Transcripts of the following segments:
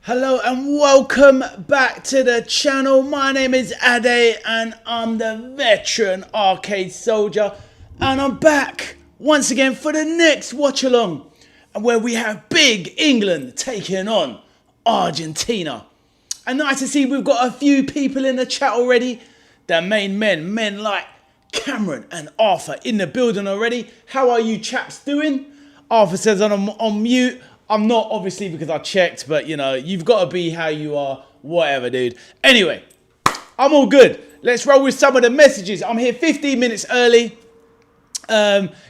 Hello and welcome back to the channel. My name is Ade and I'm the veteran arcade soldier, and I'm back once again for the next watch along, where we have big England taking on Argentina. And nice to see we've got a few people in the chat already. The main men like Cameron and Arthur in the building already. How are you chaps doing? Arthur says I'm on mute. I'm not, obviously, because I checked, but you know, you've got to be how you are, whatever, dude. Anyway, I'm all good. Let's roll with some of the messages. I'm here 15 minutes early.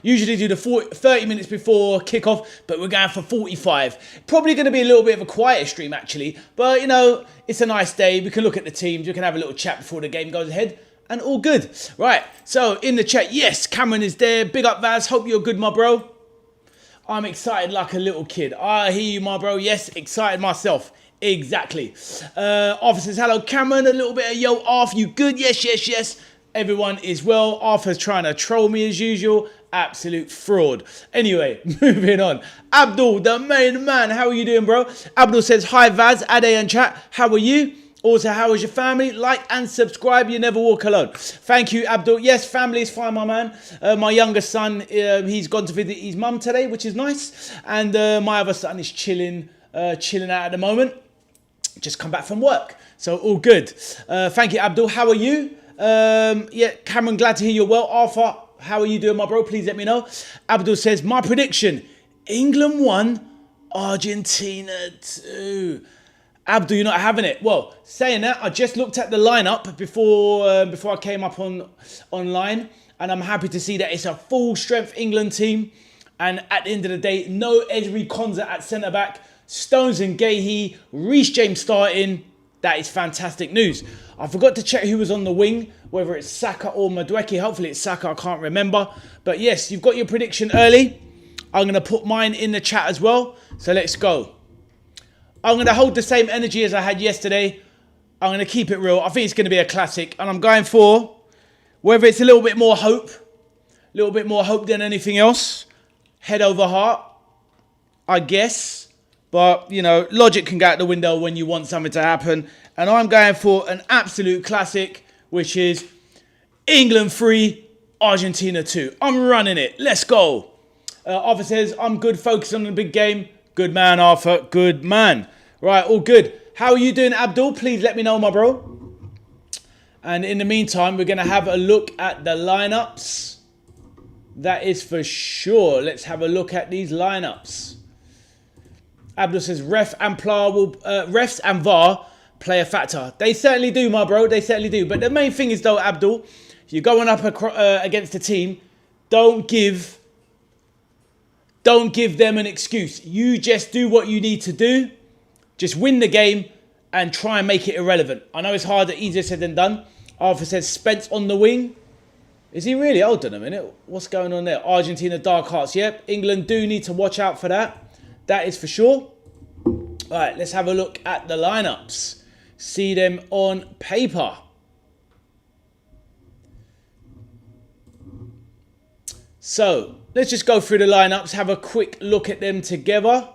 Usually do the 30 minutes before kickoff, but we're going for 45. Probably going to be a little bit of a quieter stream, actually. But, you know, it's a nice day. We can look at the teams. We can have a little chat before the game goes ahead. And all good. Right, so in the chat, yes, Cameron is there. Big up, V.A.S. Hope you're good, my bro. I'm excited like a little kid. I hear you, my bro. Yes, excited myself. Exactly. Arthur says, hello, Cameron. A little bit of yo, Arthur, you good? Yes. Everyone is well. Arthur's trying to troll me as usual. Absolute fraud. Anyway, moving on. Abdul, the main man. How are you doing, bro? Abdul says, hi, Vaz, Ade and chat. How are you? Also, how is your family? Like and subscribe. You never walk alone. Thank you, Abdul. Yes, family is fine, my man. My younger son, he's gone to visit his mum today, which is nice. And my other son is chilling out at the moment. Just come back from work. So all good. Thank you, Abdul. How are you? Yeah, Cameron, glad to hear you're well. Arthur, how are you doing, my bro? Please let me know. Abdul says, my prediction, England 1, Argentina 2. Abdul, you're not having it. Well, saying that, I just looked at the lineup before I came up online, and I'm happy to see that it's a full strength England team. And at the end of the day, no Ezri Konsa at centre back, Stones and Gahey, Reece James starting. That is fantastic news. I forgot to check who was on the wing, whether it's Saka or Madueke. Hopefully it's Saka, I can't remember. But yes, you've got your prediction early. I'm going to put mine in the chat as well. So let's go. I'm going to hold the same energy as I had yesterday. I'm going to keep it real. I think it's going to be a classic. And I'm going for, whether it's a little bit more hope than anything else. Head over heart, I guess. But, you know, logic can go out the window when you want something to happen. And I'm going for an absolute classic, which is England 3, Argentina 2. I'm running it. Let's go. Arthur says, I'm good, focused on the big game. Good man, Arthur. Good man. Right, all good. How are you doing, Abdul? Please let me know, my bro. And in the meantime, we're going to have a look at the lineups. That is for sure. Let's have a look at these lineups. Abdul says, refs and VAR play a factor. They certainly do, my bro. They certainly do. But the main thing is, though, Abdul, if you're going up against a team, don't give them an excuse. You just do what you need to do. Just win the game and try and make it irrelevant. I know it's harder, easier said than done. Arthur says Spence on the wing. Is he really? Hold on a minute. What's going on there? Argentina dark hearts. Yep. England do need to watch out for that. That is for sure. All right, let's have a look at the lineups. See them on paper. So, let's just go through the lineups, have a quick look at them together.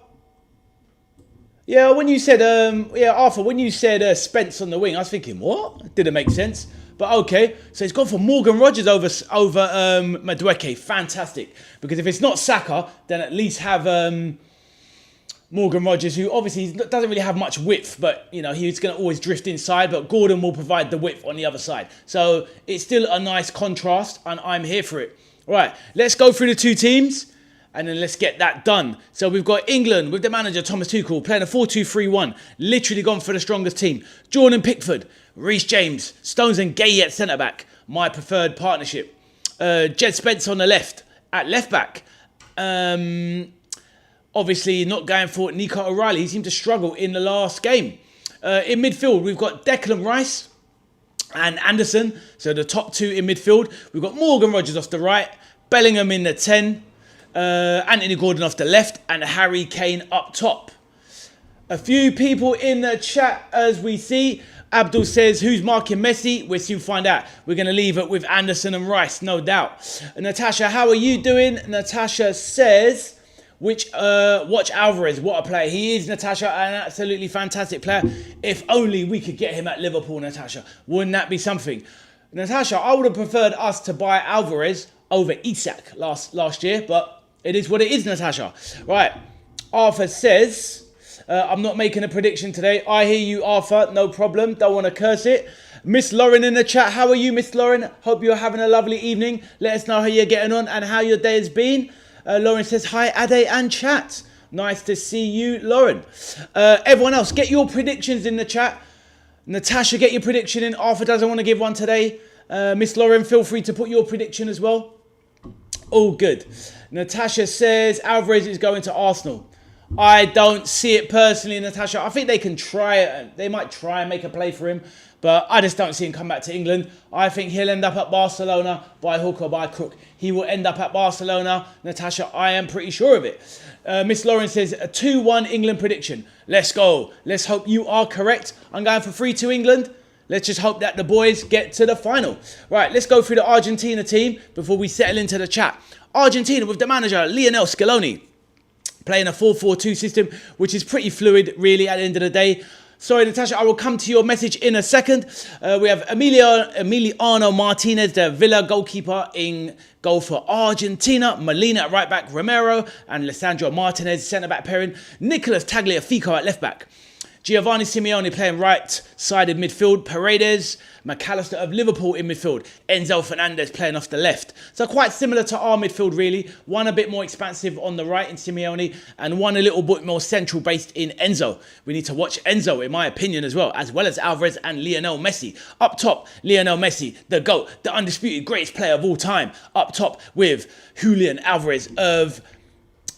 Yeah, when you said, Arthur, when you said Spence on the wing, I was thinking, what? Didn't make sense. But okay, so he's gone for Morgan Rogers over Madueke. Fantastic. Because if it's not Saka, then at least have Morgan Rogers, who obviously doesn't really have much width, but, you know, he's going to always drift inside, but Gordon will provide the width on the other side. So it's still a nice contrast, and I'm here for it. Right, let's go through the two teams and then let's get that done. So we've got England with the manager, Thomas Tuchel, playing a 4-2-3-1. Literally gone for the strongest team. Jordan Pickford, Reece James, Stones and Gahey at centre-back. My preferred partnership. Jed Spence on the left, at left-back. Obviously not going for Nico O'Reilly. He seemed to struggle in the last game. In midfield, we've got Declan Rice and Anderson, so the top two in midfield. We've got Morgan Rogers off the right, Bellingham in the 10, Anthony Gordon off the left, and Harry Kane up top. A few people in the chat as we see. Abdul says, who's marking Messi? We'll soon find out. We're going to leave it with Anderson and Rice, no doubt. Natasha, how are you doing? Natasha says, Watch Alvarez, what a player. He is, Natasha, an absolutely fantastic player. If only we could get him at Liverpool, Natasha. Wouldn't that be something? Natasha, I would have preferred us to buy Alvarez over Isak last year, but it is what it is, Natasha. Right, Arthur says, I'm not making a prediction today. I hear you, Arthur, no problem. Don't want to curse it. Miss Lauren in the chat, how are you, Miss Lauren? Hope you're having a lovely evening. Let us know how you're getting on and how your day has been. Lauren says, hi, Ade and chat. Nice to see you, Lauren. Everyone else, get your predictions in the chat. Natasha, get your prediction in. Arthur doesn't want to give one today. Miss Lauren, feel free to put your prediction as well. All good. Natasha says, Alvarez is going to Arsenal. I don't see it personally, Natasha. I think they can try it. They might try and make a play for him. But I just don't see him come back to England. I think he'll end up at Barcelona by hook or by crook. He will end up at Barcelona. Natasha, I am pretty sure of it. Miss Lauren says, a 2-1 England prediction. Let's go. Let's hope you are correct. I'm going for 3-2 England. Let's just hope that the boys get to the final. Right, let's go through the Argentina team before we settle into the chat. Argentina with the manager, Lionel Scaloni, playing a 4-4-2 system, which is pretty fluid, really, at the end of the day. Sorry, Natasha, I will come to your message in a second. We have Emiliano Martinez, the Villa goalkeeper, in goal for Argentina. Molina at right back, Romero and Lisandro Martinez, centre-back pairing. Nicolas Tagliafico at left-back. Giovanni Simeone playing right-sided midfield. Paredes, McAllister of Liverpool in midfield. Enzo Fernandez playing off the left. So quite similar to our midfield, really. One a bit more expansive on the right in Simeone, and one a little bit more central-based in Enzo. We need to watch Enzo, in my opinion, as well as Alvarez and Lionel Messi. Up top, Lionel Messi, the GOAT, the undisputed greatest player of all time. Up top with Julian Alvarez of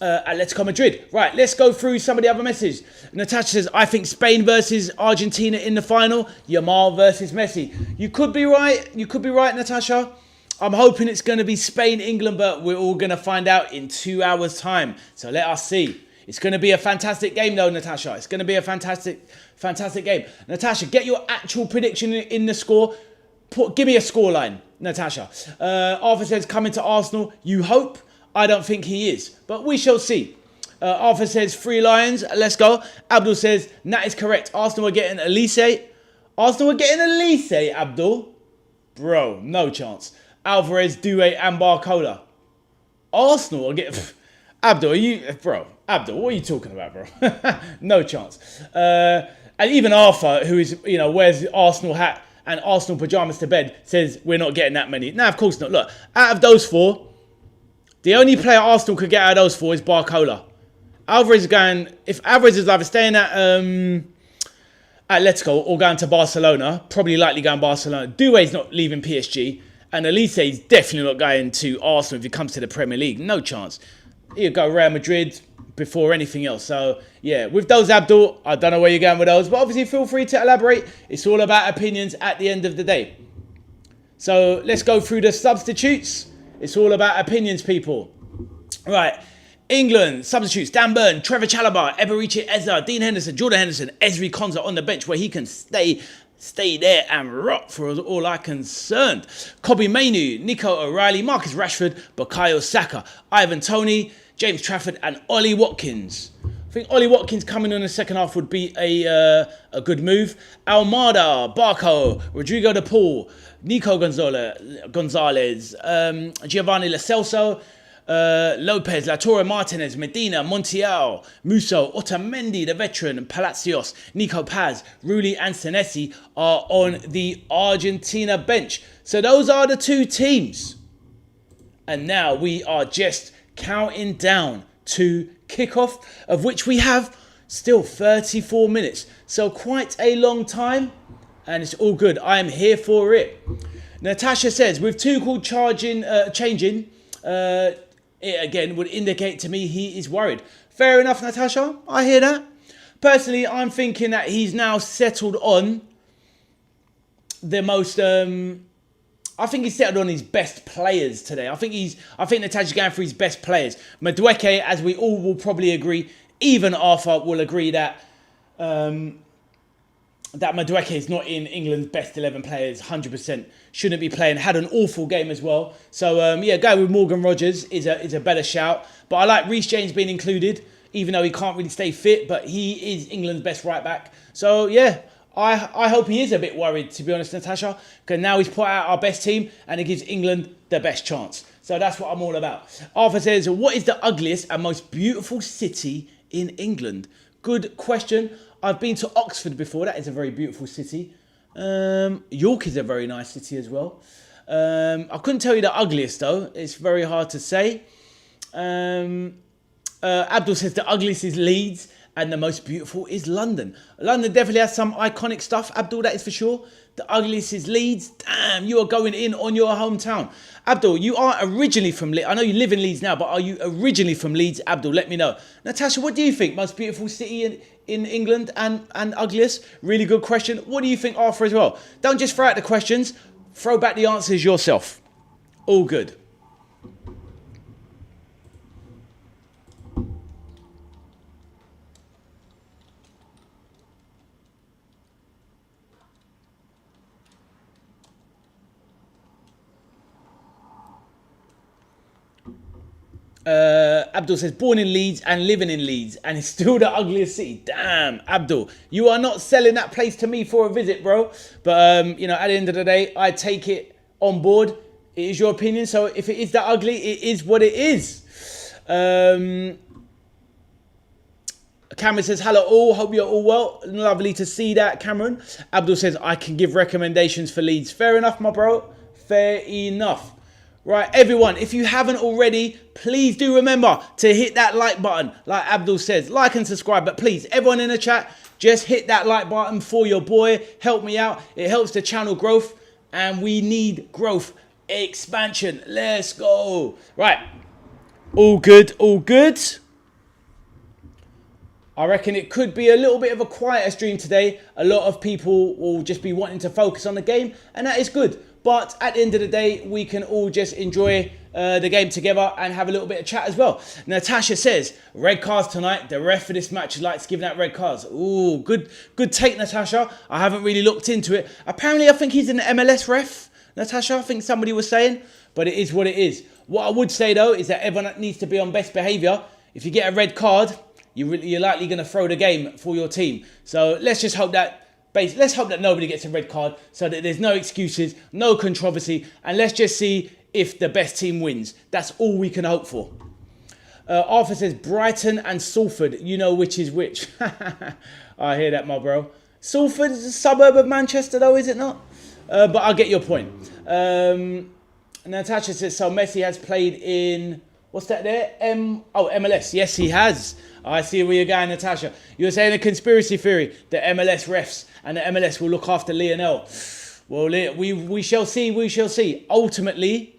Atletico Madrid. Right, let's go through some of the other messages. Natasha says, I think Spain versus Argentina in the final. Yamal versus Messi. You could be right. You could be right, Natasha. I'm hoping it's going to be Spain-England, but we're all going to find out in 2 hours' time. So let us see. It's going to be a fantastic game, though, Natasha. It's going to be a fantastic game. Natasha, get your actual prediction in the score. Give me a scoreline, Natasha. Arthur says, coming to Arsenal. You hope? I don't think he is, but we shall see. Arthur says, 3 Lions, let's go. Abdul says, that is correct. Arsenal are getting Elise. Arsenal are getting Elise, Abdul. Bro, no chance. Alvarez, Doué, and Barcola. Arsenal are getting... Abdul, Abdul, what are you talking about, bro? No chance. And even Arthur, who is, wears the Arsenal hat and Arsenal pyjamas to bed, says we're not getting that many. No, of course not. Look, out of those 4, the only player Arsenal could get out of those 4 is Barcola. Alvarez is going... If Alvarez is either staying at Atletico or going to Barcelona, probably likely going Barcelona. Doué's not leaving PSG. And Elise is definitely not going to Arsenal if he comes to the Premier League. No chance. He'll go Real Madrid before anything else. So, yeah, with those, Abdul, I don't know where you're going with those. But obviously, feel free to elaborate. It's all about opinions at the end of the day. So, let's go through the substitutes. It's all about opinions, people. Right. England, substitutes. Dan Burn, Trevor Chalobah, Eberiche Eza, Dean Henderson, Jordan Henderson, Ezri Konsa on the bench where he can stay there and rock for all I'm concerned. Kobe Mainu, Nico O'Reilly, Marcus Rashford, Bukayo Saka, Ivan Toney, James Trafford and Ollie Watkins. I think Ollie Watkins coming in the second half would be a good move. Almada, Barco, Rodrigo de Paul, Nico Gonzalez, Giovanni Lo Celso, Lopez, Latorre Martinez, Medina, Montiel, Musso, Otamendi, the veteran, Palacios, Nico Paz, Rulli and Senesi are on the Argentina bench. So those are the 2 teams. And now we are just counting down to kickoff, of which we have still 34 minutes. So quite a long time. And it's all good. I am here for it. Natasha says, with Tuchel changing, it again would indicate to me he is worried. Fair enough, Natasha. I hear that. Personally, I'm thinking that he's now settled on the most... I think he's settled on his best players today. I think Natasha's going for his best players. Madueke, as we all will probably agree, even Arthur will agree that that Madueke is not in England's best 11 players, 100%. Shouldn't be playing. Had an awful game as well. So, yeah, going with Morgan Rogers is a better shout. But I like Reece James being included, even though he can't really stay fit. But he is England's best right back. So, yeah, I hope he is a bit worried, to be honest, Natasha. Because now he's put out our best team and it gives England the best chance. So that's what I'm all about. Arthur says, what is the ugliest and most beautiful city in England? Good question. I've been to Oxford before. That is a very beautiful city. York is a very nice city as well. I couldn't tell you the ugliest though. It's very hard to say. Abdul says the ugliest is Leeds and the most beautiful is London. London definitely has some iconic stuff. Abdul, that is for sure. The ugliest is Leeds. Damn, you are going in on your hometown. Abdul, you are originally from Leeds. I know you live in Leeds now, but are you originally from Leeds? Abdul, let me know. Natasha, what do you think? Most beautiful city in England and ugliest? Really good question. What do you think, Arthur, as well? Don't just throw out the questions. Throw back the answers yourself. All good. Abdul says, born in Leeds and living in Leeds and it's still the ugliest city. Damn, Abdul, you are not selling that place to me for a visit, bro. But, you know, at the end of the day, I take it on board. It is your opinion. So if it is that ugly, it is what it is. Cameron says, hello all, hope you're all well. Lovely to see that, Cameron. Abdul says, I can give recommendations for Leeds. Fair enough, my bro. Fair enough. Right, everyone, if you haven't already, please do remember to hit that like button. Like Abdul says, like and subscribe. But please, everyone in the chat, just hit that like button for your boy. Help me out. It helps the channel growth. And we need growth, expansion. Let's go. Right, all good, all good. I reckon it could be a little bit of a quieter stream today. A lot of people will just be wanting to focus on the game, and that is good. But at the end of the day, we can all just enjoy the game together and have a little bit of chat as well. Natasha says, red cards tonight. The ref for this match likes giving out red cards. Ooh, good take, Natasha. I haven't really looked into it. Apparently, I think he's an MLS ref, Natasha. I think somebody was saying, but it is what it is. What I would say, though, is that everyone needs to be on best behaviour. If you get a red card, you're likely going to throw the game for your team. So let's just hope that let's hope that nobody gets a red card so that there's no excuses, no controversy, and let's just see if the best team wins. That's all we can hope for. Arthur says, Brighton and Salford, you know which is which. I hear that, my bro. Salford is a suburb of Manchester, though, is it not? But I get your point. Natasha says, so Messi has played in, what's that there? MLS. Yes, he has. I see where you're going, Natasha. You're saying a conspiracy theory. The MLS refs and the MLS will look after Lionel. Well, we shall see. We shall see. Ultimately,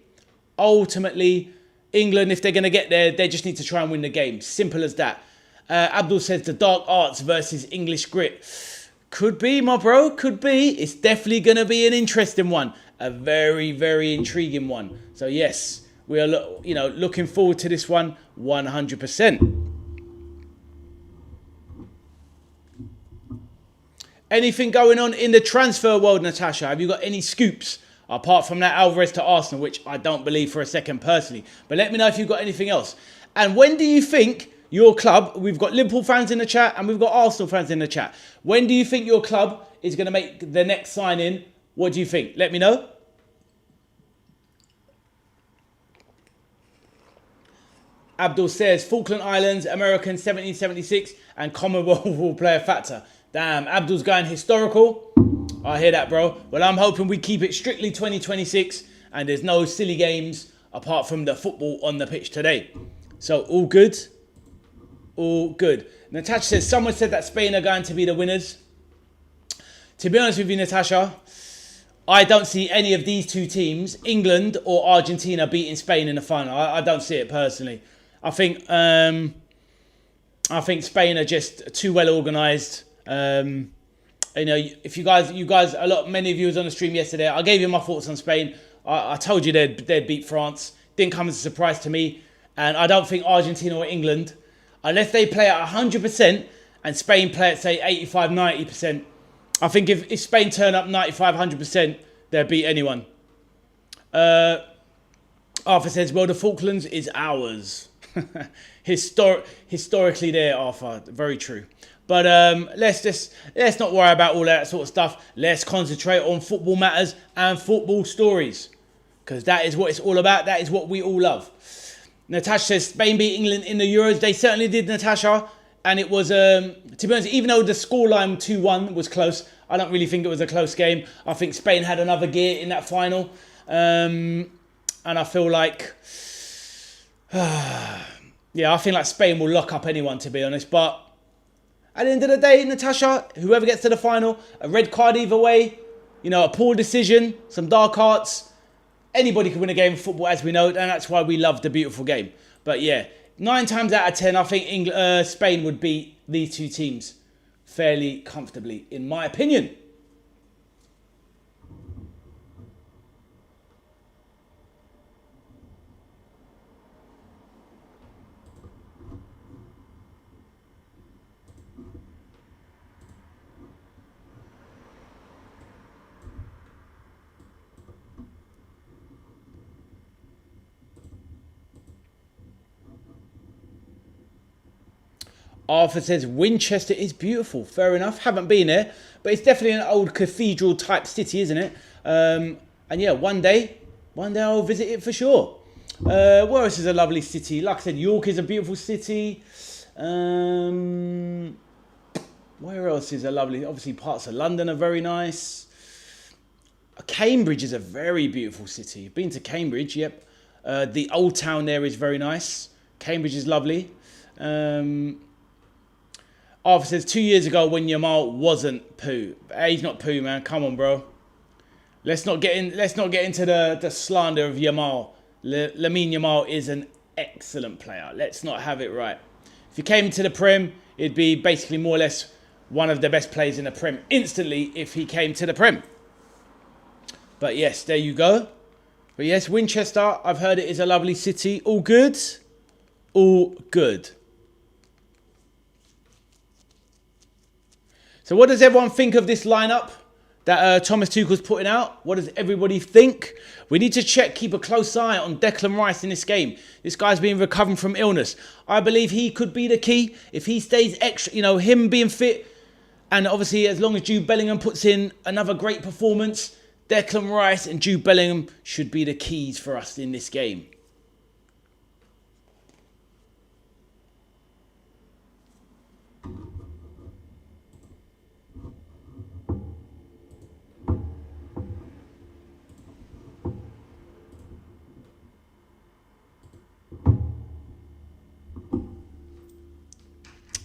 England, if they're going to get there, they just need to try and win the game. Simple as that. Abdul says the dark arts versus English grit. Could be, my bro. Could be. It's definitely going to be an interesting one. A very, very intriguing one. So, yes, we are looking forward to this one 100%. Anything going on in the transfer world, Natasha? Have you got any scoops? Apart from that Alvarez to Arsenal, which I don't believe for a second personally. But let me know if you've got anything else. And when do you think your club, we've got Liverpool fans in the chat and we've got Arsenal fans in the chat. When do you think your club is going to make the next sign-in? What do you think? Let me know. Abdul says, Falkland Islands, American 1776 and Commonwealth will play a factor. Damn, Abdul's going historical. I hear that, bro. Well, I'm hoping we keep it strictly 2026 and there's no silly games apart from the football on the pitch today. So, all good. All good. Natasha says, someone said that Spain are going to be the winners. To be honest with you, Natasha, I don't see any of these two teams, England or Argentina, beating Spain in the final. I don't see it personally. I think Spain are just too well organised. You know, if you guys, many of you was on the stream yesterday. I gave you my thoughts on Spain. I told you they'd beat France. Didn't come as a surprise to me. And I don't think Argentina or England, unless they play at 100% and Spain play at say 85, 90%, I think if Spain turn up 95, 100%, they'll beat anyone. Arthur says, well, the Falklands is ours. Historically there, Arthur. Very true. But let's not worry about all that sort of stuff. Let's concentrate on football matters and football stories. Because that is what it's all about. That is what we all love. Natasha says, Spain beat England in the Euros. They certainly did, Natasha. And it was, to be honest, even though the scoreline 2-1 was close, I don't really think it was a close game. I think Spain had another gear in that final. And I feel like, yeah, I think like Spain will lock up anyone, to be honest. But at the end of the day, Natasha, whoever gets to the final, a red card either way, you know, a poor decision, some dark arts. Anybody can win a game of football, as we know, and that's why we love the beautiful game. But yeah, 9 times out of 10, I think Spain would beat these two teams fairly comfortably, in my opinion. Arthur says, Winchester is beautiful. Fair enough. Haven't been there. But it's definitely an old cathedral type city, isn't it? And yeah, one day I'll visit it for sure. Where else is a lovely city? Like I said, York is a beautiful city. Where else is a lovely... Obviously, parts of London are very nice. Cambridge is a very beautiful city. Been to Cambridge, yep. The old town there is very nice. Cambridge is lovely. Arthur says 2 years ago when Yamal wasn't poo. Hey, he's not poo, man. Come on, bro. Let's not get into the slander of Yamal. Lamine Yamal is an excellent player. Let's not have it right. If he came to the Prem, it'd be basically more or less one of the best players in the Prem instantly if he came to the Prem. But yes, there you go. But yes, Winchester, I've heard it is a lovely city. All good? All good. So what does everyone think of this lineup that Thomas Tuchel's putting out? What does everybody think? We need to keep a close eye on Declan Rice in this game. This guy's been recovering from illness. I believe he could be the key if he stays extra, you know, him being fit. And obviously, as long as Jude Bellingham puts in another great performance, Declan Rice and Jude Bellingham should be the keys for us in this game.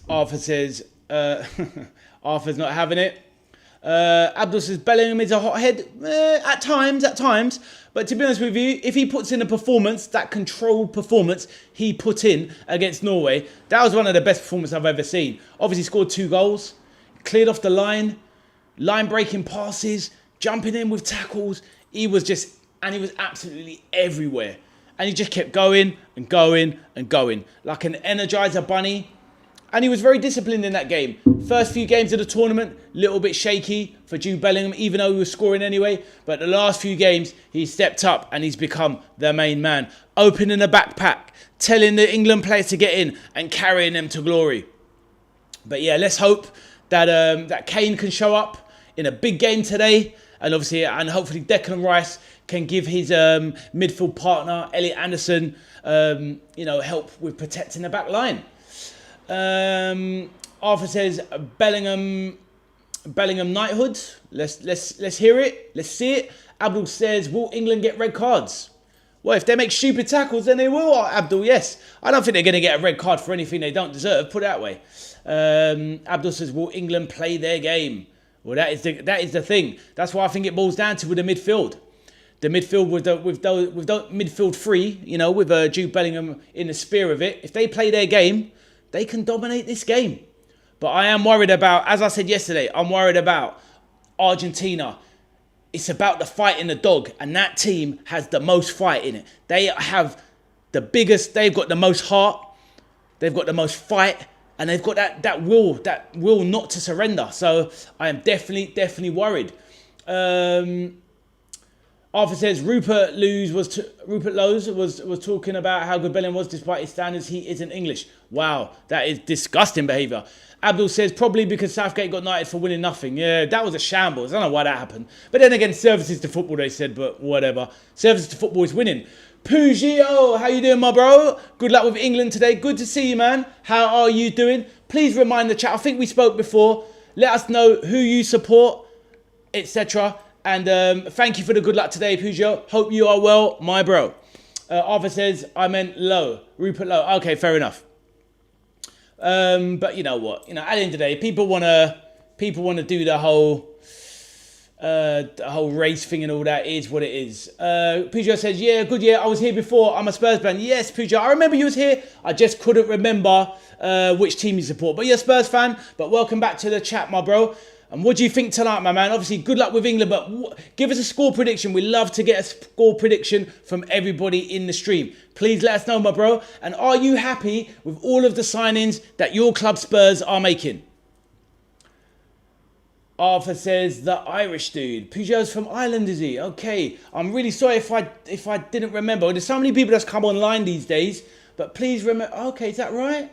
Arthur says, Arthur's not having it. Abdul says, Bellingham is a hothead. At times. But to be honest with you, if he puts in a performance, that controlled performance he put in against Norway, that was one of the best performances I've ever seen. Obviously scored 2 goals, cleared off the line breaking passes, jumping in with tackles. He was absolutely everywhere. And he just kept going and going and going. Like an Energizer bunny. And he was very disciplined in that game. First few games of the tournament, little bit shaky for Jude Bellingham, even though he was scoring anyway. But the last few games, he stepped up and he's become the main man. Opening the backpack, telling the England players to get in and carrying them to glory. But yeah, let's hope that Kane can show up in a big game today. And obviously, and hopefully Declan Rice can give his midfield partner, Elliot Anderson, help with protecting the back line. Arthur says Bellingham knighthood. Let's hear it. Let's see it. Abdul says, will England get red cards? Well, if they make stupid tackles, then they will, Abdul, yes. I don't think they're going to get a red card for anything they don't deserve, put it that way. Abdul says, will England play their game? Well, that is the thing. That's why I think it boils down to with the midfield. The midfield with the midfield three, with Jude Bellingham in the spear of it. If they play their game, they can dominate this game. But I am worried about, as I said yesterday, I'm worried about Argentina. It's about the fight in the dog, and that team has the most fight in it. They have the biggest, they've got the most heart, they've got the most fight, and they've got that will not to surrender. So I am definitely worried. Arthur says Rupert Lowe was talking about how good Bellingham was despite his standards. He isn't English. Wow, that is disgusting behaviour. Abdul says probably because Southgate got knighted for winning nothing. Yeah, that was a shambles. I don't know why that happened. But then again, services to football, they said, but whatever. Services to football is winning. Pugio, how you doing, my bro? Good luck with England today. Good to see you, man. How are you doing? Please remind the chat. I think we spoke before. Let us know who you support, etc. And thank you for the good luck today, Peugeot. Hope you are well, my bro. Arthur says, I meant Lowe. Rupert Lowe. Okay, fair enough. But you know what? You know, at the end of the day, people wanna do the whole race thing and all that. Is what it is. Peugeot says, yeah, good year. I was here before. I'm a Spurs fan. Yes, Peugeot. I remember you was here. I just couldn't remember which team you support. But you're a Spurs fan. But welcome back to the chat, my bro. And what do you think tonight, my man? Obviously, good luck with England, but give us a score prediction. We love to get a score prediction from everybody in the stream. Please let us know, my bro. And are you happy with all of the signings that your club Spurs are making? Arthur says, the Irish dude. Peugeot's from Ireland, is he? Okay. I'm really sorry if I didn't remember. There's so many people that's come online these days. But please remember. Okay, is that right?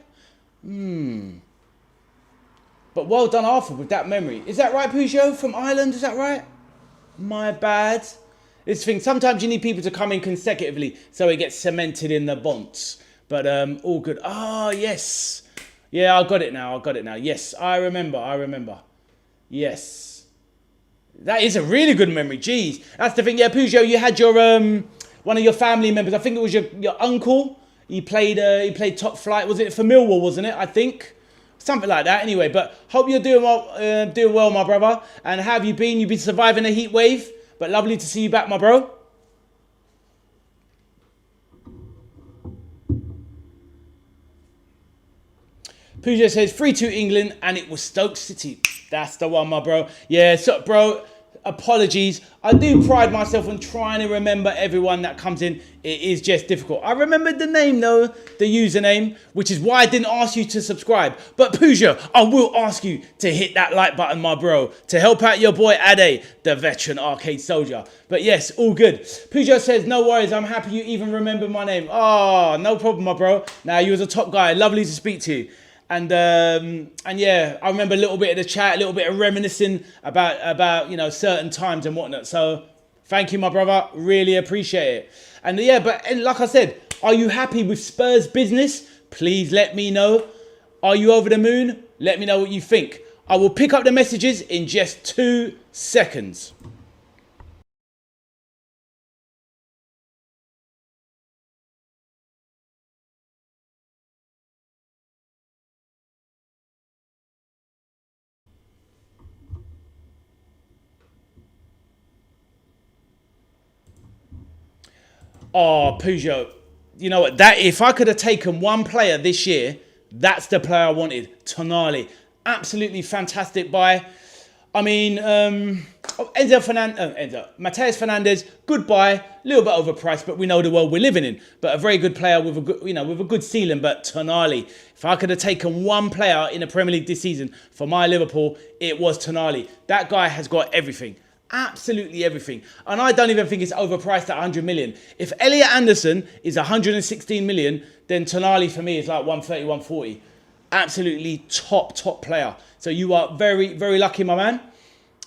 But well done, Arthur, with that memory. Is that right, Peugeot? From Ireland, is that right? My bad. This thing, sometimes you need people to come in consecutively so it gets cemented in the bonds. But all good. Ah, yes. Yeah, I got it now. Yes, I remember. Yes. That is a really good memory. Jeez. That's the thing. Yeah, Peugeot, you had your one of your family members. I think it was your uncle. He played top flight. Was it for Millwall, wasn't it? I think. Something like that. Anyway, but hope you're doing well, my brother. And how have you been? You've been surviving a heat wave. But lovely to see you back, my bro. Peugeot says 3-2 England, and it was Stoke City. That's the one, my bro. Yeah, so, bro, apologies. I do pride myself on trying to remember everyone that comes in. It is just difficult. I remembered the name, though, the username, which is why I didn't ask you to subscribe. But Peugeot, I will ask you to hit that like button, my bro, to help out your boy Ade, the veteran arcade soldier. But yes, all good. Peugeot says, no worries, I'm happy you even remember my name. Oh, no problem, my bro. Now, you was a top guy. Lovely to speak to you. And yeah, I remember a little bit of the chat, a little bit of reminiscing about you know, certain times and whatnot. So thank you, my brother. Really appreciate it. And yeah, but like I said, are you happy with Spurs business? Please let me know. Are you over the moon? Let me know what you think. I will pick up the messages in just 2 seconds. Oh, Peugeot. You know what? That if I could have taken one player this year, that's the player I wanted. Tonali. Absolutely fantastic buy. I mean, Mateus Fernandez, good buy. A little bit overpriced, but we know the world we're living in. But a very good player with a good, you know, with a good ceiling. But Tonali. If I could have taken one player in the Premier League this season for my Liverpool, it was Tonali. That guy has got everything. Absolutely everything. And I don't even think it's overpriced at 100 million. If Elliot Anderson is 116 million, then Tonali for me is like 130, 140. Absolutely top player. So you are very, very lucky, my man.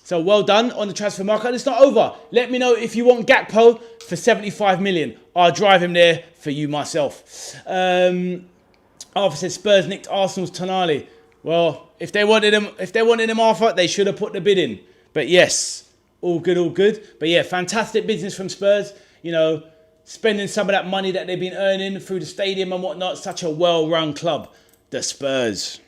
So well done on the transfer market. And it's not over. Let me know if you want Gakpo for 75 million. I'll drive him there for you myself. Arthur says Spurs nicked Arsenal's Tonali. Well, if they wanted him, Arthur, they should have put the bid in. But yes. All good, all good. But yeah, fantastic business from Spurs. You know, spending some of that money that they've been earning through the stadium and whatnot. Such a well-run club, the Spurs.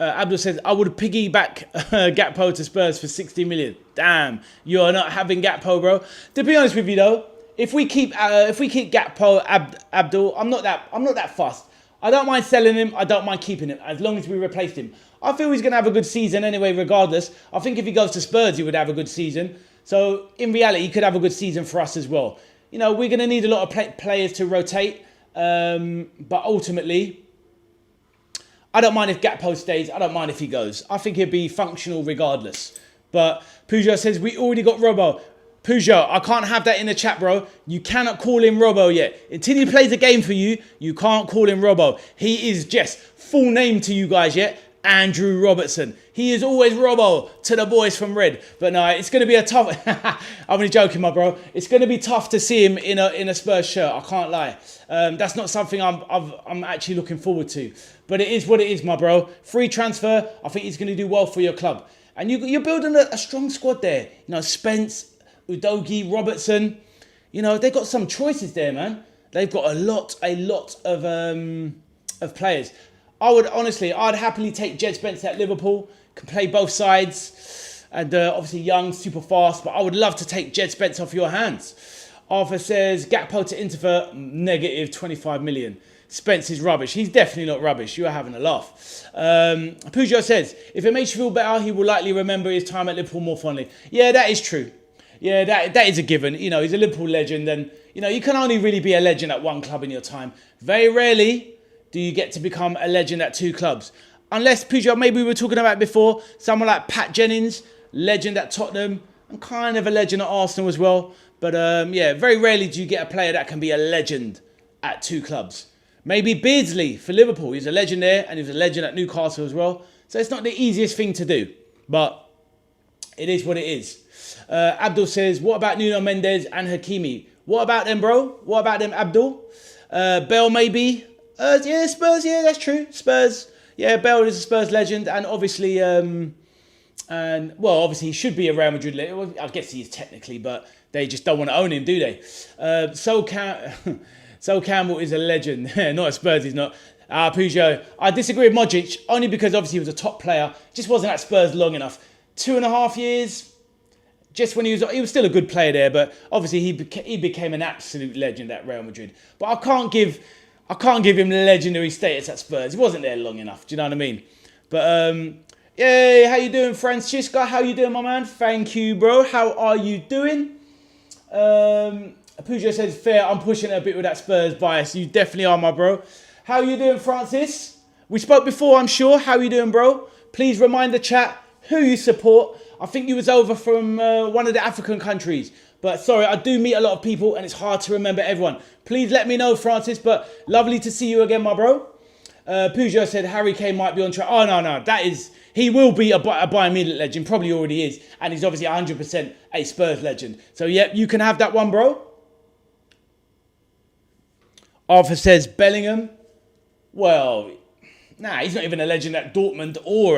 Abdul says, I would piggyback Gakpo to Spurs for 60 million. Damn, you're not having Gakpo, bro. To be honest with you, though, if we keep Gakpo, Abdul, I'm not that fussed. I don't mind selling him. I don't mind keeping him as long as we replace him. I feel he's going to have a good season anyway, regardless. I think if he goes to Spurs, he would have a good season. So in reality, he could have a good season for us as well. You know, we're going to need a lot of players to rotate. But ultimately, I don't mind if Gakpo stays. I don't mind if he goes. I think he'll be functional regardless. But Peugeot says, we already got Robbo. Peugeot, I can't have that in the chat, bro. You cannot call him Robbo yet. Until he plays a game for you, you can't call him Robbo. He is just full name to you guys yet. Andrew Robertson. He is always Robbo to the boys from Red. But no, it's going to be a tough... I'm only joking, my bro. It's going to be tough to see him in a Spurs shirt. I can't lie. That's not something I'm actually looking forward to. But it is what it is, my bro. Free transfer. I think he's going to do well for your club. And you're building a strong squad there. You know, Spence, Udogie, Robertson. You know, they've got some choices there, man. They've got a lot of players. I'd happily take Jed Spence at Liverpool. Can play both sides. And obviously young, super fast. But I would love to take Jed Spence off your hands. Arthur says, Gakpo to Inter for negative 25 million. Spence is rubbish. He's definitely not rubbish. You are having a laugh. Peugeot says, if it makes you feel better, he will likely remember his time at Liverpool more fondly. Yeah, that is true. Yeah, that is a given. You know, he's a Liverpool legend. And, you know, you can only really be a legend at one club in your time. Very rarely do you get to become a legend at two clubs. Unless, Peugeot, maybe we were talking about before, someone like Pat Jennings, legend at Tottenham, and kind of a legend at Arsenal as well. But, yeah, very rarely do you get a player that can be a legend at two clubs. Maybe Beardsley for Liverpool. He's a legend there, and he was a legend at Newcastle as well. So it's not the easiest thing to do, but it is what it is. Abdul says, what about Nuno Mendes and Hakimi? What about them, bro? What about them, Abdul? Bell, maybe. Yeah, Spurs. Yeah, that's true. Spurs. Yeah, Bell is a Spurs legend, and obviously, obviously he should be a Real Madrid legend. Well, I guess he is technically, but they just don't want to own him, do they? Sol Campbell is a legend. Not a Spurs, he's not. Peugeot. I disagree with Modric, only because obviously he was a top player. Just wasn't at Spurs long enough. 2.5 years. Just when he was still a good player there, but obviously he became an absolute legend at Real Madrid. But I can't give him legendary status at Spurs. He wasn't there long enough. Do you know what I mean? But yeah, how you doing, Francisca? How you doing, my man? Thank you, bro. How are you doing? Peugeot says, fair, I'm pushing it a bit with that Spurs bias. You definitely are, my bro. How you doing, Francis? We spoke before, I'm sure. How you doing, bro? Please remind the chat who you support. I think you was over from one of the African countries. But sorry, I do meet a lot of people and it's hard to remember everyone. Please let me know, Francis. But lovely to see you again, my bro. Peugeot said Harry Kane might be on track. Oh, no. He will be a Bayern Munich legend. Probably already is. And he's obviously 100% a Spurs legend. So, yeah, you can have that one, bro. Arthur says Bellingham. Well, nah, he's not even a legend at Dortmund or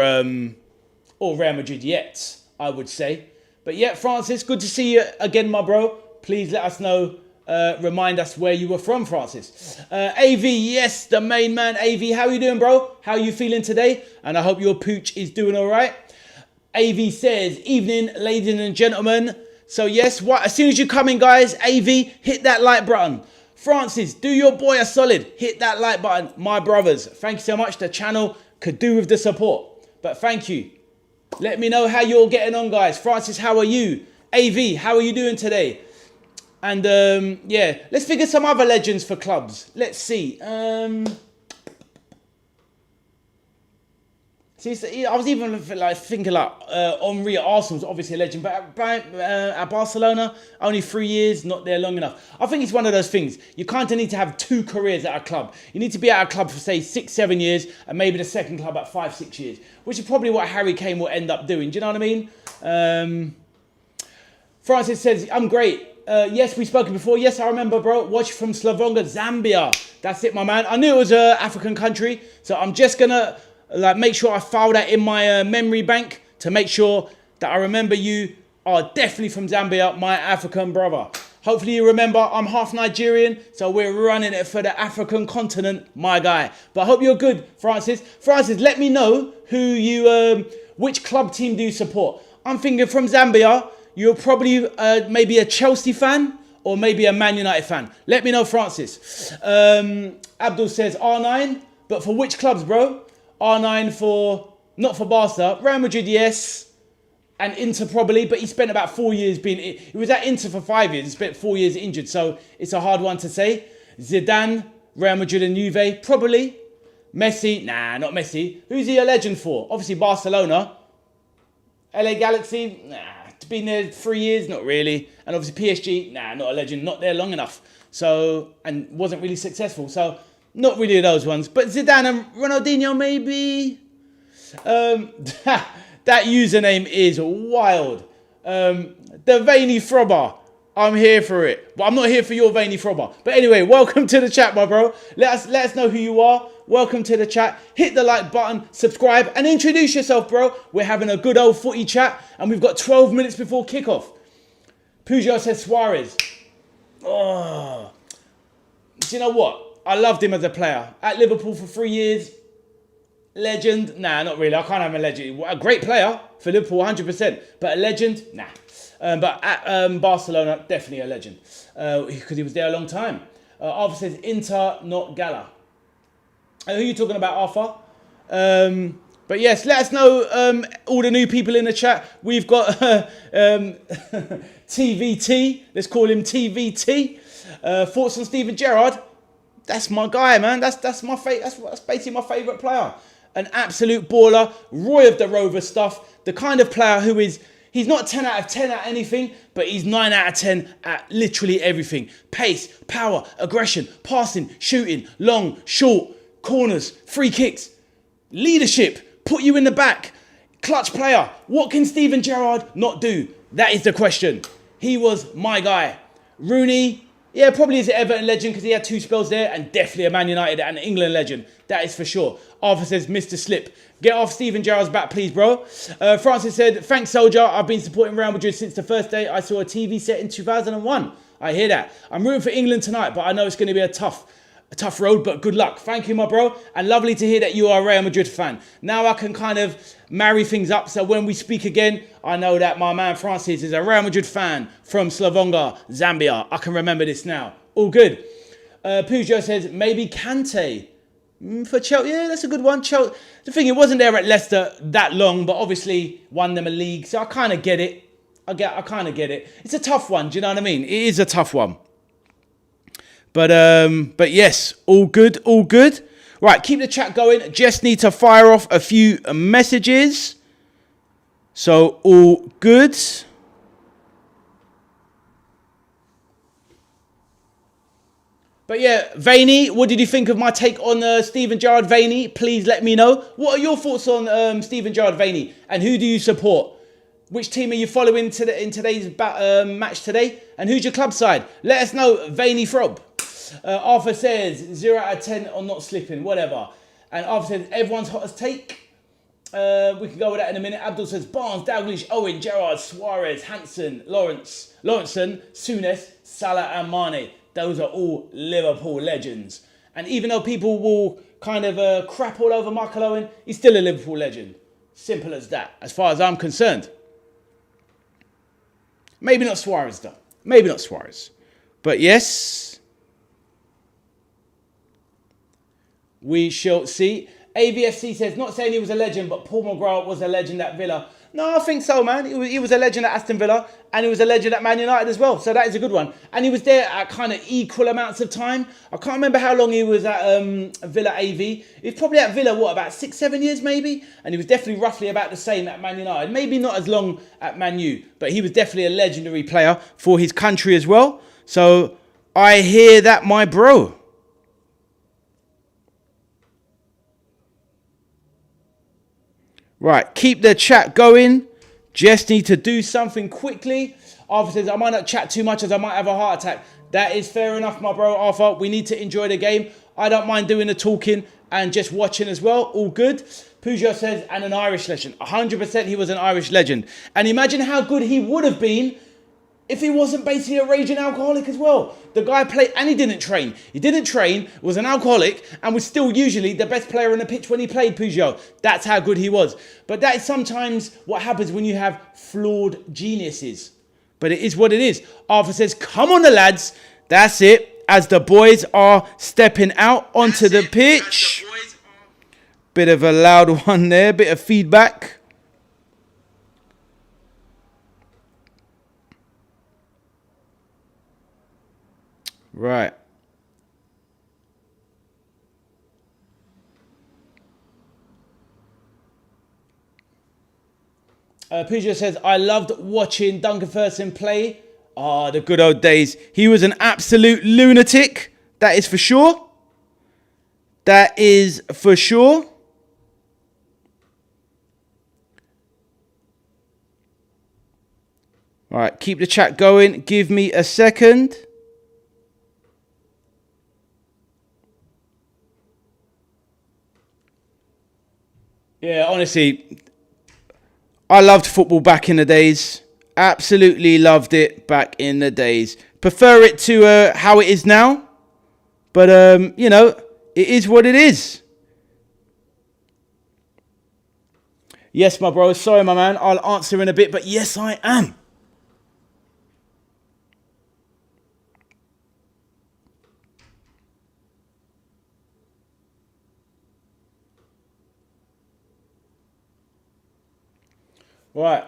Real Madrid yet, I would say. But yeah, Francis, good to see you again, my bro. Please let us know, remind us where you were from, Francis. AV, yes, the main man. AV, how you doing, bro? How are you feeling today? And I hope your pooch is doing all right. AV says, evening, ladies and gentlemen. So yes, as soon as you come in, guys, AV, hit that like button. Francis, do your boy a solid. Hit that like button, my brothers. Thank you so much. The channel could do with the support. But thank you. Let me know how you're getting on, guys. Francis, how are you? AV, how are you doing today? And yeah, let's figure some other legends for clubs. Let's see. See, I was even thinking Henry at Arsenal's obviously a legend, but at Barcelona, only 3 years, not there long enough. I think it's one of those things. You kind of need to have 2 careers at a club. You need to be at a club for, say, 6-7 years, and maybe the second club at 5-6 years, which is probably what Harry Kane will end up doing. Do you know what I mean? Francis says, I'm great. Yes, we've spoken before. Yes, I remember, bro. Watch from Slavonga, Zambia. That's it, my man. I knew it was an African country, so I'm just going to make sure I file that in my memory bank to make sure that I remember you are definitely from Zambia, my African brother. Hopefully you remember I'm half Nigerian, so we're running it for the African continent, my guy. But I hope you're good, Francis. Francis, let me know which club team do you support? I'm thinking from Zambia, you're probably maybe a Chelsea fan or maybe a Man United fan. Let me know, Francis. Abdul says R9, but for which clubs, bro? R9 for Not for Barca. Real Madrid, yes. And Inter probably, but he spent about 4 years being... He was at Inter for 5 years. He spent 4 years injured, so it's a hard one to say. Zidane, Real Madrid and Juve, probably. Messi, nah, not Messi. Who's he a legend for? Obviously Barcelona. LA Galaxy, nah. Been there 3 years, not really. And obviously PSG, nah, not a legend. Not there long enough. So, and wasn't really successful. So, not really those ones. But Zidane and Ronaldinho, maybe... that username is wild. The veiny throbber. I'm here for it. But I'm not here for your veiny throbber. But anyway, welcome to the chat, my bro. Let us know who you are. Welcome to the chat. Hit the like button, subscribe, and introduce yourself, bro. We're having a good old footy chat, and we've got 12 minutes before kickoff. Peugeot says Suarez. Oh. Do you know what? I loved him as a player. At Liverpool for 3 years. Legend? Nah, not really. I can't have a legend. A great player for Liverpool, 100%. But a legend? Nah. But at Barcelona, definitely a legend. Because he was there a long time. Arthur says Inter, not Gala. Who are you talking about, Arthur? But yes, let us know all the new people in the chat. We've got TVT. Let's call him TVT. Thoughts on Steven Gerrard? That's my guy, man. That's my that's basically my favourite player. An absolute baller, Roy of the Rover stuff. The kind of player who is, he's not 10 out of 10 at anything, but he's 9 out of 10 at literally everything. Pace, power, aggression, passing, shooting, long, short, corners, free kicks, leadership, put you in the back, clutch player. What can Steven Gerrard not do? That is the question. He was my guy. Rooney, yeah, probably is an Everton legend because he had 2 spells there, and definitely a Man United and an England legend. That is for sure. Arthur says, Mr. Slip. Get off Steven Gerrard's back, please, bro. Francis said, thanks, soldier. I've been supporting Real Madrid since the first day I saw a TV set in 2001. I hear that. I'm rooting for England tonight, but I know it's going to be a tough road, but good luck. Thank you, my bro. And lovely to hear that you are a Real Madrid fan. Now I can kind of marry things up. So when we speak again, I know that my man Francis is a Real Madrid fan from Slavonga, Zambia. I can remember this now. All good. Peugeot says, maybe Kante. For Chelsea, yeah, that's a good one. Chelsea. The thing, it wasn't there at Leicester that long, but obviously won them a league. So I kind of get it. I kind of get it. It's a tough one. Do you know what I mean? It is a tough one. But yes, all good, all good. Right, keep the chat going. Just need to fire off a few messages. So all good. But yeah, Veiny, what did you think of my take on Steven Gerrard? Veiny, please let me know. What are your thoughts on Steven Gerrard? Veiny, and who do you support? Which team are you following in today's match today? And who's your club side? Let us know, Veiny Frob. Arthur says 0 out of 10 on not slipping, whatever. And Arthur says everyone's hot as take. We can go with that in a minute. Abdul says Barnes, Dalglish, Owen, Gerrard, Suarez, Hansen, Lawrenson, Souness, Salah and Mane. Those are all Liverpool legends. And even though people will kind of crap all over Michael Owen, he's still a Liverpool legend. Simple as that, as far as I'm concerned. Maybe not Suarez though. Maybe not Suarez. But yes, we shall see. AVFC says, not saying he was a legend, but Paul McGrath was a legend at Villa. No, I think so, man. He was a legend at Aston Villa, and he was a legend at Man United as well. So that is a good one. And he was there at kind of equal amounts of time. I can't remember how long he was at Villa AV. He was probably at Villa, what, about 6-7 years maybe? And he was definitely roughly about the same at Man United. Maybe not as long at Man U, but he was definitely a legendary player for his country as well. So I hear that, my bro. Right, keep the chat going. Just need to do something quickly. Arthur says, I might not chat too much as I might have a heart attack. That is fair enough, my bro, Arthur. We need to enjoy the game. I don't mind doing the talking and just watching as well. All good. Peugeot says, and an Irish legend. 100% he was an Irish legend. And imagine how good he would have been if he wasn't basically a raging alcoholic as well. The guy played, and he didn't train. He didn't train, was an alcoholic, and was still usually the best player on the pitch when he played, Peugeot. That's how good he was. But that is sometimes what happens when you have flawed geniuses. But it is what it is. Arthur says, come on the lads. That's it. As the boys are stepping out onto the pitch. Bit of a loud one there, bit of feedback. Right. Pooja says, I loved watching Duncan Ferguson play. Ah, the good old days. He was an absolute lunatic. That is for sure. That is for sure. All right, keep the chat going. Give me a second. Yeah, honestly, I loved football back in the days. Absolutely loved it back in the days. Prefer it to how it is now. But, you know, it is what it is. Yes, my bro. Sorry, my man. I'll answer in a bit. But yes, I am. Right.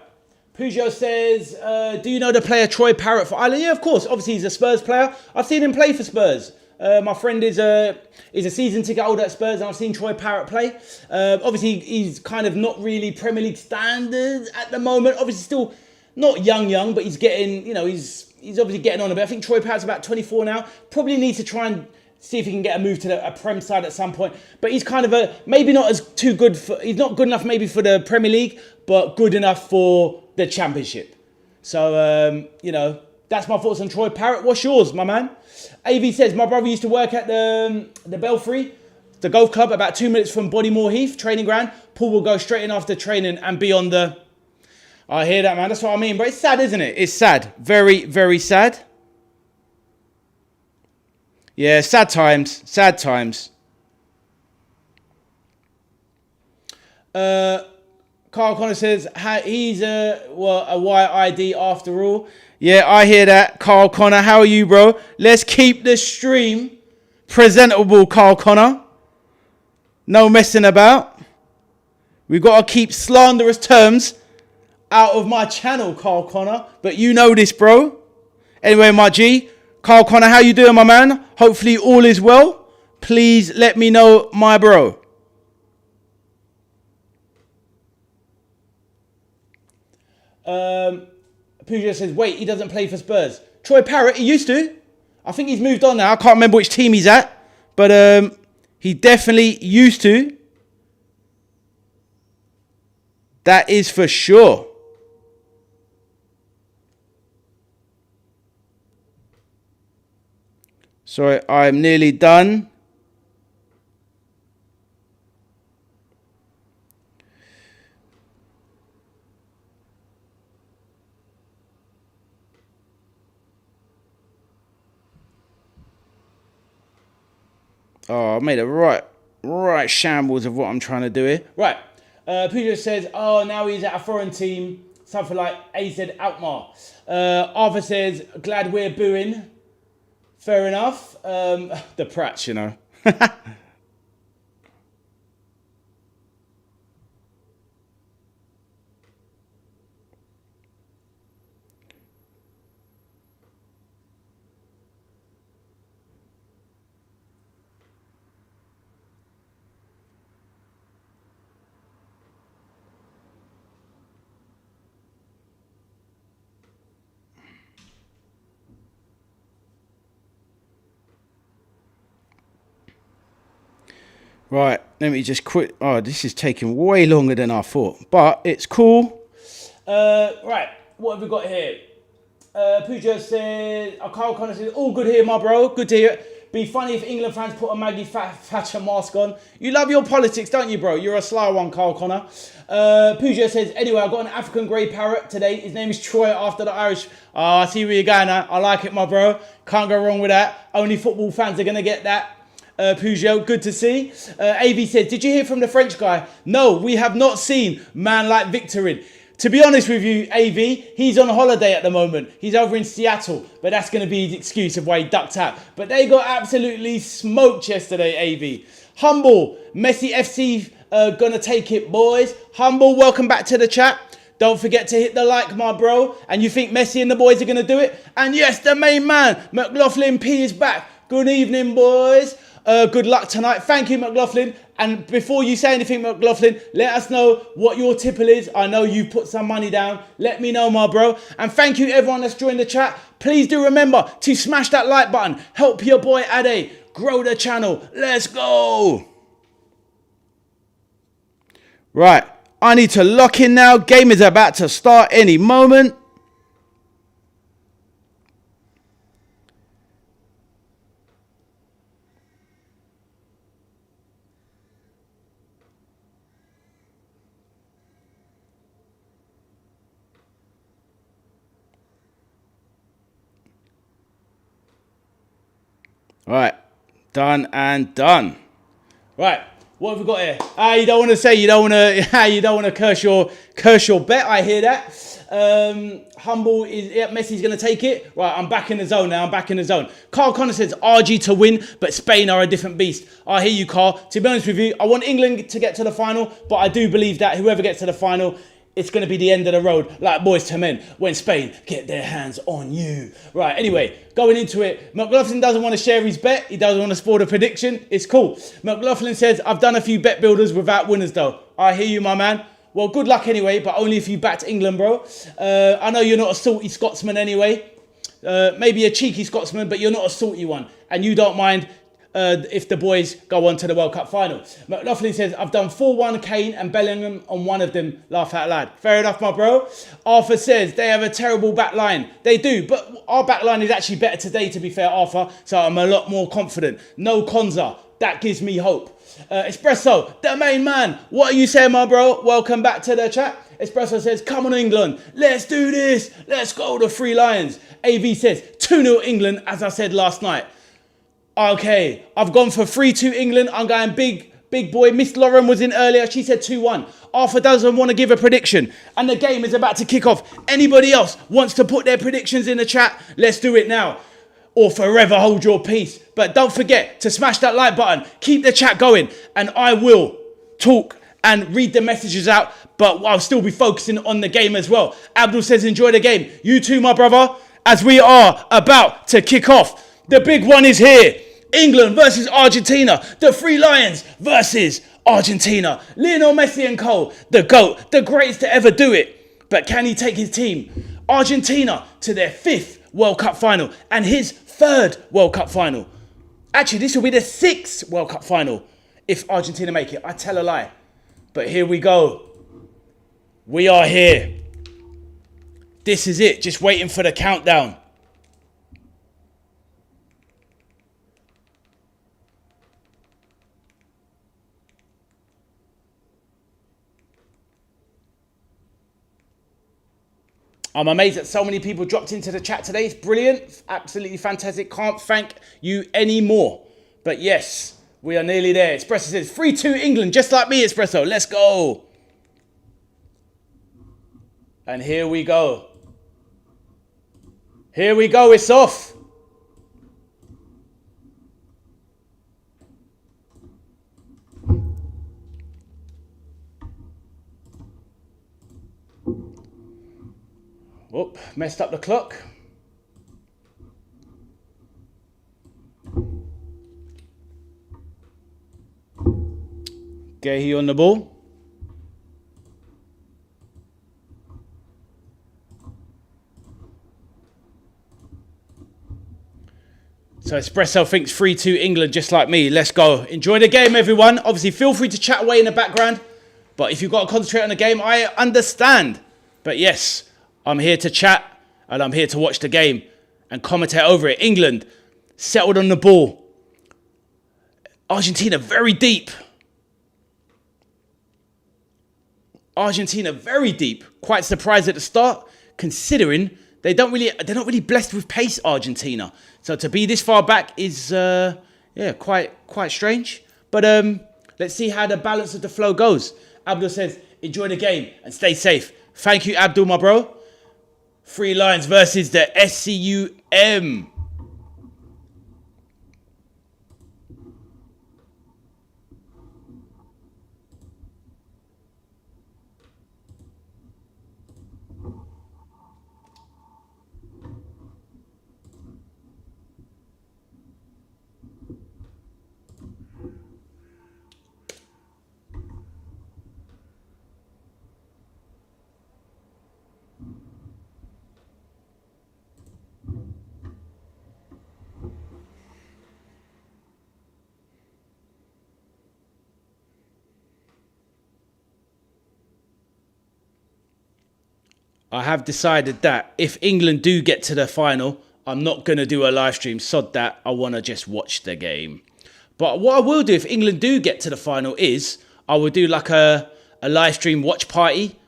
Peugeot says, do you know the player Troy Parrott for Ireland? Yeah, of course. Obviously, he's a Spurs player. I've seen him play for Spurs. My friend is a season ticket holder at Spurs, and I've seen Troy Parrott play. Obviously, he's kind of not really Premier League standards at the moment. Obviously, still not young, but he's getting, you know, he's obviously getting on a bit. I think Troy Parrott's about 24 now. Probably needs to try and see if he can get a move to a Prem side at some point. But he's kind of maybe not as too good for, he's not good enough maybe for the Premier League, but good enough for the Championship. So, you know, that's my thoughts on Troy Parrott. What's yours, my man? AV says, my brother used to work at the Belfry, the golf club, about 2 minutes from Bodymore Heath, training ground. Paul will go straight in after training and be on the... I hear that, man. That's what I mean. But it's sad, isn't it? It's sad. Very, very sad. Yeah, sad times. Sad times. Carl Connor says he's a white ID after all. Yeah, I hear that. Carl Connor, how are you, bro? Let's keep the stream presentable, Carl Connor. No messing about. We've got to keep slanderous terms out of my channel, Carl Connor. But you know this, bro. Anyway, my G. Carl Connor, how you doing, my man? Hopefully all is well. Please let me know, my bro. Peugeot says, wait, he doesn't play for Spurs. Troy Parrott, he used to. I think he's moved on now. I can't remember which team he's at. But he definitely used to. That is for sure. Sorry, I'm nearly done. Oh, I made a right shambles of what I'm trying to do here. Right. Peugeot says, oh, now he's at a foreign team. Something like AZ Alkmaar. Arthur says, glad we're booing. Fair enough. The Prats, you know. Right, let me just quit. Oh, this is taking way longer than I thought, but it's cool. Right, what have we got here? Peugeot says, Carl Connor says, all good here, my bro. Good to hear it. Be funny if England fans put a Maggie Thatcher mask on. You love your politics, don't you, bro? You're a sly one, Carl Connor. Peugeot says, anyway, I got an African grey parrot today. His name is Troy after the Irish. I see where you're going at. I like it, my bro. Can't go wrong with that. Only football fans are going to get that. Peugeot, good to see. AV said, did you hear from the French guy? No, we have not seen man like Victorin. To be honest with you, AV, he's on holiday at the moment. He's over in Seattle, but that's going to be his excuse of why he ducked out. But they got absolutely smoked yesterday, AV. Humble, Messi FC gonna take it, boys. Humble, welcome back to the chat. Don't forget to hit the like, my bro. And you think Messi and the boys are gonna do it? And yes, the main man, McLaughlin P is back. Good evening, boys. Good luck tonight. Thank you, McLaughlin. And before you say anything, McLaughlin, let us know what your tipple is. I know you've put some money down. Let me know, my bro. And thank you, everyone that's joined the chat. Please do remember to smash that like button. Help your boy Ade grow the channel. Let's go. Right. I need to lock in now. Game is about to start any moment. Right, done and done. Right, what have we got here? You don't want to say, you don't want to curse your bet. I hear that. Humble is, yeah, Messi's going to take it. Right, I'm back in the zone now. I'm back in the zone. Carl Connor says RG to win, but Spain are a different beast. I hear you, Carl. To be honest with you, I want England to get to the final, but I do believe that whoever gets to the final, it's going to be the end of the road, like boys to men, when Spain get their hands on you. Right, anyway, going into it, McLaughlin doesn't want to share his bet. He doesn't want to spoil the prediction. It's cool. McLaughlin says, I've done a few bet builders without winners, though. I hear you, my man. Well, good luck anyway, but only if you backed England, bro. I know you're not a salty Scotsman anyway. Maybe a cheeky Scotsman, but you're not a salty one. And you don't mind if the boys go on to the World Cup final. McLaughlin says, I've done 4-1 Kane and Bellingham on one of them. Laugh out loud. Fair enough, my bro. Arthur says, they have a terrible back line. They do, but our back line is actually better today, to be fair, Arthur. So I'm a lot more confident. No Konza. That gives me hope. Espresso, the main man. What are you saying, my bro? Welcome back to the chat. Espresso says, come on, England. Let's do this. Let's go, the Three Lions. AV says, 2-0 England, as I said last night. Okay, I've gone for 3-2 England. I'm going big boy. Miss Lauren was in earlier. She said 2-1. Arthur doesn't want to give a prediction. And the game is about to kick off. Anybody else wants to put their predictions in the chat? Let's do it now. Or forever hold your peace. But don't forget to smash that like button. Keep the chat going. And I will talk and read the messages out. But I'll still be focusing on the game as well. Abdul says enjoy the game. You too, my brother. As we are about to kick off. The big one is here. England versus Argentina. The Three Lions versus Argentina. Lionel Messi and co. The GOAT. The greatest to ever do it. But can he take his team, Argentina, to their 5th World Cup final and his 3rd World Cup final? Actually, this will be the 6th World Cup final if Argentina make it. I tell a lie. But here we go. We are here. This is it. Just waiting for the countdown. I'm amazed that so many people dropped into the chat today. It's brilliant. Absolutely fantastic. Can't thank you anymore. But yes, we are nearly there. Espresso says 3-2 England, just like me, Espresso. Let's go. And here we go. Here we go. It's off. Whoop, messed up the clock. Gahey on the ball. So Espresso thinks 3-2 England, just like me. Let's go. Enjoy the game, everyone. Obviously, feel free to chat away in the background. But if you've got to concentrate on the game, I understand. But yes, I'm here to chat and I'm here to watch the game and commentate over it. England settled on the ball. Argentina very deep. Argentina very deep. Quite surprised at the start, considering they're not really blessed with pace, Argentina. So to be this far back is quite strange. But let's see how the balance of the flow goes. Abdul says, enjoy the game and stay safe. Thank you, Abdul, my bro. Three Lions versus the SCUM. I have decided that if England do get to the final, I'm not going to do a live stream. Sod that. I want to just watch the game. But what I will do if England do get to the final is I will do like a live stream watch party.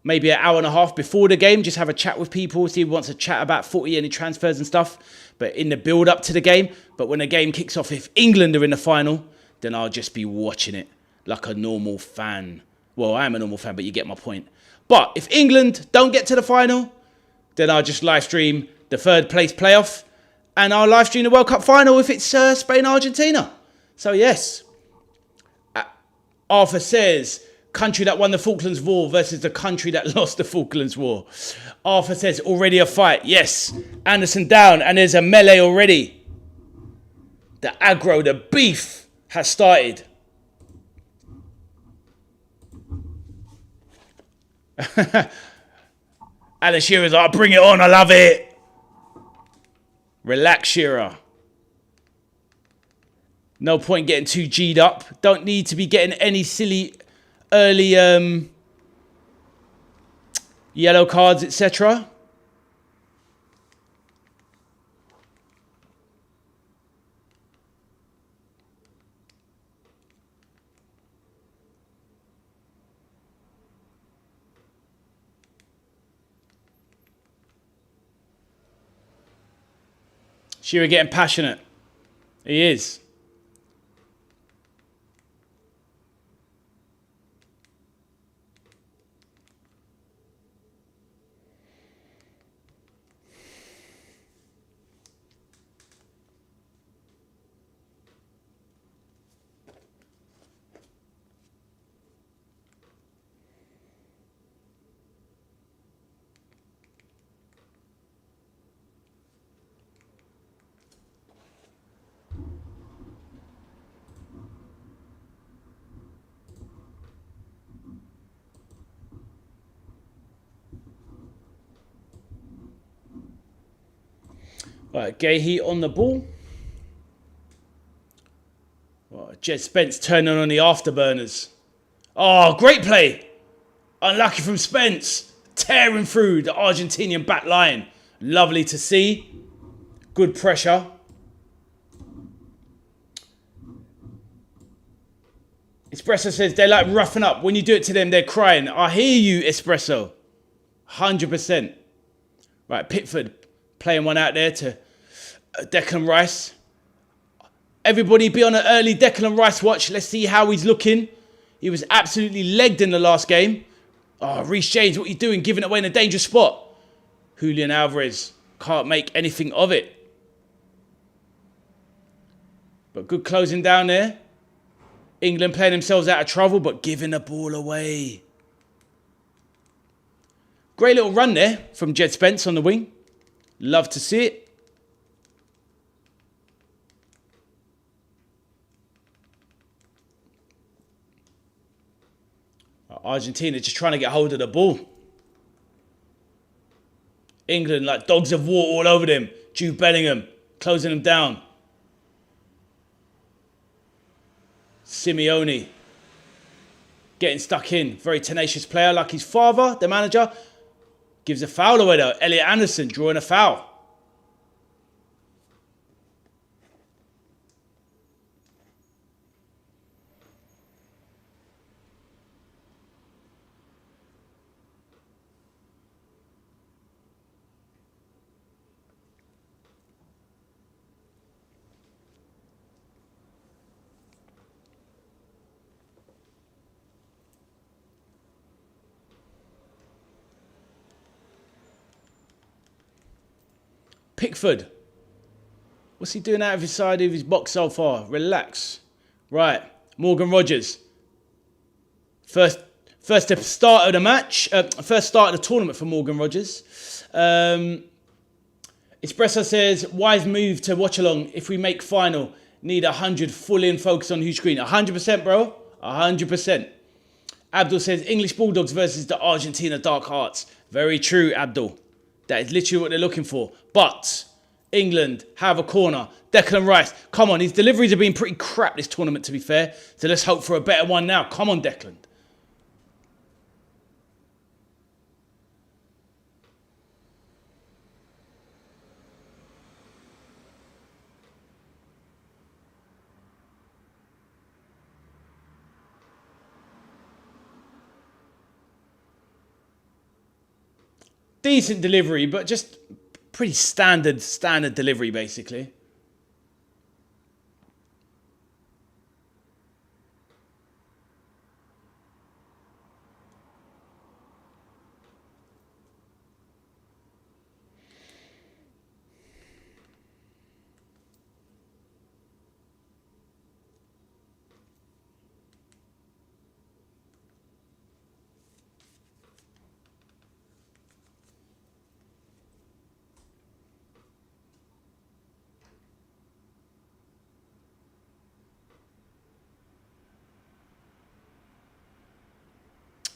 Maybe an hour and a half before the game. Just have a chat with people. See who wants to chat about footy, any transfers and stuff. But in the build up to the game. But when the game kicks off, if England are in the final, then I'll just be watching it like a normal fan. Well, I am a normal fan, but you get my point. But if England don't get to the final, then I'll just live stream the third place playoff. And I'll live stream the World Cup final if it's Spain-Argentina. So yes. Arthur says, country that won the Falklands War versus the country that lost the Falklands War. Arthur says, already a fight. Yes. Anderson down. And there's a melee already. The aggro, the beef has started. Alan Shearer's like, bring it on, I love it. Relax, Shearer. No point getting too G'd up. Don't need to be getting any silly early yellow cards, etc. Shearer getting passionate. He is. Right, Gahey on the ball. Right, Jed Spence turning on the afterburners. Oh, great play. Unlucky from Spence. Tearing through the Argentinian back line. Lovely to see. Good pressure. Espresso says they like roughing up. When you do it to them, they're crying. I hear you, Espresso. 100%. Right, Pickford playing one out there to Declan Rice. Everybody be on an early Declan Rice watch. Let's see how he's looking. He was absolutely legged in the last game. Oh, Reece James, what are you doing? Giving it away in a dangerous spot. Julian Alvarez can't make anything of it. But good closing down there. England playing themselves out of trouble, but giving the ball away. Great little run there from Jed Spence on the wing. Love to see it. Argentina just trying to get hold of the ball. England like dogs of war all over them. Jude Bellingham closing them down. Simeone getting stuck in. Very tenacious player like his father, the manager. Gives a foul away though. Elliot Anderson drawing a foul. Pickford. What's he doing out of his side of his box so far? Relax. Right. Morgan Rogers. First start of the match. First start of the tournament for Morgan Rogers. Espresso says, wise move to Watchalong. If we make final, need 100 full in focus on huge screen. 100%, bro. 100%. Abdul says, English Bulldogs versus the Argentina Dark Hearts. Very true, Abdul. That is literally what they're looking for. But England have a corner. Declan Rice. Come on, his deliveries have been pretty crap this tournament, to be fair. So let's hope for a better one now. Come on, Declan. decent delivery, but just pretty standard delivery, basically.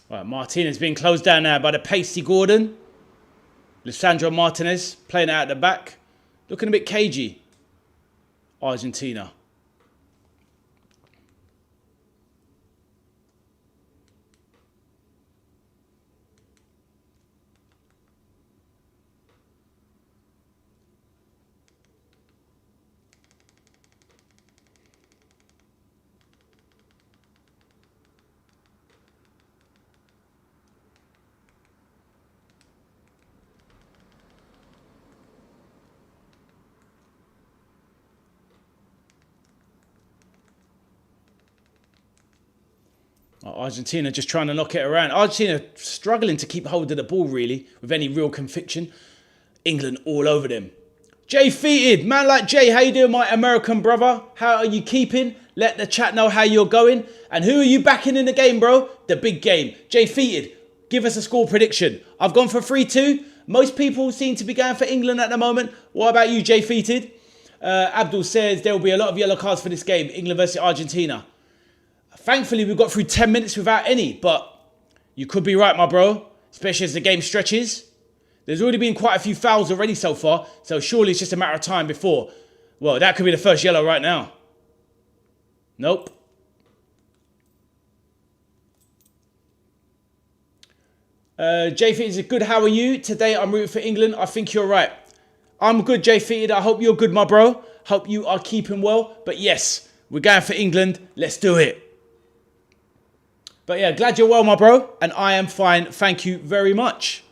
Right, Martinez being closed down now by the pacey Gordon. Lisandro Martinez playing out at the back. Looking a bit cagey. Argentina. Argentina just trying to knock it around. Argentina struggling to keep hold of the ball, really, with any real conviction. England all over them. Jay Feated, man like Jay, how you doing, my American brother? How are you keeping? Let the chat know how you're going. And who are you backing in the game, bro? The big game. Jay Feated, give us a score prediction. I've gone for 3-2. Most people seem to be going for England at the moment. What about you, Jay Feated? Abdul says there will be a lot of yellow cards for this game. England versus Argentina. Thankfully, we got through 10 minutes without any, but you could be right, my bro, especially as the game stretches. There's already been quite a few fouls already so far, so surely it's just a matter of time before. Well, that could be the first yellow right now. Nope. Jay Fitted is good. How are you? Today I'm rooting for England. I think you're right. I'm good, Jay Fitted. I hope you're good, my bro. Hope you are keeping well. But yes, we're going for England. Let's do it. But yeah, glad you're well, my bro. And I am fine. Thank you very much.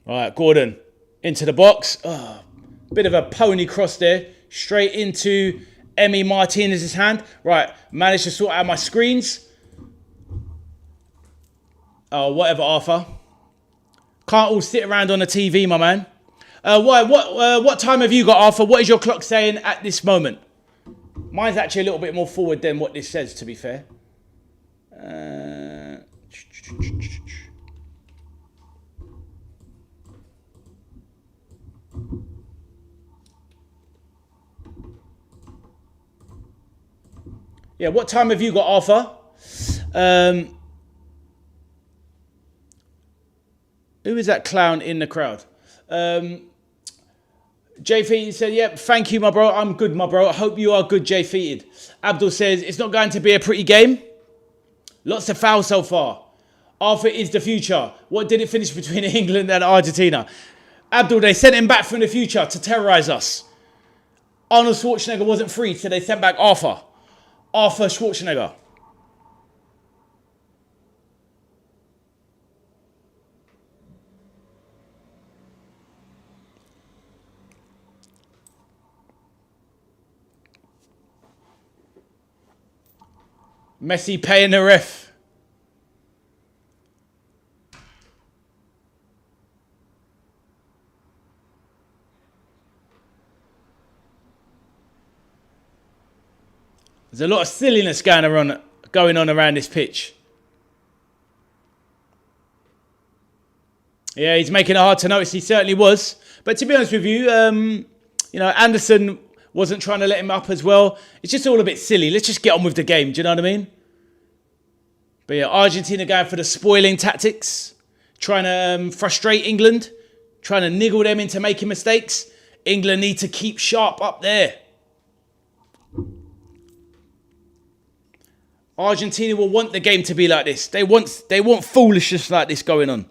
All right, Gordon into the box. Oh, bit of a pony cross there. Straight into Emi Martinez's hand. Right, managed to sort out my screens. Oh, whatever, Arthur. Can't all sit around on the TV, my man. What time have you got, Arthur? What is your clock saying at this moment? Mine's actually a little bit more forward than what this says, to be fair. Yeah, what time have you got, Arthur? Who is that clown in the crowd? Jay Feated said, yep, thank you, my bro. I'm good, my bro. I hope you are good, Jay Feated. Abdul says, it's not going to be a pretty game. Lots of fouls so far. Arthur is the future. What did it finish between England and Argentina? Abdul, they sent him back from the future to terrorise us. Arnold Schwarzenegger wasn't free, so they sent back Arthur. Arthur Schwarzenegger. Messi paying the ref. There's a lot of silliness going on around this pitch. Yeah, he's making it hard to notice. He certainly was. But to be honest with you, Anderson wasn't trying to let him up as well. It's just all a bit silly. Let's just get on with the game. Do you know what I mean? But yeah, Argentina going for the spoiling tactics. Trying to frustrate England. Trying to niggle them into making mistakes. England need to keep sharp up there. Argentina will want the game to be like this. They want foolishness like this going on.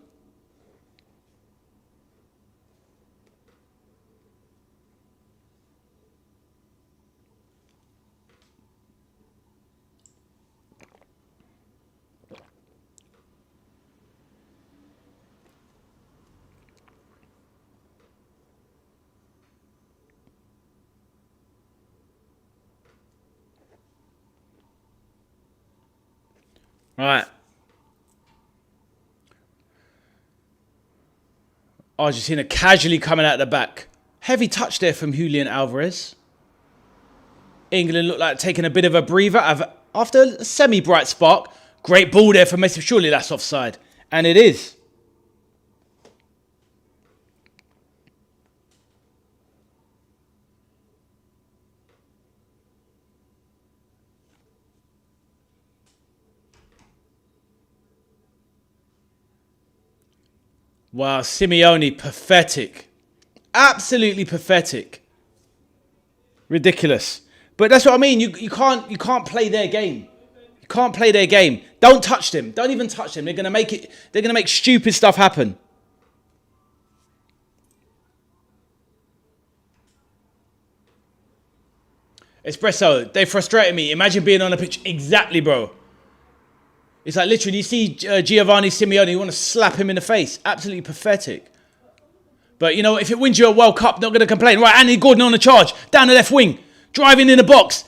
Right. Argentina casually coming out the back. Heavy touch there from Julian Alvarez. England look like taking a bit of a breather after a semi-bright spark. Great ball there for Messi. Surely that's offside. And it is. Wow, Simeone, pathetic. Absolutely pathetic. Ridiculous. But that's what I mean. You can't play their game. You can't play their game. Don't touch them. Don't even touch them. They're gonna make stupid stuff happen. Espresso, they frustrated me. Imagine being on a pitch. Exactly, bro. It's like literally, you see Giovanni Simeone, you want to slap him in the face. Absolutely pathetic. But, you know, if it wins you a World Cup, not going to complain. Right, Andy Gordon on the charge. Down the left wing. Driving in the box.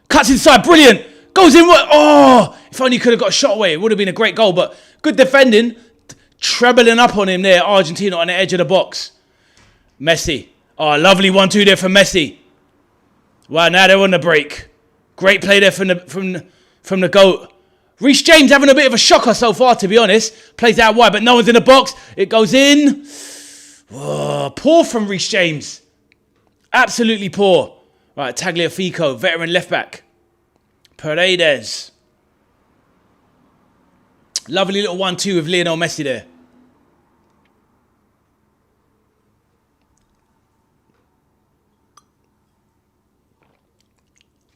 Cuts inside. Brilliant. Goes in. Oh, if only he could have got a shot away. It would have been a great goal. But good defending. Trebling up on him there. Argentina on the edge of the box. Messi. Oh, lovely 1-2 there from Messi. Wow, now they're on the break. Great play there from the GOAT. Reece James having a bit of a shocker so far, to be honest. Plays out wide, but no one's in the box. It goes in. Whoa, poor from Reece James. Absolutely poor. Right, Tagliafico, veteran left back. Paredes. Lovely little 1-2 with Lionel Messi there.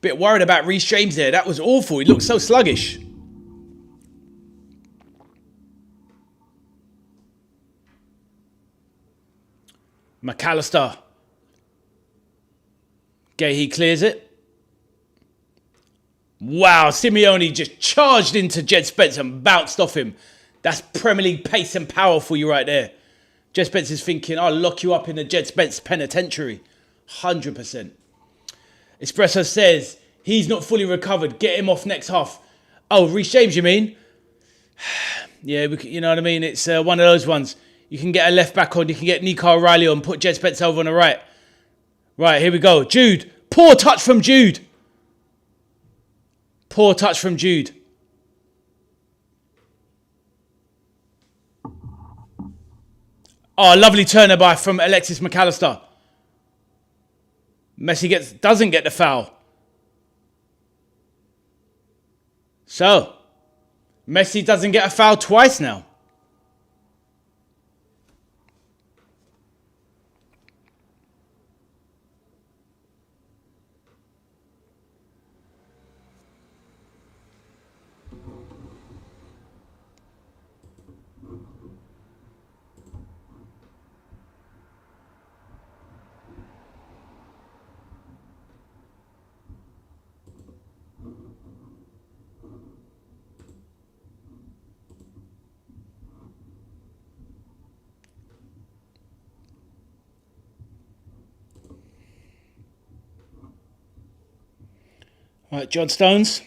Bit worried about Reece James there. That was awful. He looked so sluggish. McAllister. Gahey clears it. Wow, Simeone just charged into Jed Spence and bounced off him. That's Premier League pace and power for you right there. Jed Spence is thinking, I'll lock you up in the Jed Spence penitentiary. 100%. Espresso says, he's not fully recovered. Get him off next half. Oh, Reece James, you mean? Yeah, you know what I mean? It's one of those ones. You can get a left back on. You can get Nico O'Reilly on. Put Jed Spence over on the right. Right, here we go. Jude. Poor touch from Jude. Poor touch from Jude. Oh, lovely turner from Alexis McAllister. Messi doesn't get the foul. So, Messi doesn't get a foul twice now. Right, John Stones.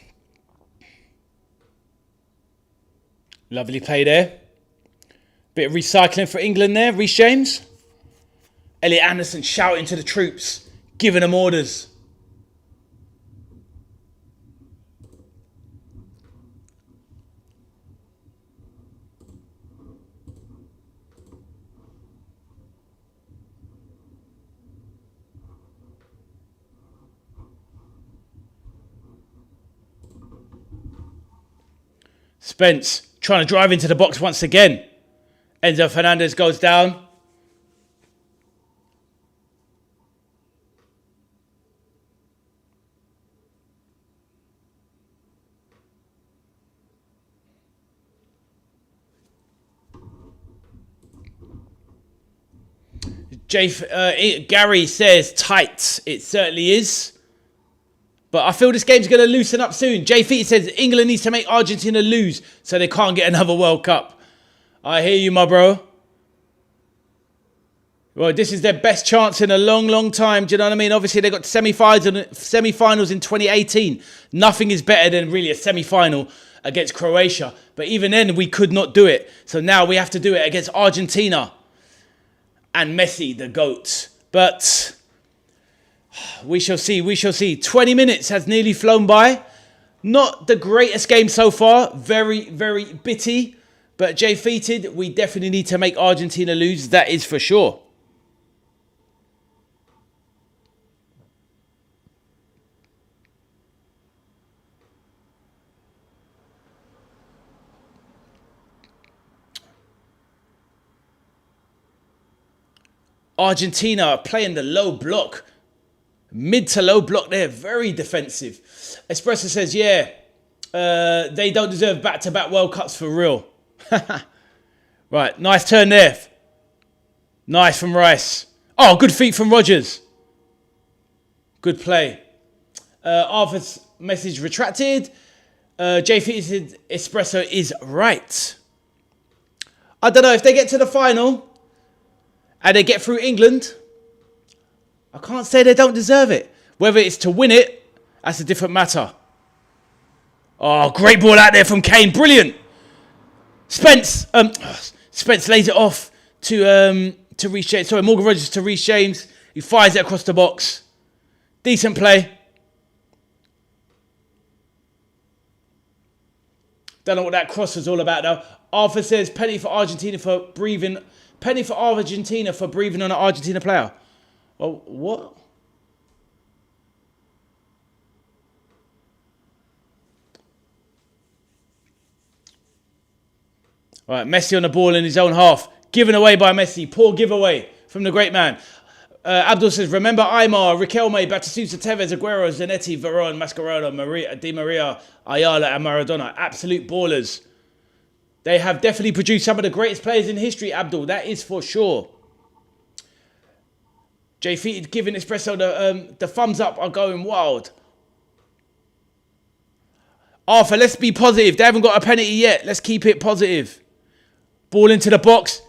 Lovely play there. Bit of recycling for England there, Reece James. Elliot Anderson shouting to the troops, giving them orders. Spence trying to drive into the box once again. Enzo Fernandez goes down. Gary says tight. It certainly is. But I feel this game's going to loosen up soon. Jay Feet says England needs to make Argentina lose so they can't get another World Cup. I hear you, my bro. Well, this is their best chance in a long, long time. Do you know what I mean? Obviously, they got semi-finals in 2018. Nothing is better than really a semi-final against Croatia. But even then, we could not do it. So now we have to do it against Argentina and Messi, the GOAT. But we shall see. We shall see. 20 minutes has nearly flown by. Not the greatest game so far. Very, very bitty. But J-Feated, we definitely need to make Argentina lose. That is for sure. Argentina are playing the low block. Mid to low block there. Very defensive. Espresso says, yeah, they don't deserve back-to-back World Cups for real. Right, nice turn there. Nice from Rice. Oh, good feet from Rodgers. Good play. Arthur's message retracted. J.F. said Espresso is right. I don't know if they get to the final and they get through England. I can't say they don't deserve it. Whether it's to win it, that's a different matter. Oh, great ball out there from Kane. Brilliant. Spence lays it off to Reece James. Sorry, Morgan Rogers to Reece James. He fires it across the box. Decent play. Don't know what that cross was all about though. Arthur says penalty for Argentina for breathing. Penalty for Argentina for breathing on an Argentina player. Oh, what? All right, Messi on the ball in his own half. Given away by Messi. Poor giveaway from the great man. Abdul says, remember Aymar, Riquelme, Batistuta, Tevez, Aguero, Zanetti, Varane, Mascherano, Di Maria, Ayala and Maradona. Absolute ballers. They have definitely produced some of the greatest players in history, Abdul. That is for sure. J-Feated giving Espresso the thumbs up are going wild. Arthur, let's be positive. They haven't got a penalty yet. Let's keep it positive. Ball into the box.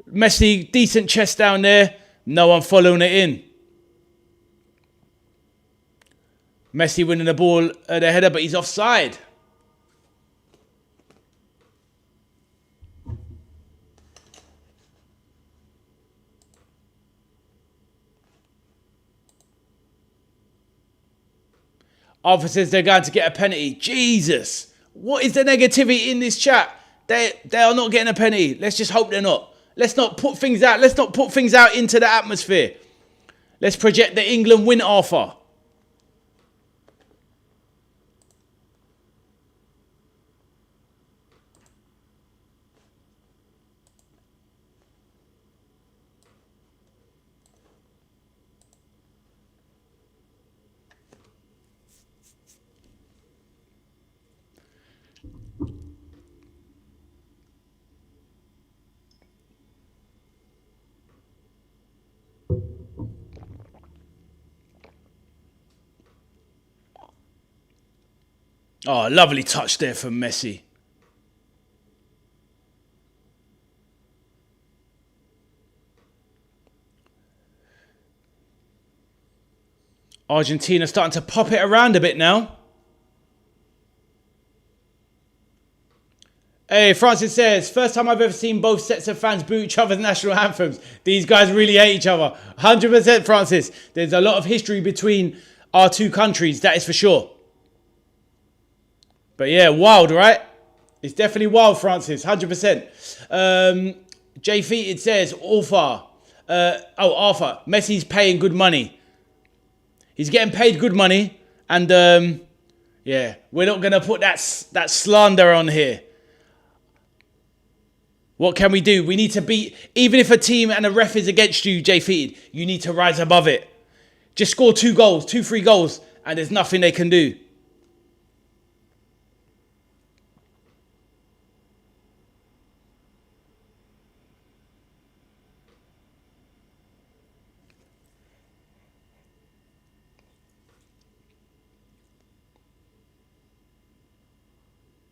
Messi, decent chest down there. No one following it in. Messi winning the ball at the header, but he's offside. Arthur says they're going to get a penalty. Jesus. What is the negativity in this chat? They are not getting a penalty. Let's just hope they're not. Let's not put things out. Let's not put things out into the atmosphere. Let's project the England win, Arthur. Oh, lovely touch there from Messi. Argentina starting to pop it around a bit now. Hey, Francis says, first time I've ever seen both sets of fans boo each other's national anthems. These guys really hate each other. 100%, Francis. There's a lot of history between our two countries, that is for sure. But yeah, wild, right? It's definitely wild, Francis. 100%. J-Feet, it says, Arthur, Messi's paying good money. He's getting paid good money. And, yeah, we're not going to put that slander on here. What can we do? We need to beat, even if a team and a ref is against you, J-Feed, you need to rise above it. Just score 2 goals, 2-3 goals, and there's nothing they can do.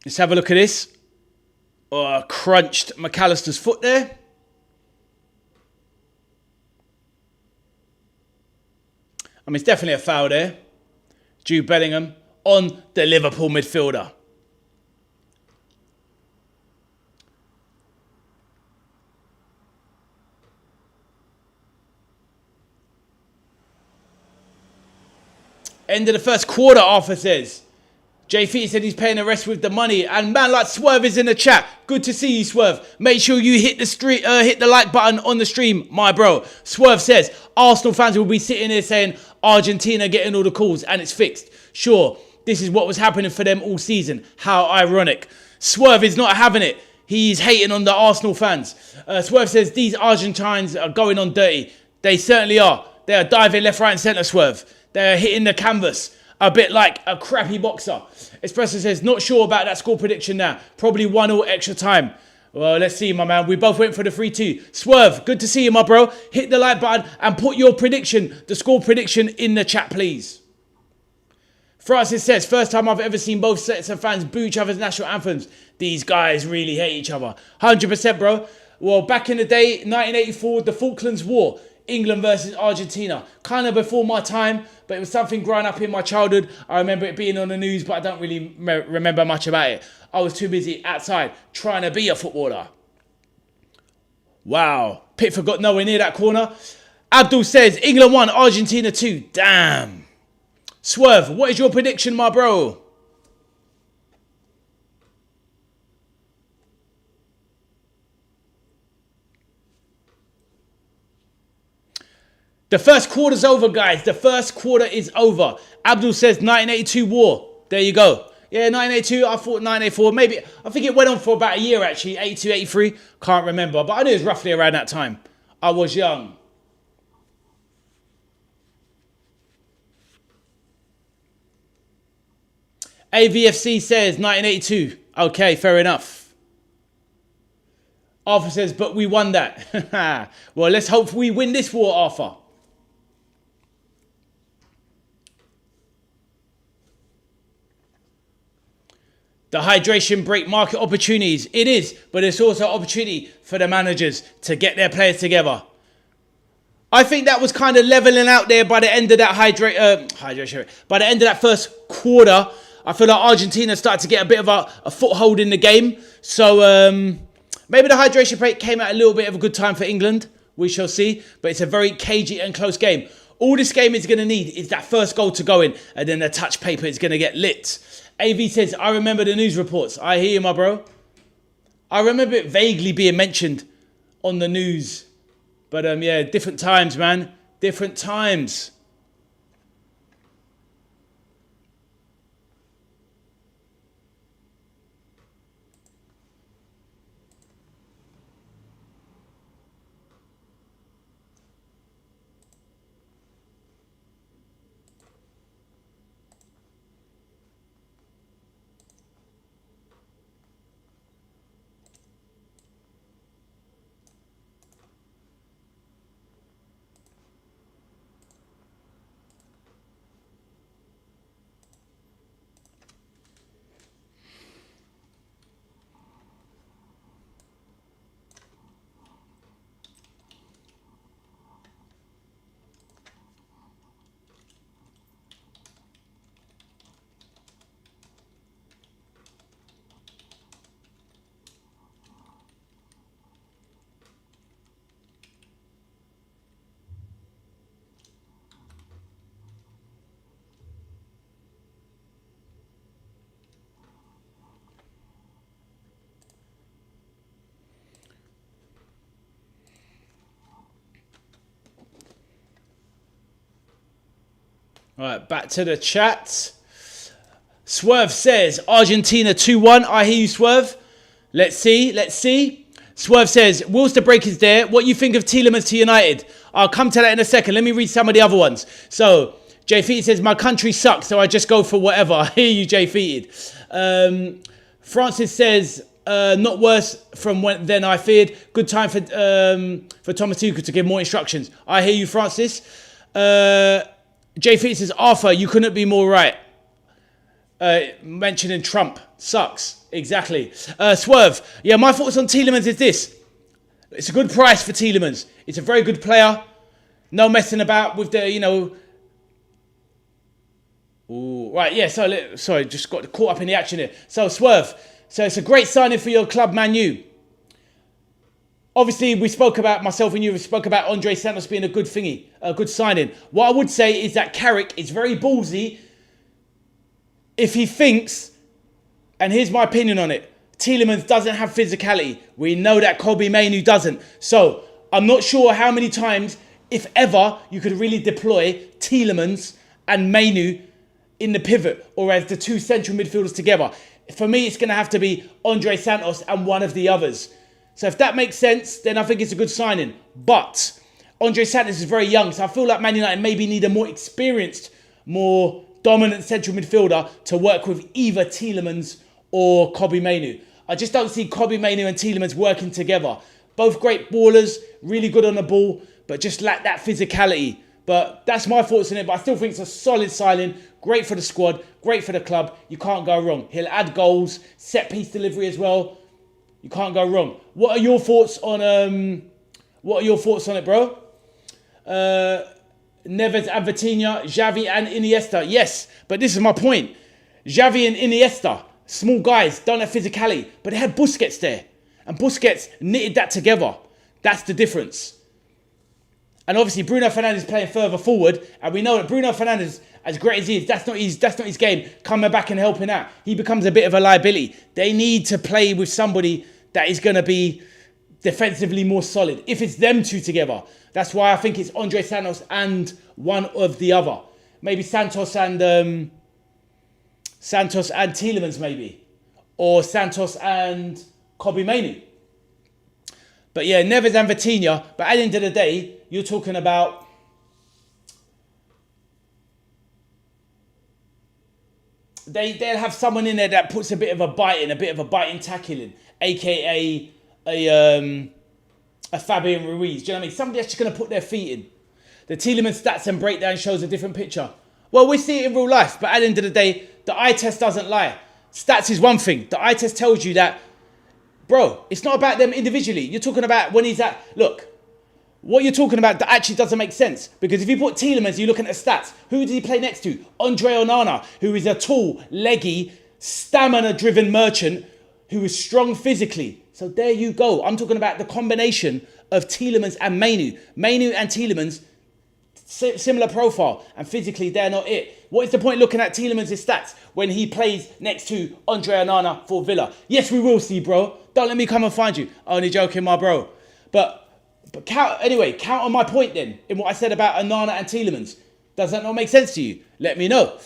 Let's have a look at this. Oh, crunched McAllister's foot there. I mean, it's definitely a foul there. Jude Bellingham on the Liverpool midfielder. End of the first quarter, Arthur says. JF said he's paying the rest with the money. And man like Swerve is in the chat. Good to see you, Swerve. Make sure you hit the like button on the stream, my bro. Swerve says, Arsenal fans will be sitting here saying, Argentina getting all the calls and it's fixed. Sure, this is what was happening for them all season. How ironic. Swerve is not having it. He's hating on the Arsenal fans. Swerve says, these Argentines are going on dirty. They certainly are. They are diving left, right and centre, Swerve. They're hitting the canvas. A bit like a crappy boxer. Espresso says, not sure about that score prediction now. Probably 1-0 extra time. Well, let's see, my man. We both went for the 3-2. Swerve, good to see you, my bro. Hit the like button and put your prediction, the score prediction, in the chat, please. Francis says, first time I've ever seen both sets of fans boo each other's national anthems. These guys really hate each other. 100%, bro. Well, back in the day, 1984, the Falklands War. England versus Argentina. Kind of before my time, but it was something growing up in my childhood. I remember it being on the news, but I don't really remember much about it. I was too busy outside trying to be a footballer. Wow. Pickford got nowhere near that corner. Abdul says, England 1, Argentina 2. Damn. Swerve, what is your prediction, my bro? The first quarter's over, guys. The first quarter is over. Abdul says 1982 war. There you go. Yeah, 1982. I thought 1984. Maybe, I think it went on for about a year, actually. 82, 83. Can't remember. But I knew it was roughly around that time. I was young. AVFC says 1982. Okay, fair enough. Arthur says, but we won that. Well, let's hope we win this war, Arthur. The hydration break market opportunities. It is, but it's also an opportunity for the managers to get their players together. I think that was kind of leveling out there by the end of that hydration. By the end of that first quarter, I feel like Argentina started to get a bit of a foothold in the game. So maybe the hydration break came at a little bit of a good time for England. We shall see. But it's a very cagey and close game. All this game is going to need is that first goal to go in, and then the touch paper is going to get lit. AV says, I remember the news reports. I hear you, my bro. I remember it vaguely being mentioned on the news. But yeah, different times, man. Different times. All right, back to the chat. Swerve says, Argentina 2-1. I hear you, Swerve. Let's see, let's see. Swerve says, whilst the break is there, what you think of Tielemans to United? I'll come to that in a second. Let me read some of the other ones. So, Jay Feated says, my country sucks, so I just go for whatever. I hear you, Jay Feated. Francis says, not worse than I feared. Good time for Thomas Tuchel to give more instructions. I hear you, Francis. Jay Feated says, Arthur, you couldn't be more right. Mentioning Trump. Sucks. Exactly. Swerve. Yeah, my thoughts on Tielemans is this. It's a good price for Tielemans. It's a very good player. No messing about with the, Ooh, right, yeah, sorry, just got caught up in the action here. So, Swerve, so it's a great signing for your club, Man U. Obviously, myself and you spoke about Andre Santos being a good signing. What I would say is that Carrick is very ballsy if he thinks, and here's my opinion on it, Tielemans doesn't have physicality. We know that Kobbie Mainoo doesn't. So, I'm not sure how many times, if ever, you could really deploy Tielemans and Mainoo in the pivot or as the two central midfielders together. For me, it's going to have to be Andre Santos and one of the others. So if that makes sense, then I think it's a good signing. But Andre Santos is very young, so I feel like Man United maybe need a more experienced, more dominant central midfielder to work with either Tielemans or Kobbie Mainoo. I just don't see Kobbie Mainoo and Tielemans working together. Both great ballers, really good on the ball, but just lack that physicality. But that's my thoughts on it. But I still think it's a solid signing. Great for the squad. Great for the club. You can't go wrong. He'll add goals. Set piece delivery as well. You can't go wrong. What are your thoughts on it, bro? Neves and Vitinha, Xavi and Iniesta. Yes, but this is my point. Xavi and Iniesta, small guys, don't have physicality, but they had Busquets there. And Busquets knitted that together. That's the difference. And obviously Bruno Fernandes playing further forward, and we know that Bruno Fernandes, as great as he is, that's not his game, coming back and helping out. He becomes a bit of a liability. They need to play with somebody that is going to be defensively more solid. If it's them two together, that's why I think it's Andre Santos and one of the other. Maybe Santos and Tielemans maybe. Or Santos and Kobbie Mainoo. But yeah, Neves and Vitinha. But at the end of the day, you're talking about they'll have someone in there that puts a bit of a biting tackle in, aka a Fabian Ruiz. Do you know what I mean? Somebody that's just going to put their feet in. The Tielemans stats and breakdown shows a different picture. Well, we see it in real life, but at the end of the day, the eye test doesn't lie. Stats is one thing. The eye test tells you that, bro, it's not about them individually. You're talking about when he's at... Look, what you're talking about that actually doesn't make sense. Because if you put Tielemans, you're looking at the stats. Who did he play next to? Andre Onana, who is a tall, leggy, stamina-driven merchant who is strong physically. So there you go. I'm talking about the combination of Tielemans and Mainoo. Mainoo and Tielemans, similar profile. And physically, they're not it. What is the point looking at Tielemans' stats when he plays next to Andre Onana for Villa? Yes, we will see, bro. Don't let me come and find you. Only joking, my bro. But count on my point then in what I said about Onana and Tielemans. Does that not make sense to you? Let me know.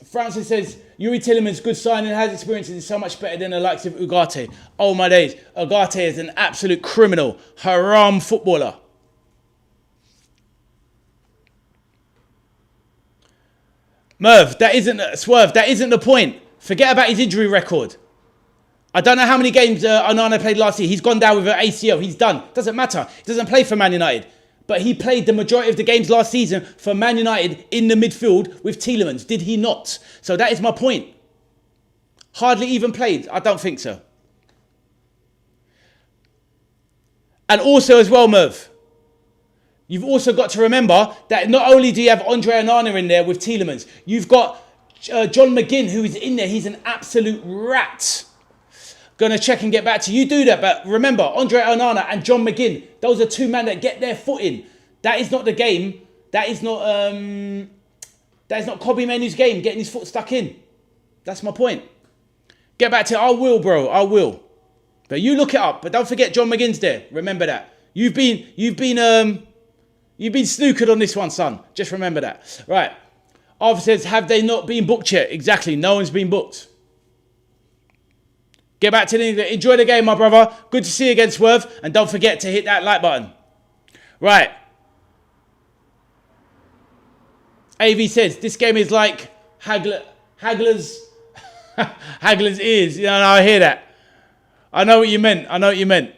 Francis says, Yuri Tielemans, good signing, has experience and is so much better than the likes of Ugarte. Oh my days. Ugarte is an absolute criminal. Haram footballer. Merv, that isn't the point. Forget about his injury record. I don't know how many games Onana played last year. He's gone down with an ACL. He's done. Doesn't matter. He doesn't play for Man United. But he played the majority of the games last season for Man United in the midfield with Tielemans. Did he not? So that is my point. Hardly even played. I don't think so. And also as well, Merv, you've also got to remember that not only do you have Andre Onana in there with Tielemans, you've got John McGinn who is in there. He's an absolute rat. Going to check and get back to you. Do that. But remember, Andre Onana and John McGinn, those are two men that get their foot in. That is not the game. That is not Kobbie Mainoo's game, getting his foot stuck in. That's my point. Get back to it. I will, bro. I will. But you look it up. But don't forget John McGinn's there. Remember that. You've been snookered on this one, son. Just remember that. Right. Arthur says, have they not been booked yet? Exactly. No one's been booked. Get back to the... Enjoy the game, my brother. Good to see you again, Swerve. And don't forget to hit that like button. Right. AV says, this game is like Hagler's ears. You know, I hear that. I know what you meant. I know what you meant.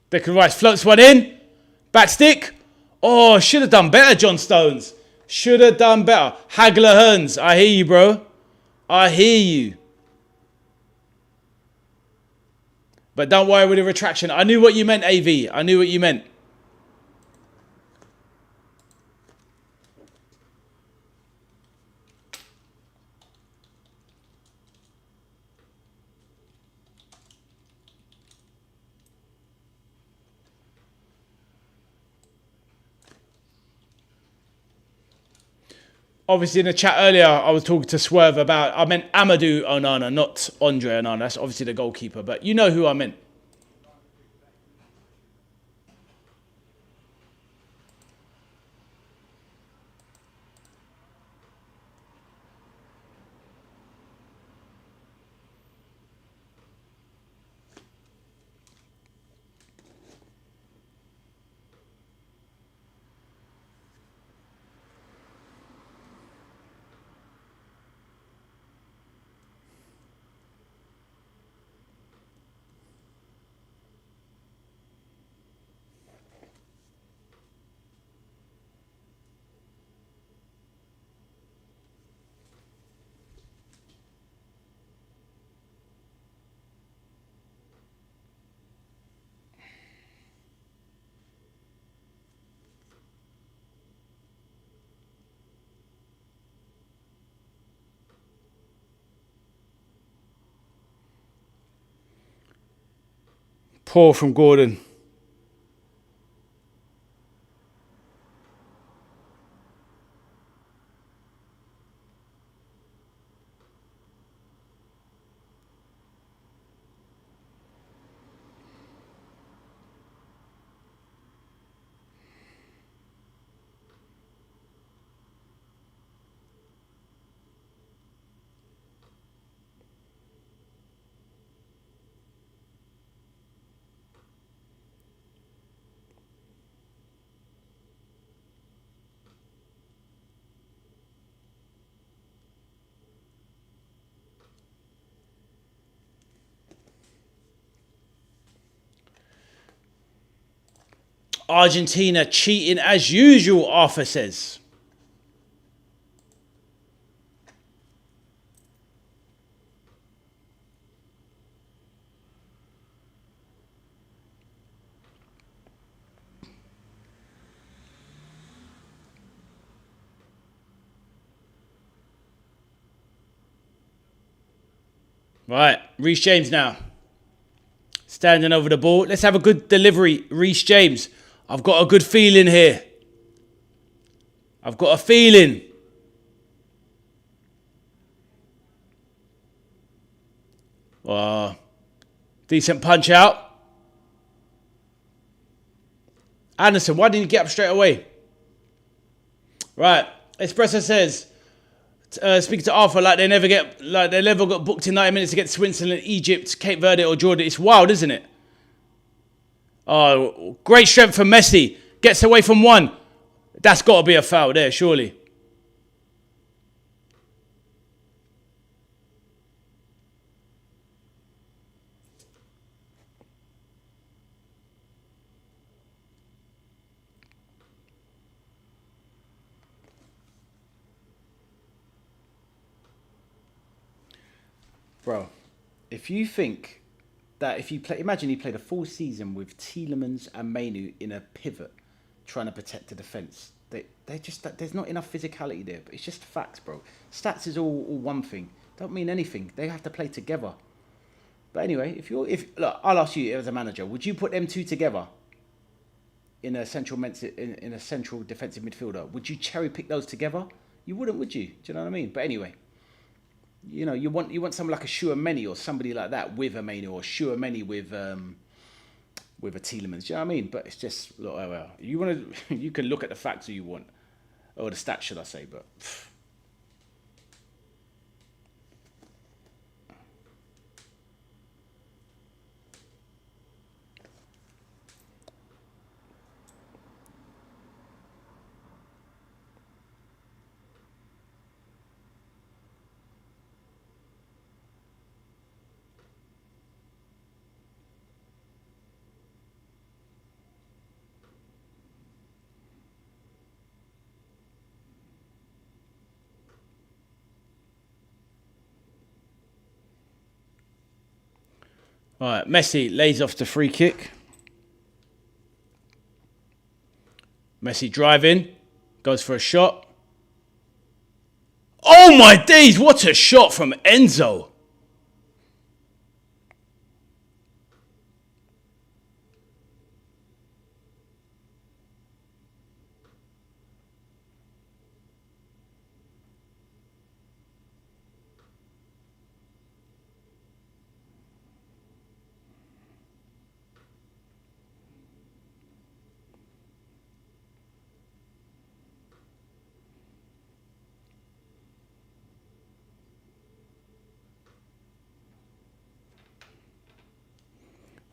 Declan Rice floats one in. Back stick. Oh, should have done better, John Stones. Should have done better. Hagler Hearns. I hear you, bro. I hear you. But don't worry with the retraction. I knew what you meant, AV. I knew what you meant. Obviously, in the chat earlier, I was talking to Swerve about, I meant Amadou Onana, not Andre Onana. That's obviously the goalkeeper, but you know who I meant. Poor from Gordon. Argentina cheating as usual, Arthur says. Right, Reece James now. Standing over the ball. Let's have a good delivery, Reece James. I've got a good feeling here. I've got a feeling. Decent punch out. Anderson, why didn't you get up straight away? Right, Espresso says, speaking to Arthur, like they never got booked in 90 minutes against Switzerland, Egypt, Cape Verde or Jordan. It's wild, isn't it? Oh, great strength from Messi. Gets away from one. That's got to be a foul there, surely. Bro, if you think that if you play, imagine he played a full season with Tielemans and Mainu in a pivot, trying to protect the defence. They just, there's not enough physicality there. But it's just facts, bro. Stats is all one thing. Don't mean anything. They have to play together. But anyway, look, I'll ask you as a manager, would you put them two together in a central defensive midfielder? Would you cherry pick those together? You wouldn't, would you? Do you know what I mean? But anyway. You know, you want someone like a Chouameni or somebody like that with a Mainu, or Chouameni with a Tielemans. Do you know what I mean? But it's just, look, well, you can look at the facts you want, or the stats, should I say? But All right, Messi lays off the free kick. Messi driving, goes for a shot. Oh my days, what a shot from Enzo.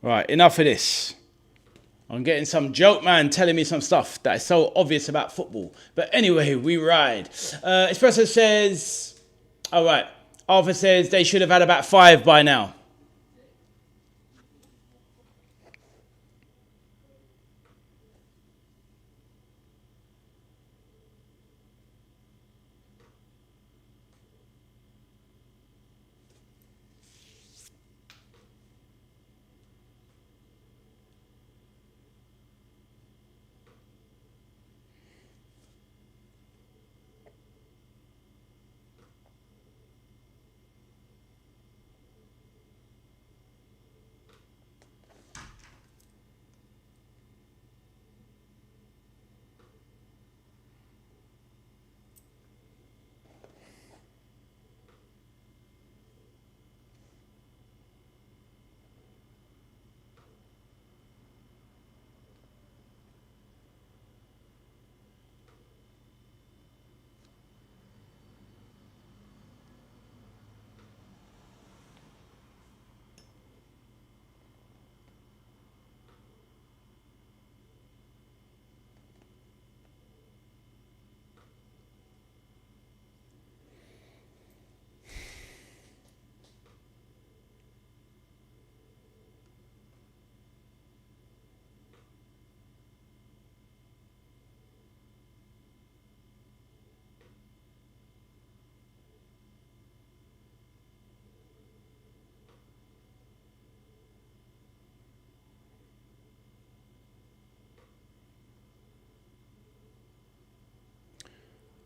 Right, enough of this. I'm getting some joke man telling me some stuff that is so obvious about football. But anyway, we ride. Espresso says, all right. Arthur says they should have had about 5 by now.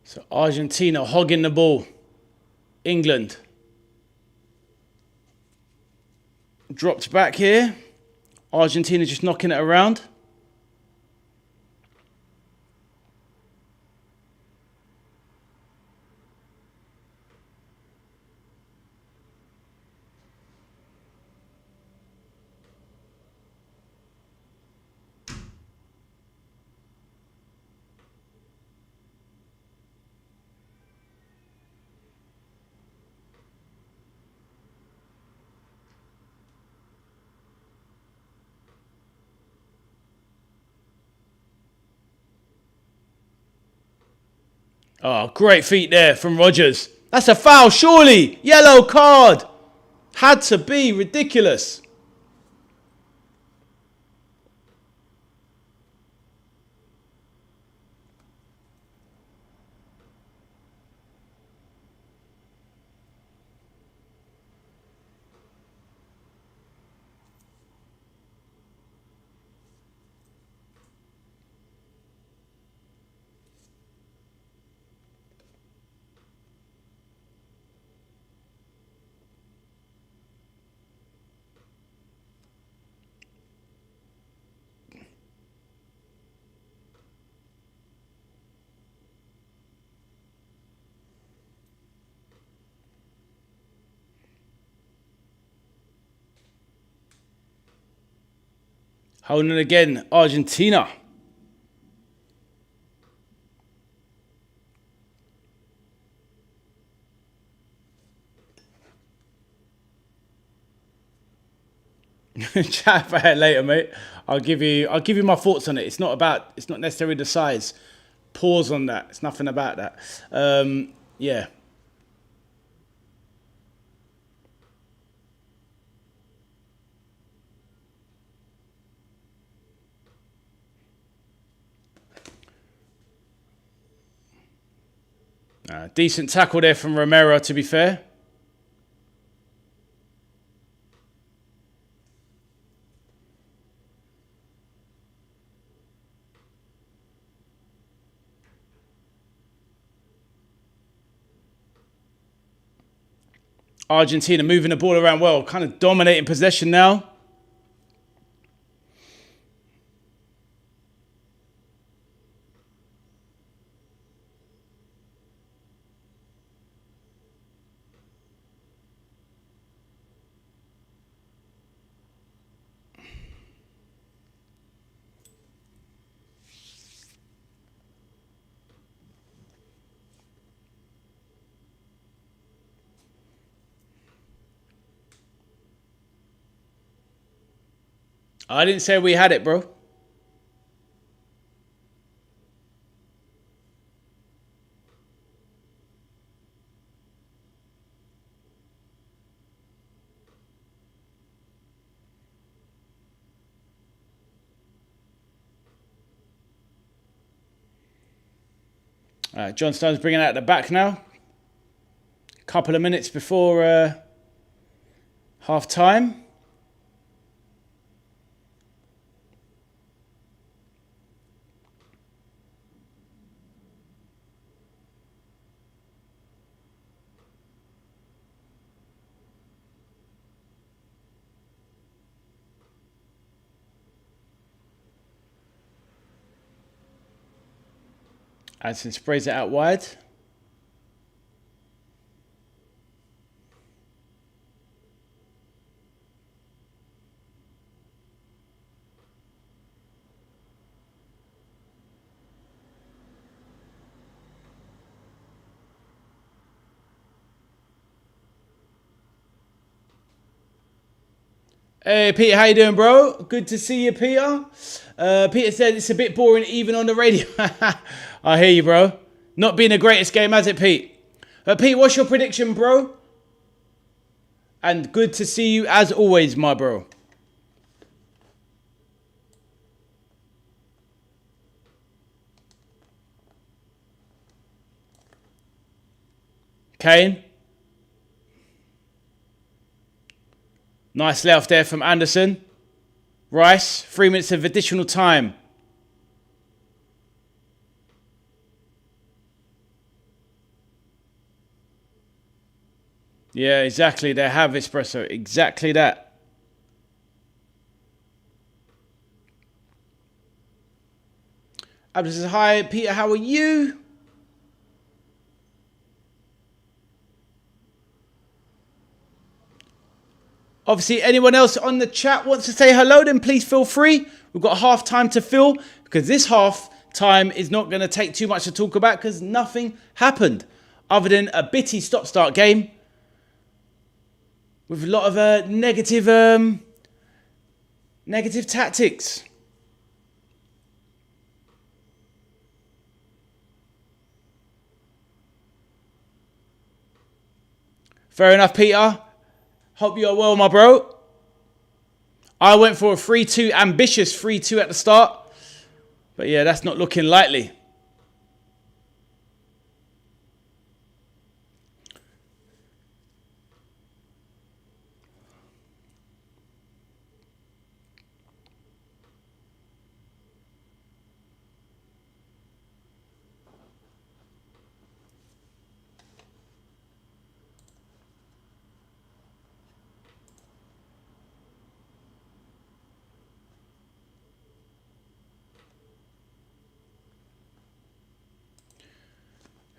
So Argentina hogging the ball. England dropped back here. Argentina just knocking it around. Oh, great feet there from Rodgers. That's a foul, surely. Yellow card. Had to be ridiculous. Holding it again, Argentina. Chat about it later, mate. I'll give you my thoughts on it. It's not necessarily the size. Pause on that. It's nothing about that. Yeah. Decent tackle there from Romero, to be fair. Argentina moving the ball around well, kind of dominating possession now. I didn't say we had it, bro. All right, John Stone's bringing out the back now. A couple of minutes before half time. Addison sprays it out wide. Hey, Peter, how you doing, bro? Good to see you, Peter. Peter said it's a bit boring even on the radio. I hear you, bro. Not been the greatest game, has it, Pete? Pete, what's your prediction, bro? And good to see you as always, my bro. Kane. Nice lay off there from Anderson. Rice, 3 minutes of additional time. Yeah, exactly. They have espresso. Exactly that. Abdul says, hi, Peter, how are you? Obviously, anyone else on the chat wants to say hello, then please feel free. We've got half time to fill because this half time is not going to take too much to talk about because nothing happened other than a bitty stop-start game with a lot of negative tactics. Fair enough, Peter. Hope you are well, my bro. I went for a 3-2, ambitious 3-2 at the start. But yeah, that's not looking likely.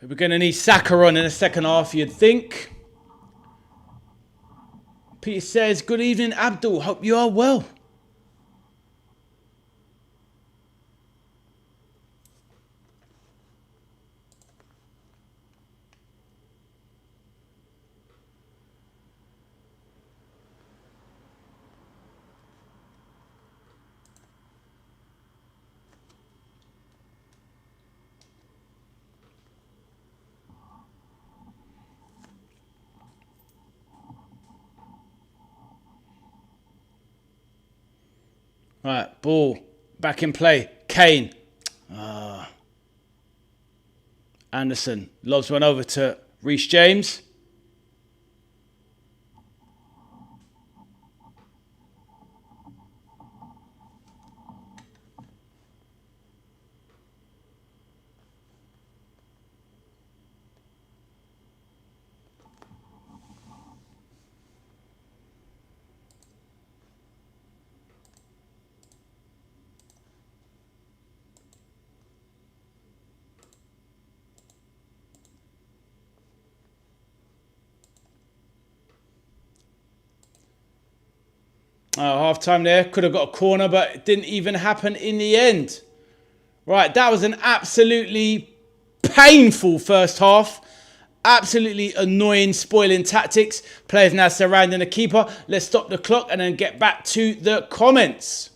We're going to need Saka on in the second half, you'd think. Peter says, good evening, Abdul. Hope you are well. Right, ball. Back in play. Kane. Anderson lobs one over to Reece James. Half time there. Could have got a corner, but it didn't even happen in the end. Right, that was an absolutely painful first half. Absolutely annoying, spoiling tactics. Players now surrounding the keeper. Let's stop the clock and then get back to the comments.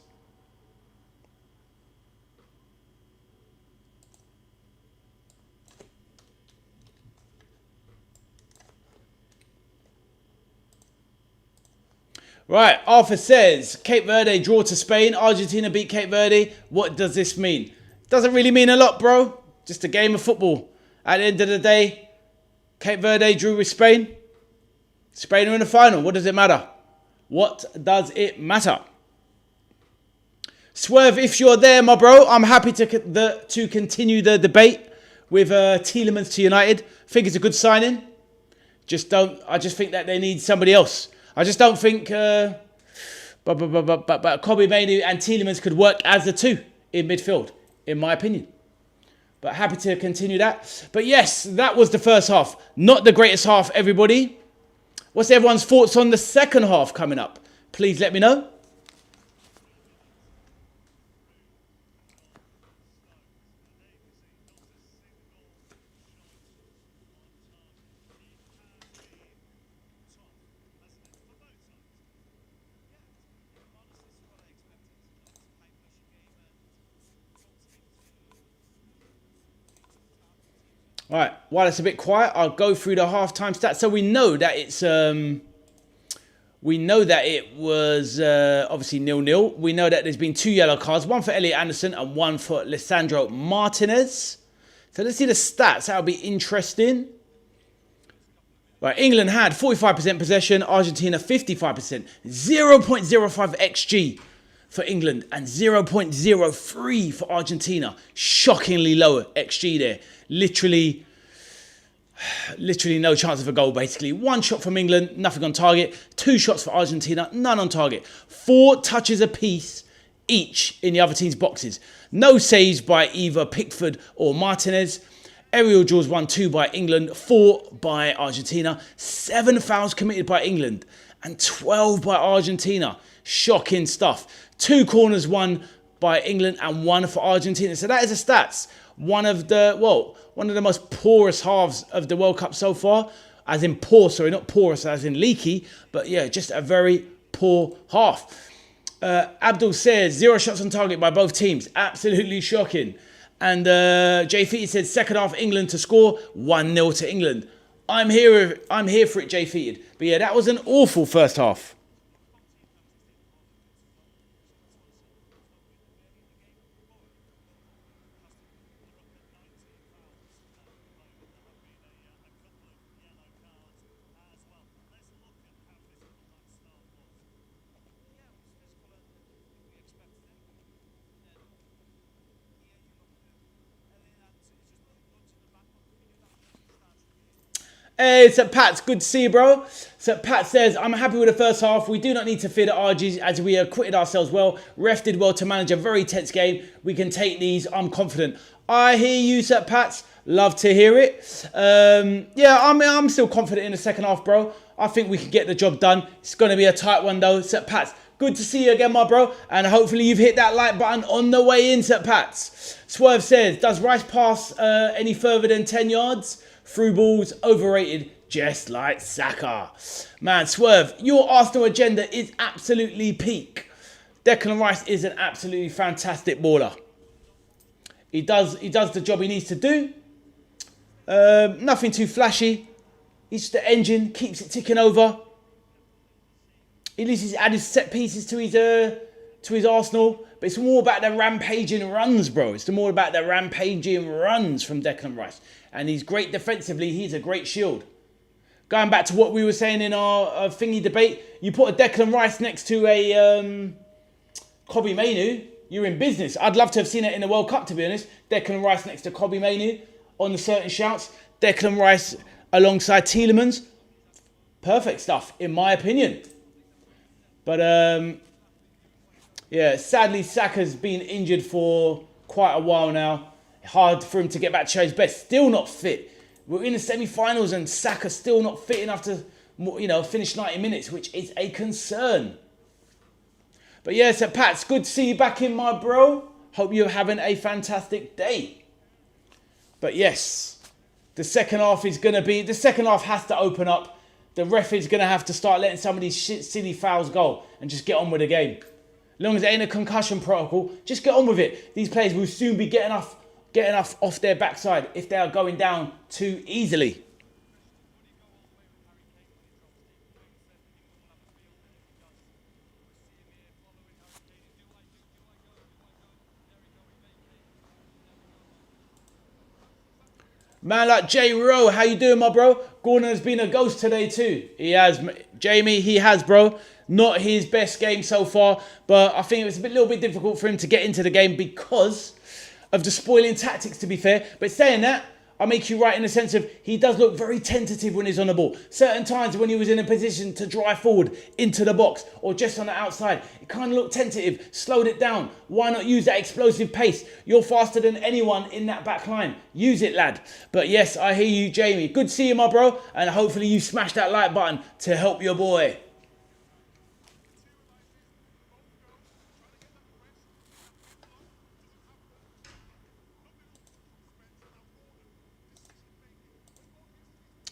Right, Arthur says, Cape Verde draw to Spain. Argentina beat Cape Verde. What does this mean? Doesn't really mean a lot, bro. Just a game of football. At the end of the day, Cape Verde drew with Spain. Spain are in the final. What does it matter? What does it matter? Swerve, if you're there, my bro, I'm happy to continue the debate with Tielemans to United. I think it's a good signing. I just think that they need somebody else. I just don't think but Kobe Mainoo and Tielemans could work as the two in midfield, in my opinion. But happy to continue that. But yes, that was the first half. Not the greatest half, everybody. What's everyone's thoughts on the second half coming up? Please let me know. All right, while it's a bit quiet, I'll go through the halftime stats. So we know that it's it was obviously 0-0. We know that there's been 2 yellow cards, one for Elliot Anderson and one for Lisandro Martinez. So let's see the stats. That'll be interesting. Right, England had 45% possession, Argentina 55%, 0.05 XG for England and 0.03 for Argentina. Shockingly low XG there. Literally no chance of a goal, basically. 1 shot from England, nothing on target. 2 shots for Argentina, none on target. 4 touches apiece each in the other team's boxes. No saves by either Pickford or Martinez. Aerial duels 1-2 by England, 4 by Argentina. 7 fouls committed by England and 12 by Argentina. Shocking stuff. 2 corners won by England and 1 for Argentina. So that is the stats. One of the most poorest halves of the World Cup so far. As in poor, sorry, not porous as in leaky. But yeah, just a very poor half. Abdul says 0 shots on target by both teams. Absolutely shocking. And Jay Feety said second half England to score 1-0 to England. I'm here for it, Jay Feety. But yeah, that was an awful first half. Hey, St. Pat's, good to see you, bro. St. Pat says, I'm happy with the first half. We do not need to fear the RGs as we acquitted ourselves well. Ref did well to manage a very tense game. We can take these. I'm confident. I hear you, St. Pat's. Love to hear it. Yeah, I'm still confident in the second half, bro. I think we can get the job done. It's going to be a tight one, though. St. Pat's, good to see you again, my bro. And hopefully you've hit that like button on the way in, St. Pat's. Swerve says, does Rice pass any further than 10 yards? Through balls, overrated, just like Saka. Man, Swerve, your Arsenal agenda is absolutely peak. Declan Rice is an absolutely fantastic baller. He does the job he needs to do. Nothing too flashy. He's just the engine, keeps it ticking over. At least he's added set pieces to his Arsenal. But it's more about the rampaging runs, bro. It's more about the rampaging runs from Declan Rice. And he's great defensively. He's a great shield. Going back to what we were saying in our thingy debate, you put a Declan Rice next to a Kobe Mainoo, you're in business. I'd love to have seen it in the World Cup, to be honest. Declan Rice next to Kobe Mainoo on the certain shouts. Declan Rice alongside Tielemans. Perfect stuff, in my opinion. But, yeah, sadly, Saka's been injured for quite a while now. Hard for him to get back to show his best. Still not fit. We're in the semi-finals and Saka's still not fit enough to, finish 90 minutes, which is a concern. But yes, Pats, good to see you back in, my bro. Hope you're having a fantastic day. But yes, the second half has to open up. The ref is going to have to start letting some of these silly fouls go and just get on with the game. As long as there ain't a concussion protocol, just get on with it. These players will soon be getting off their backside if they are going down too easily. Man like J Rowe, how you doing, my bro? Gordon has been a ghost today too. He has, Jamie, he has, bro. Not his best game so far, but I think it was a little bit difficult for him to get into the game because of the spoiling tactics, to be fair. But saying that, I make you right in the sense of he does look very tentative when he's on the ball. Certain times when he was in a position to drive forward into the box or just on the outside, it kind of looked tentative, slowed it down. Why not use that explosive pace? You're faster than anyone in that back line. Use it, lad. But yes, I hear you, Jamie. Good to see you, my bro. And hopefully you smash that like button to help your boy.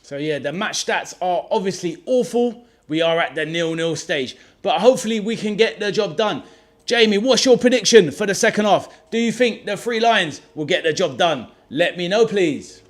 So yeah, the match stats are obviously awful. We are at the 0-0 stage. But hopefully we can get the job done. Jamie, what's your prediction for the second half? Do you think the Three Lions will get the job done? Let me know, please.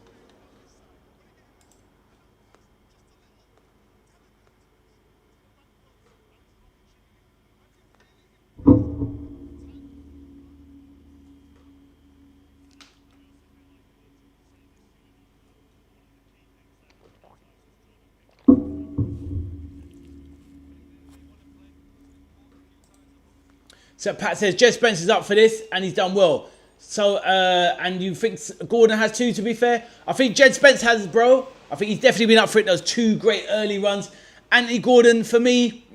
So Pat says, Jed Spencer's up for this and he's done well. So, and you think Gordon has too, to be fair? I think Jed Spence has, bro. I think he's definitely been up for it. Those two great early runs. Anthony Gordon, for me,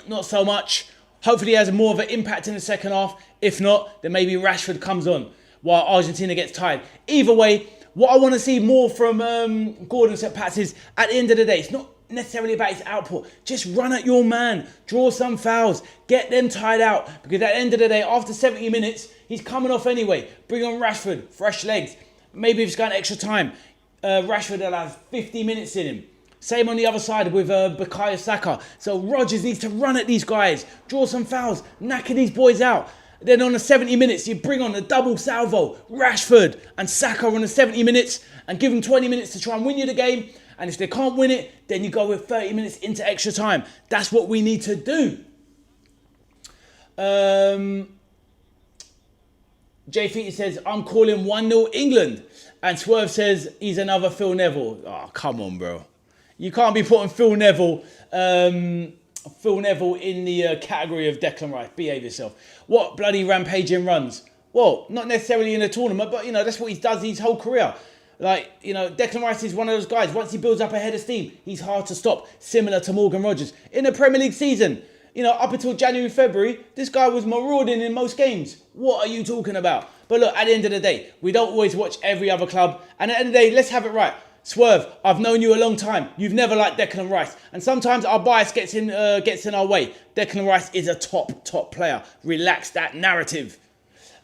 not so much. Hopefully he has more of an impact in the second half. If not, then maybe Rashford comes on while Argentina gets tired. Either way, what I want to see more from Gordon St. Pat's is, at the end of the day, it's not necessarily about his output. Just run at your man, draw some fouls, get them tied out, because at the end of the day, after 70 minutes, he's coming off anyway. Bring on Rashford, fresh legs. Maybe if he's got extra time, Rashford will have 50 minutes in him. Same on the other side with Bukayo Saka. So Rodgers needs to run at these guys, draw some fouls, knacker these boys out. Then on the 70 minutes, you bring on the double salvo, Rashford and Saka on the 70 minutes, and give them 20 minutes to try and win you the game. And if they can't win it, then you go with 30 minutes into extra time. That's what we need to do. Jay Feety says, I'm calling 1-0 England. And Swerve says, he's another Phil Neville. Oh, come on, bro. You can't be putting Phil Neville in the category of Declan Rice. Behave yourself. What bloody rampaging runs? Well, not necessarily in a tournament, but, that's what he does his whole career. Declan Rice is one of those guys. Once he builds up a head of steam, he's hard to stop. Similar to Morgan Rogers. In the Premier League season, up until January, February, this guy was marauding in most games. What are you talking about? But look, at the end of the day, we don't always watch every other club. And at the end of the day, let's have it right. Swerve, I've known you a long time. You've never liked Declan Rice. And sometimes our bias gets in our way. Declan Rice is a top player. Relax that narrative.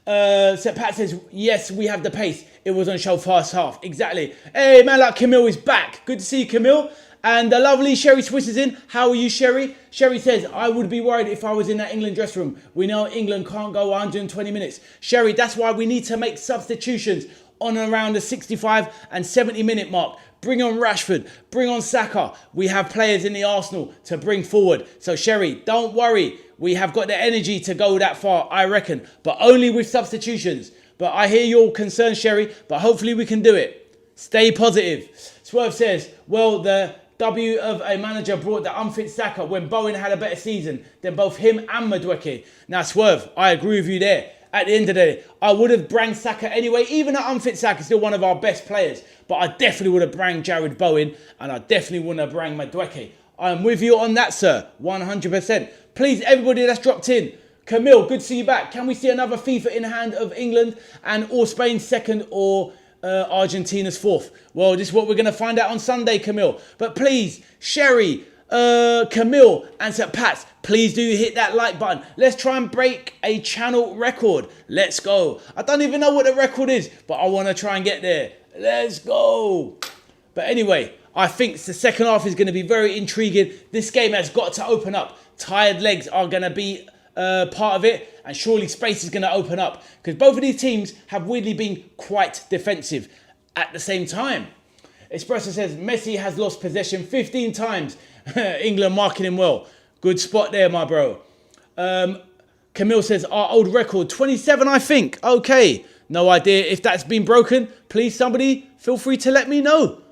So Pat says, yes, we have the pace. It was on show first half. Exactly. Hey, man like Camille is back. Good to see you, Camille. And the lovely Sherry Swiss is in. How are you, Sherry? Sherry says, I would be worried if I was in that England dressing room. We know England can't go 120 minutes. Sherry, that's why we need to make substitutions on around the 65 and 70 minute mark. Bring on Rashford. Bring on Saka. We have players in the Arsenal to bring forward. So, Sherry, don't worry. We have got the energy to go that far, I reckon. But only with substitutions. But I hear your concern, Sherry. But hopefully we can do it. Stay positive. Swerve says, well, the W of a manager brought the unfit Saka when Bowen had a better season than both him and Madueke. Now, Swerve, I agree with you there. At the end of the day, I would have brang Saka anyway. Even an unfit Saka is still one of our best players. But I definitely would have brang Jared Bowen. And I definitely wouldn't have brang Madueke. I'm with you on that, sir. 100%. Please, everybody that's dropped in. Camille, good to see you back. Can we see another FIFA in hand of England or Spain's second or Argentina's fourth? Well, this is what we're going to find out on Sunday, Camille. But please, Sherry, Camille and St. Pat's, please do hit that like button. Let's try and break a channel record. Let's go. I don't even know what the record is, but I want to try and get there. Let's go. But anyway, I think the second half is going to be very intriguing. This game has got to open up. Tired legs are going to be part of it, and surely space is going to open up because both of these teams have weirdly been quite defensive at the same time. Espresso says Messi has lost possession 15 times. England marking him well. Good spot there, my bro. Camille says our old record 27, I think. Okay, no idea if that's been broken. Please, somebody feel free to let me know.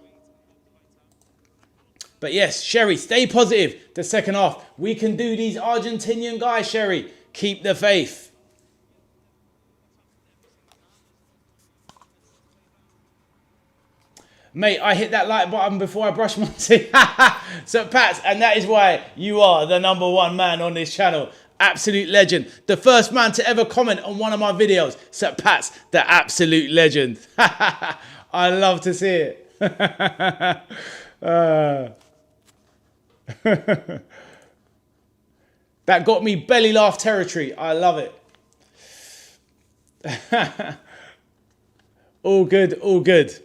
But yes, Sherry, stay positive. The second half, we can do these Argentinian guys, Sherry. Keep the faith. Mate, I hit that like button before I brush my teeth. So, Pats, and that is why you are the #1 man on this channel. Absolute legend. The first man to ever comment on one of my videos. So, Pats, the absolute legend. I love to see it. That got me belly laugh territory. I love it. All good, all good.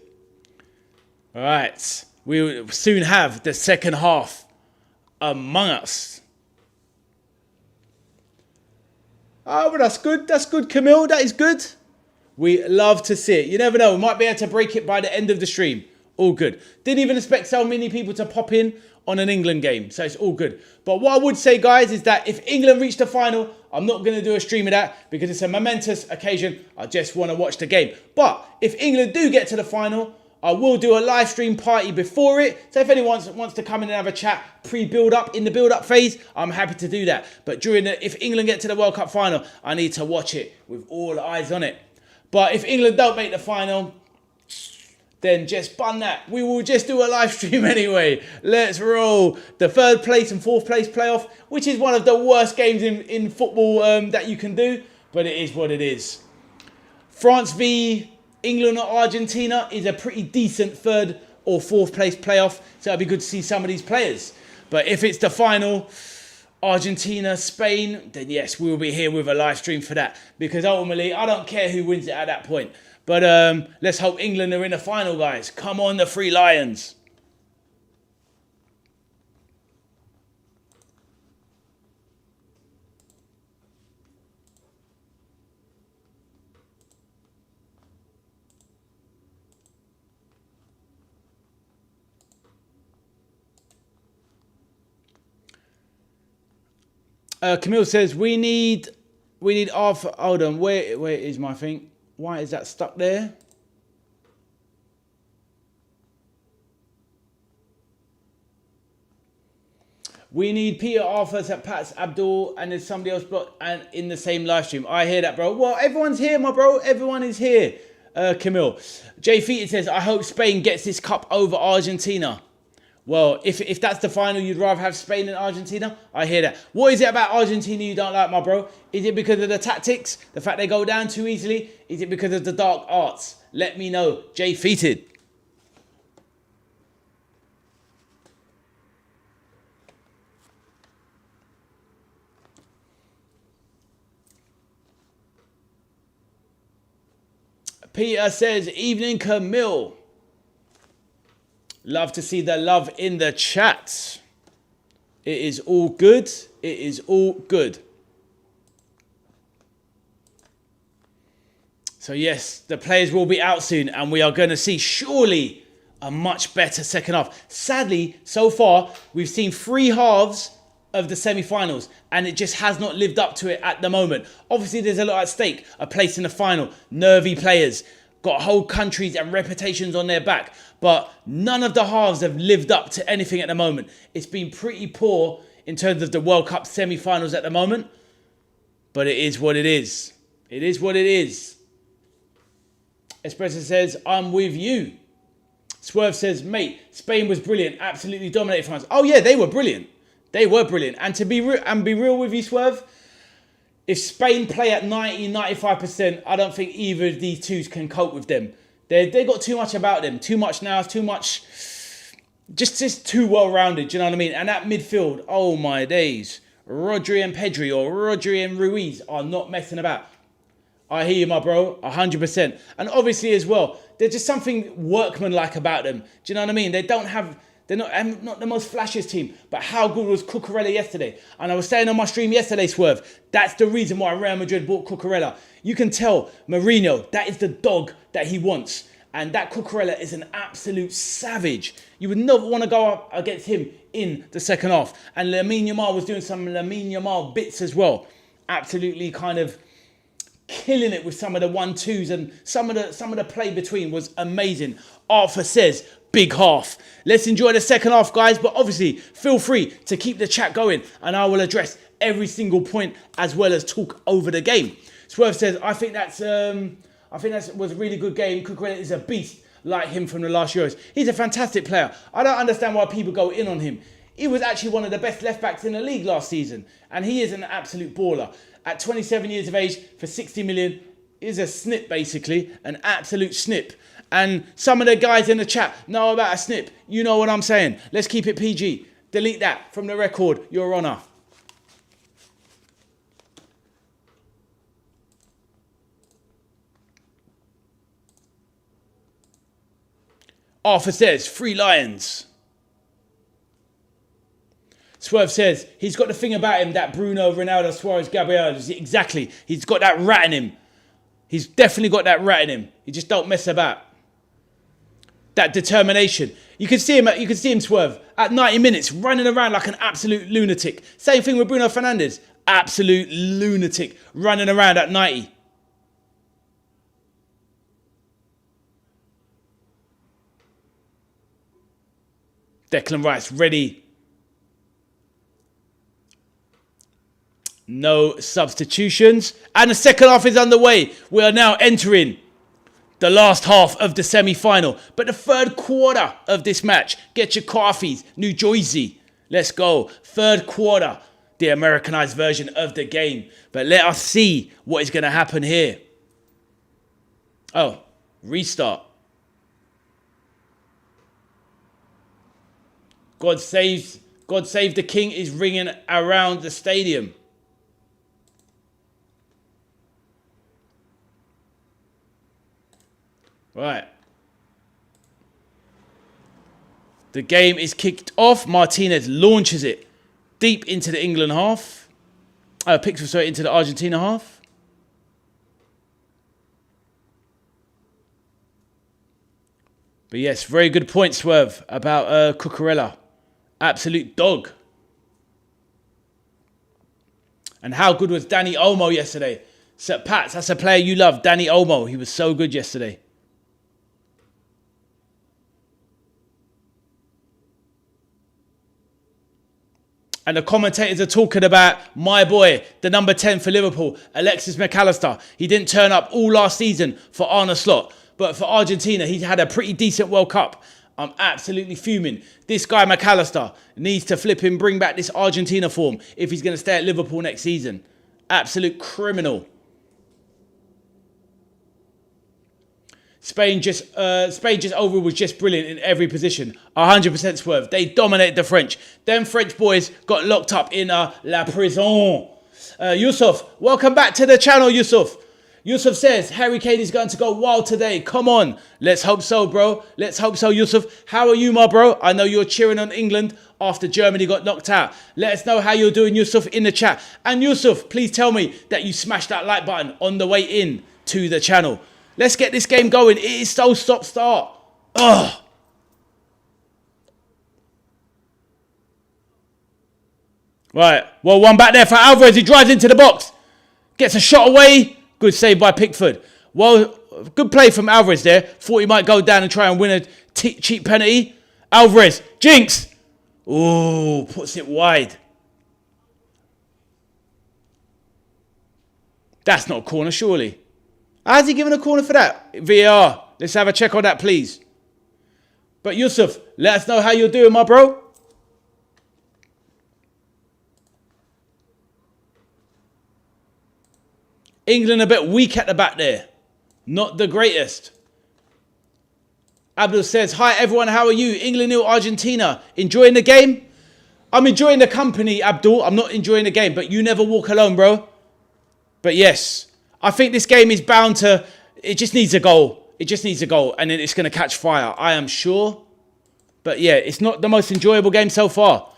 All right, we will soon have the second half among us. Oh, but that's good. That's good, Camille. That is good. We love to see it. You never know. We might be able to break it by the end of the stream. All good. Didn't even expect so many people to pop in on an England game. So it's all good. But what I would say, guys, is that if England reach the final, I'm not going to do a stream of that because it's a momentous occasion. I just want to watch the game. But if England do get to the final, I will do a live stream party before it. So if anyone wants to come in and have a chat pre-build up in the build up phase, I'm happy to do that. But if England get to the World Cup final, I need to watch it with all eyes on it. But if England don't make the final, then just bun that. We will just do a live stream anyway. Let's roll. The third place and fourth place playoff, which is one of the worst games in football that you can do. But it is what it is. France v England or Argentina is a pretty decent third or fourth place playoff. So it'll be good to see some of these players. But if it's the final, Argentina, Spain, then yes, we will be here with a live stream for that. Because ultimately, I don't care who wins it at that point. But let's hope England are in the final, guys. Come on, the Three Lions. Camille says we need Arthur. Hold on, where is my thing? Why is that stuck there? We need Peter, Arthur, St. Pat's, Abdul, and there's somebody else and in the same live stream. I hear that, bro. Well, everyone's here, my bro. Everyone is here. Camille. Jay Featon says, I hope Spain gets this cup over Argentina. Well, if that's the final, you'd rather have Spain than Argentina? I hear that. What is it about Argentina you don't like, my bro? Is it because of the tactics? The fact they go down too easily? Is it because of the dark arts? Let me know. Jay Feated. Peter says, evening, Camille. Love to see the love in the chat. It is all good. It is all good. So yes, the players will be out soon and we are going to see surely a much better second half. Sadly, so far, we've seen 3 halves of the semi-finals and it just has not lived up to it at the moment. Obviously, there's a lot at stake. A place in the final, nervy players, got whole countries and reputations on their back. But none of the halves have lived up to anything at the moment. It's been pretty poor in terms of the World Cup semi-finals at the moment. But it is what it is. It is what it is. Espresso says, I'm with you. Swerve says, mate, Spain was brilliant. Absolutely dominated France. Oh yeah, they were brilliant. They were brilliant. And to be real with you, Swerve, if Spain play at 90, 95%, I don't think either of these twos can cope with them. They got too much about them. Too much now, too much just too well-rounded, do you know what I mean? And that midfield, oh my days. Rodri and Pedri or Rodri and Ruiz are not messing about. I hear you, my bro, 100%. And obviously as well, there's just something workmanlike about them. Do you know what I mean? They're not the most flashiest team, but how good was Cucurella yesterday? And I was saying on my stream yesterday, Swerve, that's the reason why Real Madrid bought Cucurella. You can tell Mourinho, that is the dog that he wants. And that Cucurella is an absolute savage. You would never want to go up against him in the second half. And Lamine Yamal was doing some Lamine Yamal bits as well. Absolutely kind of killing it with some of the 1-2s, and some of the play between was amazing. Arthur says, big half. Let's enjoy the second half, guys. But obviously, feel free to keep the chat going, and I will address every single point as well as talk over the game. Swerve says, I think that was a really good game. Cucurella is a beast like him from the last Euros. He's a fantastic player. I don't understand why people go in on him. He was actually one of the best left backs in the league last season, and he is an absolute baller. At 27 years of age for 60 million is a snip, basically, an absolute snip. And some of the guys in the chat know about a snip. You know what I'm saying. Let's keep it PG. Delete that from the record, Your Honour. Arthur says, 3 Lions. Swerve says, he's got the thing about him that Bruno, Ronaldo, Suarez, Gabriel, exactly. He's got that rat in him. He's definitely got that rat in him. He just don't mess about. That determination. You can see him, Swerve, at 90 minutes, running around like an absolute lunatic. Same thing with Bruno Fernandes. Absolute lunatic, running around at 90. Declan Rice, ready. No substitutions. And the second half is underway. We are now entering the last half of the semi-final. But the third quarter of this match. Get your coffees. New Jersey. Let's go. Third quarter. The Americanized version of the game. But let us see what is going to happen here. Oh, restart. God Save the King is ringing around the stadium. Right. The game is kicked off. Martinez launches it deep into the England half. Pickford into the Argentina half. But yes, very good point, Swerve, about Cucurella. Absolute dog. And how good was Danny Olmo yesterday? Sir Pats, that's a player you love, Danny Olmo. He was so good yesterday. And the commentators are talking about my boy, the number 10 for Liverpool, Alexis McAllister. He didn't turn up all last season for Arne Slot. But for Argentina, he had a pretty decent World Cup. I'm absolutely fuming. This guy, McAllister, needs to flip him, bring back this Argentina form if he's going to stay at Liverpool next season. Absolute criminal. Spain just overall was just brilliant in every position. 100% Swerve. They dominated the French. Them French boys got locked up in La Prison. Yusuf, welcome back to the channel, Yusuf. Yusuf says, Harry Kane is going to go wild today. Come on. Let's hope so, bro. Let's hope so, Yusuf. How are you, my bro? I know you're cheering on England after Germany got knocked out. Let us know how you're doing, Yusuf, in the chat. And Yusuf, please tell me that you smashed that like button on the way in to the channel. Let's get this game going. It is so stop-start. Ugh. Right. Well, one back there for Alvarez. He drives into the box. Gets a shot away. Good save by Pickford. Well, good play from Alvarez there. Thought he might go down and try and win a cheap penalty. Alvarez. Jinx. Ooh, puts it wide. That's not a corner, surely. How's he given a corner for that? V.A.S. Let's have a check on that, please. But Yusuf, let us know how you're doing, my bro. England a bit weak at the back there. Not the greatest. Abdul says, hi everyone, how are you? England nil, Argentina. Enjoying the game? I'm enjoying the company, Abdul. I'm not enjoying the game, but you never walk alone, bro. But yes, I think this game is bound to... It just needs a goal. It just needs a goal, and then it's going to catch fire. I am sure. But yeah, it's not the most enjoyable game so far.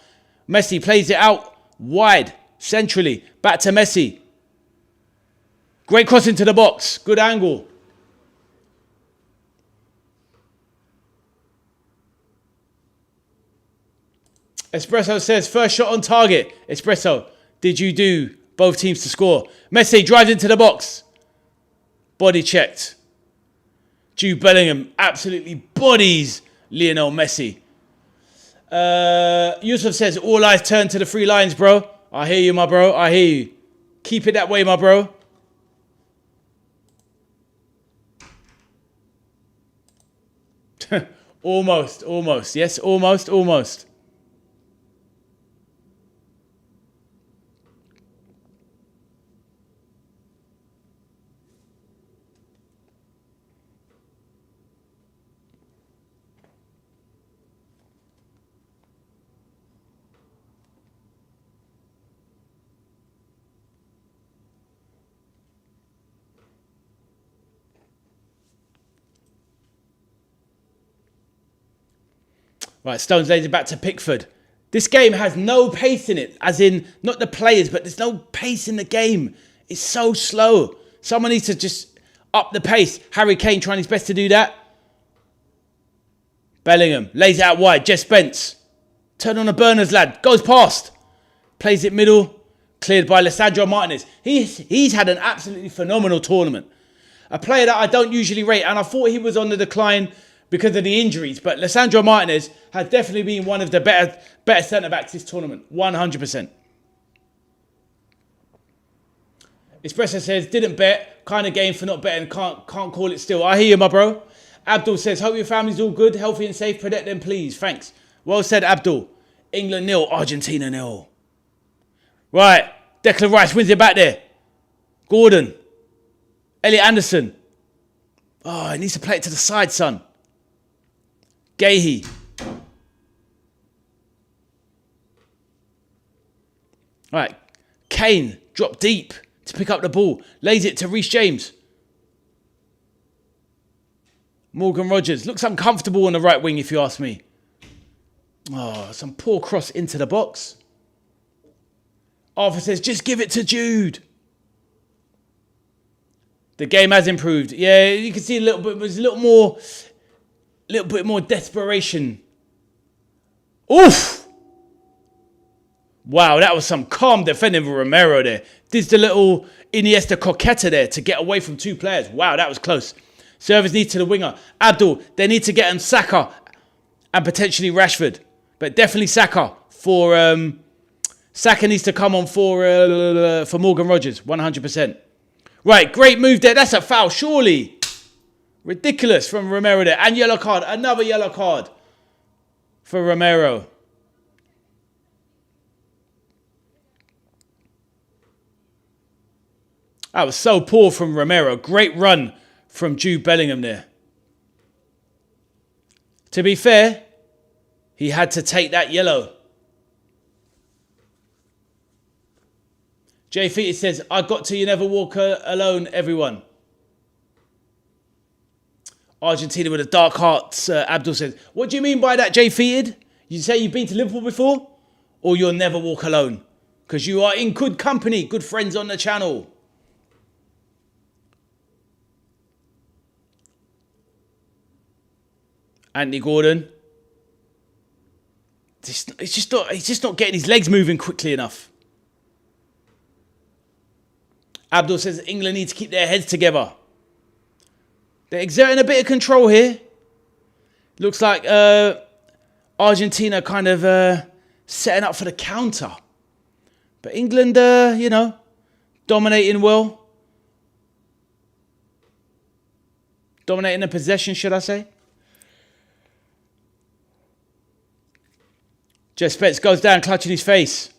Messi plays it out wide, centrally. Back to Messi. Great cross into the box. Good angle. Espresso says, first shot on target. Espresso, did you do both teams to score? Messi drives into the box. Body checked. Jude Bellingham absolutely bodies Lionel Messi. Yusuf says, all eyes turn to the three lions, bro. I hear you, my bro. I hear you. Keep it that way, my bro. Almost. Yes, almost. Right, Stones lays it back to Pickford. This game has no pace in it, as in, not the players, but there's no pace in the game. It's so slow. Someone needs to just up the pace. Harry Kane trying his best to do that. Bellingham lays it out wide. Jess Spence. Turn on the burners, lad. Goes past. Plays it middle. Cleared by Lisandro Martinez. He's had an absolutely phenomenal tournament. A player that I don't usually rate, and I thought he was on the decline because of the injuries, but Lisandro Martinez has definitely been one of the better centre-backs this tournament, 100%. Espresso says, didn't bet, kind of game for not betting, can't call it still. I hear you, my bro. Abdul says, hope your family's all good, healthy and safe, protect them, please. Thanks. Well said, Abdul. England 0, Argentina 0. Right, Declan Rice wins it back there. Gordon. Elliot Anderson. Oh, he needs to play it to the side, son. Gahey. Right. Kane dropped deep to pick up the ball. Lays it to Reece James. Morgan Rogers. Looks uncomfortable on the right wing, if you ask me. Oh, some poor cross into the box. Arthur says, just give it to Jude. The game has improved. Yeah, you can see a little bit. There's a little bit more desperation. Oof! Wow, that was some calm defending for Romero there. Did the little Iniesta coquetta there to get away from two players. Wow, that was close. Service needs to the winger. Abdul, they need to get him Saka and potentially Rashford. But definitely Saka for... Saka needs to come on for Morgan Rogers, 100%. Right, great move there. That's a foul, surely. Ridiculous from Romero there. And yellow card. Another yellow card for Romero. That was so poor from Romero. Great run from Jude Bellingham there. To be fair, he had to take that yellow. Jay Feety says, I got to you never walk alone, everyone. Argentina with a dark heart, Abdul says. What do you mean by that, Jay Feety? You say you've been to Liverpool before? Or you'll never walk alone? Because you are in good company, good friends on the channel. Anthony Gordon. He's just not getting his legs moving quickly enough. Abdul says England need to keep their heads together. They're exerting a bit of control here. Looks like Argentina kind of setting up for the counter. But England, dominating well. Dominating the possession, should I say. Jess Spence goes down, clutching his face.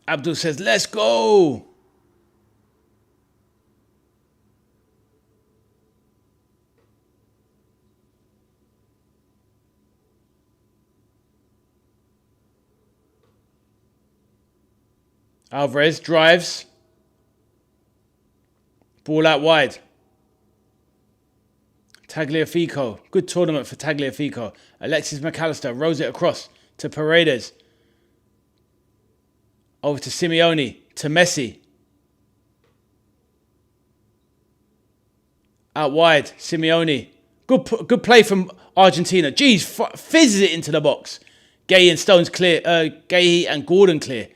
Abdul says, let's go. Alvarez drives. Ball out wide. Tagliafico. Good tournament for Tagliafico. Alexis McAllister rolls it across to Paredes. Over to Simeone. To Messi. Out wide. Simeone. Good play from Argentina. Jeez, fizzes it into the box. Gay and Stones clear. Gay and Gordon clear.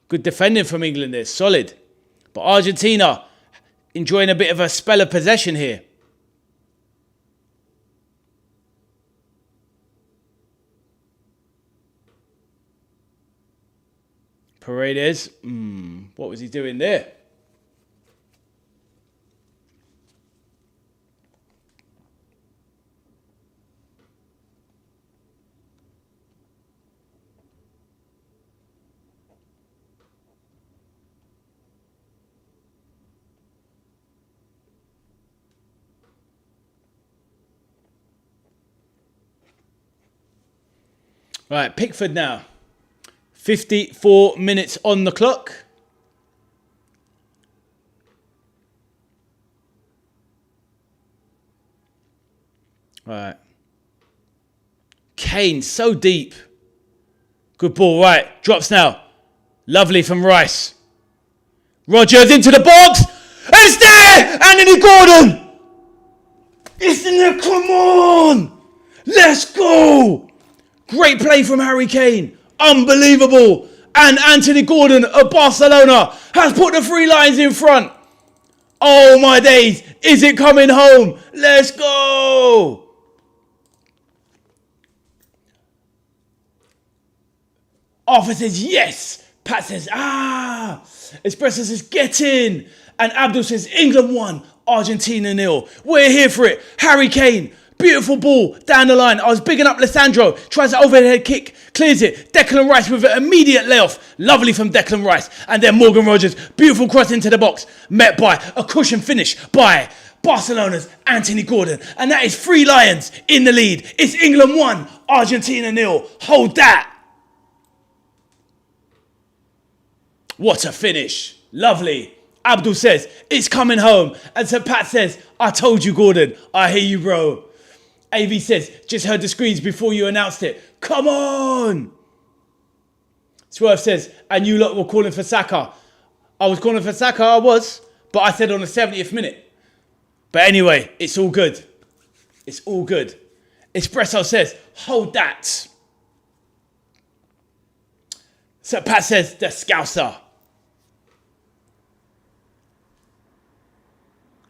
Good defending from England there. Solid. But Argentina enjoying a bit of a spell of possession here. Paredes. What was he doing there? Right, Pickford now. 54 minutes on the clock. Right. Kane, so deep. Good ball, right. Drops now. Lovely from Rice. Rodgers into the box. And it's there! Anthony Gordon! It's in there, come on! Let's go! Great play from Harry Kane. Unbelievable. And Anthony Gordon of Barcelona has put the 3 lines in front. Oh my days. Is it coming home? Let's go. Arthur says yes. Pat says Espresso says get in. And Abdul says England 1, Argentina 0. We're here for it. Harry Kane. Beautiful ball down the line. I was bigging up Lissandro. Tries an overhead kick. Clears it. Declan Rice with an immediate layoff. Lovely from Declan Rice. And then Morgan Rogers. Beautiful cross into the box. Met by a cushion finish by Barcelona's Anthony Gordon. And that is 3 Lions in the lead. It's England 1, Argentina 0. Hold that. What a finish. Lovely. Abdul says, it's coming home. And Sir Pat says, I told you, Gordon. I hear you, bro. AV says, just heard the screens before you announced it. Come on! Swerve says, and you lot were calling for Saka. I was calling for Saka, I was. But I said on the 70th minute. But anyway, it's all good. It's all good. Espresso says, hold that. So Pat says, the Scouser.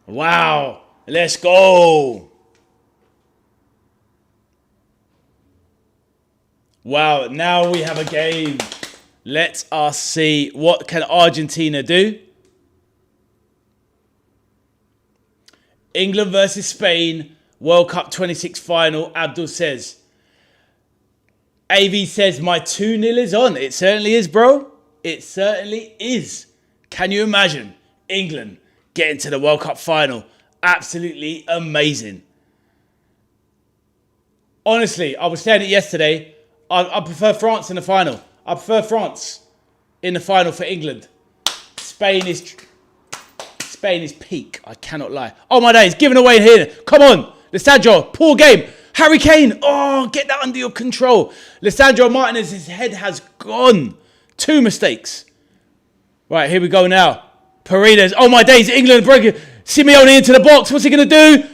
Wow. Let's go. Wow, now we have a game. Let us see what can Argentina do. England versus Spain, World Cup 26 final, Abdul says. AV says, my 2-0 is on. It certainly is, bro. It certainly is. Can you imagine England getting to the World Cup final? Absolutely amazing. Honestly, I was saying it yesterday. I prefer France in the final. I prefer France in the final for England. Spain is peak. I cannot lie. Oh my days, giving away here. Come on. Lissandro, poor game. Harry Kane. Oh, get that under your control. Lissandro Martinez's head has gone. 2 mistakes. Right, here we go now. Paredes. Oh my days, England breaking. Simeone into the box. What's he going to do?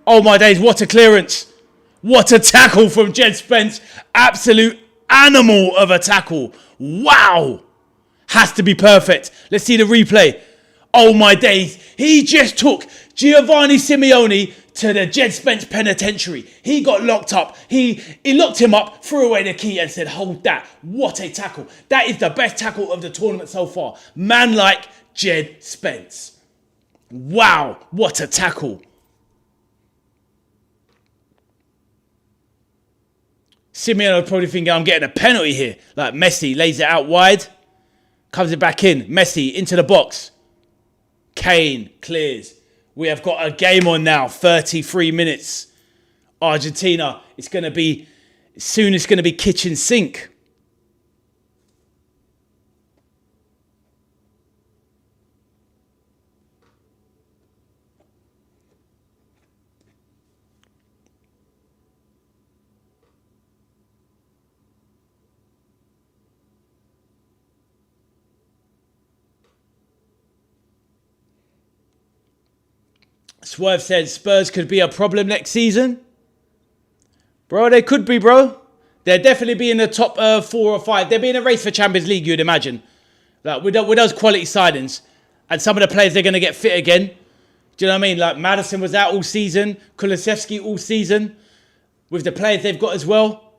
Oh my days, what a clearance. What a tackle from Jed Spence. Absolute animal of a tackle. Wow. Has to be perfect. Let's see the replay. Oh my days. He just took Giovanni Simeone to the Jed Spence penitentiary. He got locked up. He locked him up, threw away the key and said, hold that. What a tackle. That is the best tackle of the tournament so far. Man like Jed Spence. Wow. What a tackle. Simeone will probably think I'm getting a penalty here. Like Messi lays it out wide. Comes it back in. Messi into the box. Kane clears. We have got a game on now. 33 minutes. Argentina. It's going to be kitchen sink. Swerve said Spurs could be a problem next season. Bro, they could be, bro. They'll definitely be in the top 4 or 5. They'll be in a race for Champions League, you'd imagine. Like, with those quality signings. And some of the players, they're going to get fit again. Do you know what I mean? Like, Maddison was out all season. Kulusevski all season. With the players they've got as well.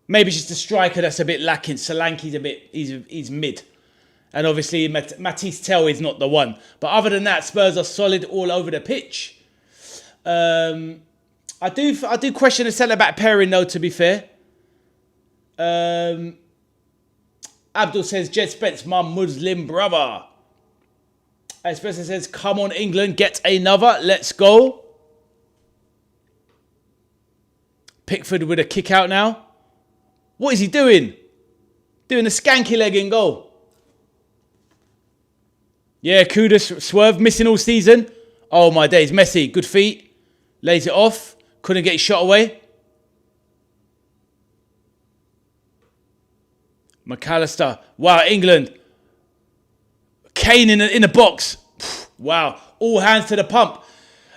Maybe it's just a striker that's a bit lacking. Solanke's a bit... He's mid. And obviously, Matisse Tell is not the one. But other than that, Spurs are solid all over the pitch. I do question the centre-back pairing, though, to be fair. Abdul says, Jed Spence, my Muslim brother. Spencer says, come on, England, get another. Let's go. Pickford with a kick out now. What is he doing? Doing a skanky leg in goal. Yeah, Kudus, Swerve, missing all season. Oh, my days. Messi, good feet. Lays it off. Couldn't get his shot away. McAllister. Wow, England. Kane in the box. Wow. All hands to the pump.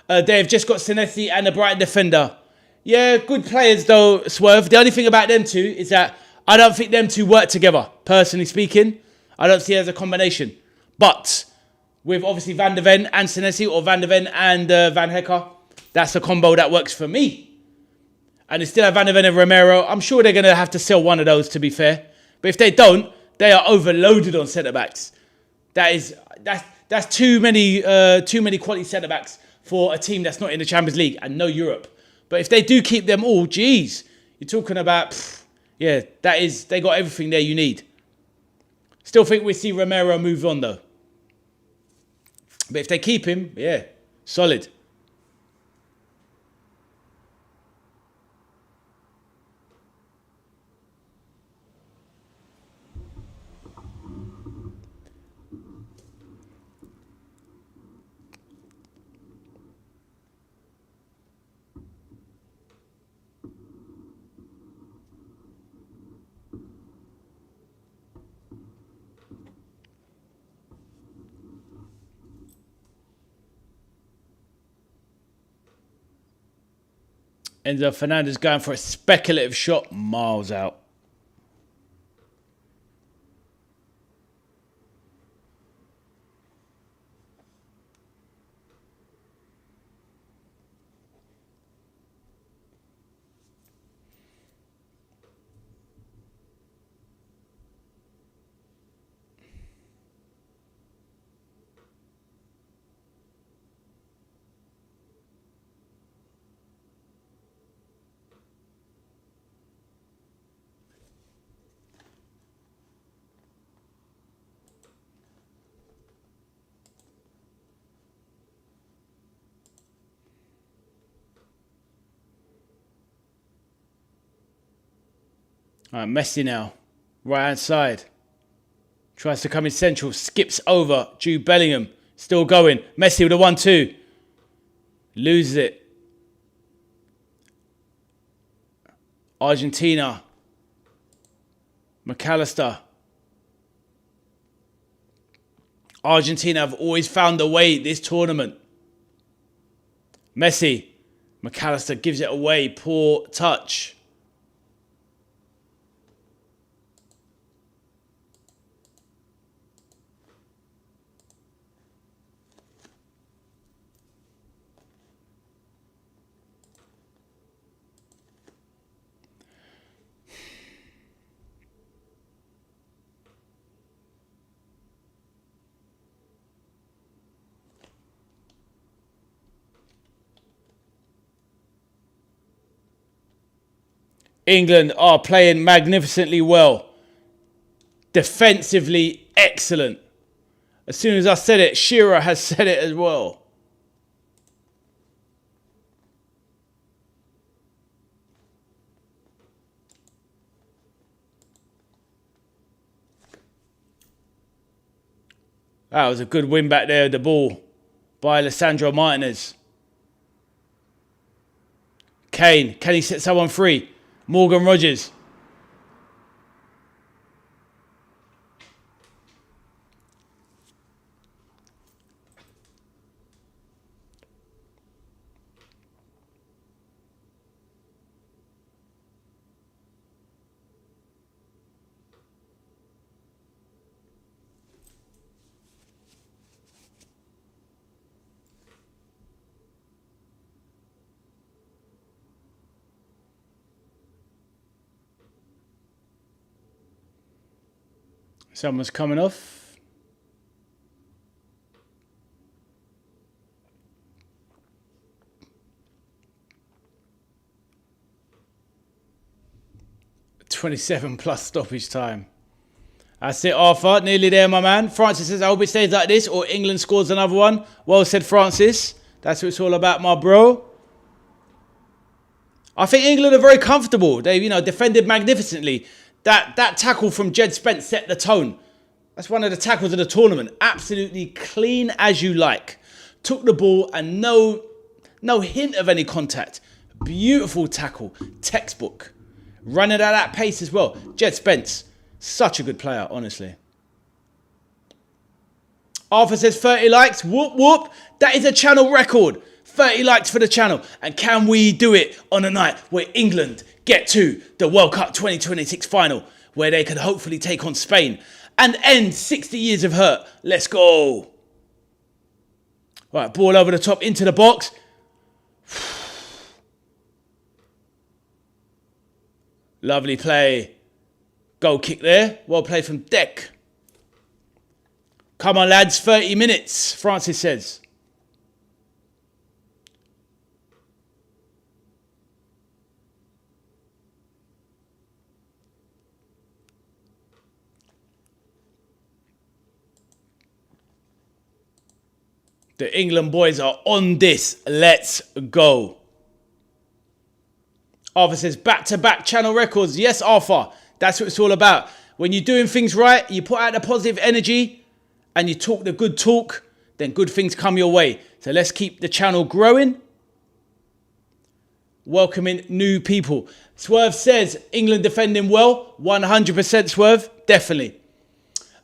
They've just got Senesi and the Brighton defender. Yeah, good players though, Swerve. The only thing about them two is that I don't think them two work together, personally speaking. I don't see it as a combination. But with obviously Van der Ven and Senesi, or Van der Ven and Van Hecker, that's a combo that works for me. And it's still have Van der Ven and Romero. I'm sure they're going to have to sell one of those, to be fair. But if they don't, they are overloaded on centre-backs. That's too many quality centre-backs for a team that's not in the Champions League and no Europe. But if they do keep them all, geez, you're talking about, they got everything there you need. Still think we see Romero move on, though. But if they keep him, yeah, solid. Enzo Fernandez going for a speculative shot, miles out. All right, Messi now. Right hand side. Tries to come in central. Skips over. Jude Bellingham. Still going. Messi with a 1-2. Loses it. Argentina. McAllister. Argentina have always found a way this tournament. Messi. McAllister gives it away. Poor touch. England are playing magnificently well. Defensively excellent. As soon as I said it, Shearer has said it as well. That was a good win back there, the ball by Lisandro Martinez. Kane, can he set someone free? Morgan Rogers. Someone's coming off. $27+ stoppage time. That's it, Arthur. Nearly there, my man. Francis says, I hope it stays like this or England scores another one. Well said, Francis. That's what it's all about, my bro. I think England are very comfortable. They, defended magnificently. That tackle from Jed Spence set the tone. That's one of the tackles of the tournament. Absolutely clean as you like. Took the ball and no hint of any contact. Beautiful tackle. Textbook. Running at that pace as well. Jed Spence. Such a good player, honestly. Arthur says 30 likes. Whoop, whoop. That is a channel record. 30 likes for the channel. And can we do it on a night where England get to the World Cup 2026 final, where they could hopefully take on Spain and end 60 years of hurt? Let's go. Right, ball over the top into the box. Lovely play. Goal kick there. Well played from Deck. Come on, lads. 30 minutes, Francis says. The England boys are on this. Let's go. Arthur says, back-to-back channel records. Yes, Arthur. That's what it's all about. When you're doing things right, you put out the positive energy and you talk the good talk, then good things come your way. So let's keep the channel growing. Welcoming new people. Swerve says, England defending well. 100% Swerve. Definitely.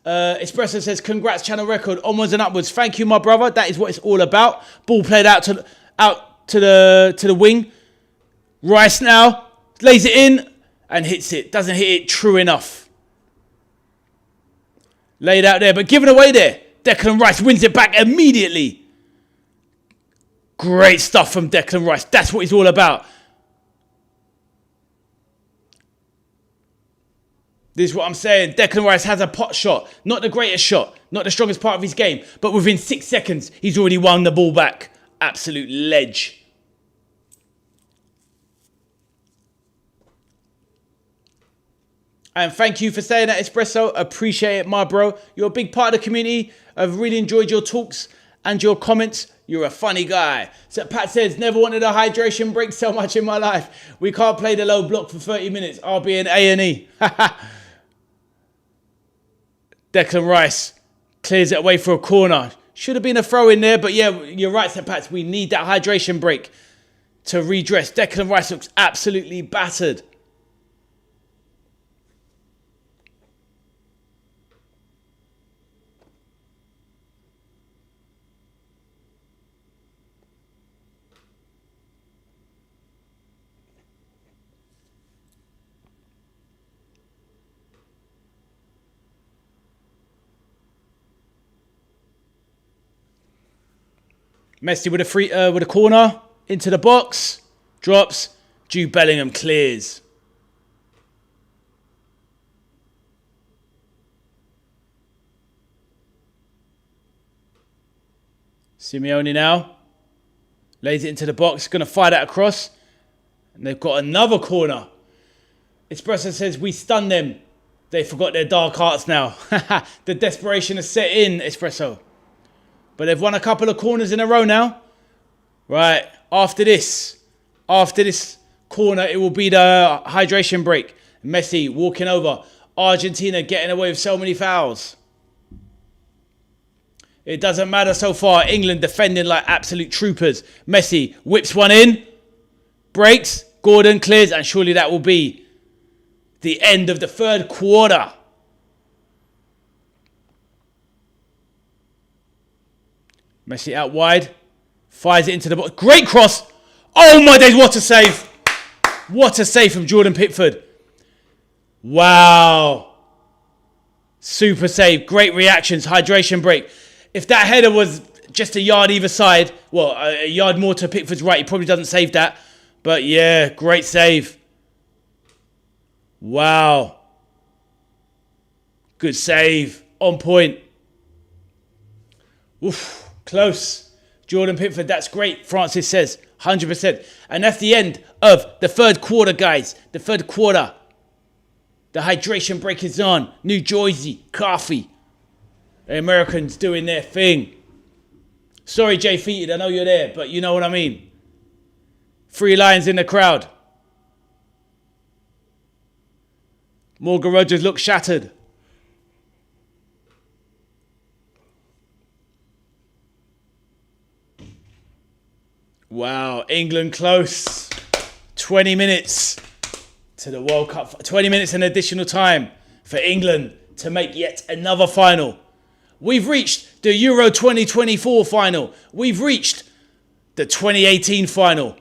Espresso says, congrats, channel record. Onwards and upwards. Thank you, my brother. That is what it's all about. Ball played out to the wing. Rice now lays it in and hits it. Doesn't hit it true enough. Laid out there, but given away there. Declan Rice wins it back immediately. Great stuff from Declan Rice. That's what he's all about. This is what I'm saying. Declan Rice has a pot shot. Not the greatest shot. Not the strongest part of his game. But within 6 seconds, he's already won the ball back. Absolute ledge. And thank you for saying that, Espresso. Appreciate it, my bro. You're a big part of the community. I've really enjoyed your talks and your comments. You're a funny guy. So Pat says, never wanted a hydration break so much in my life. We can't play the low block for 30 minutes. I'll be in A&E. Declan Rice clears it away for a corner. Should have been a throw in there, but yeah, you're right, St. Pats. We need that hydration break to redress. Declan Rice looks absolutely battered. Messi with a corner into the box, drops. Jude Bellingham clears. Simeone now lays it into the box, going to fire that across, and they've got another corner. Espresso says we stun them. They forgot their dark arts now. The desperation has set in, Espresso. But they've won a couple of corners in a row now. Right, after this corner, it will be the hydration break. Messi walking over. Argentina getting away with so many fouls. It doesn't matter so far. England defending like absolute troopers. Messi whips one in. Breaks. Gordon clears. And surely that will be the end of the third quarter. Messi out wide. Fires it into the box. Great cross. Oh my days, what a save. What a save from Jordan Pickford. Wow. Super save. Great reactions. Hydration break. If that header was just a yard either side, well, a yard more to Pickford's right, he probably doesn't save that. But yeah, great save. Wow. Good save. On point. Oof. Close. Jordan Pickford, that's great, Francis says. 100%. And that's the end of the third quarter, guys. The third quarter. The hydration break is on. New Jersey, coffee. The Americans doing their thing. Sorry, Jay Feated, I know you're there, but you know what I mean. 3 lions in the crowd. Morgan Rogers looks shattered. Wow, England close. 20 minutes to the World Cup. 20 minutes in additional time for England to make yet another final. We've reached the Euro 2024 final. We've reached the 2018 final.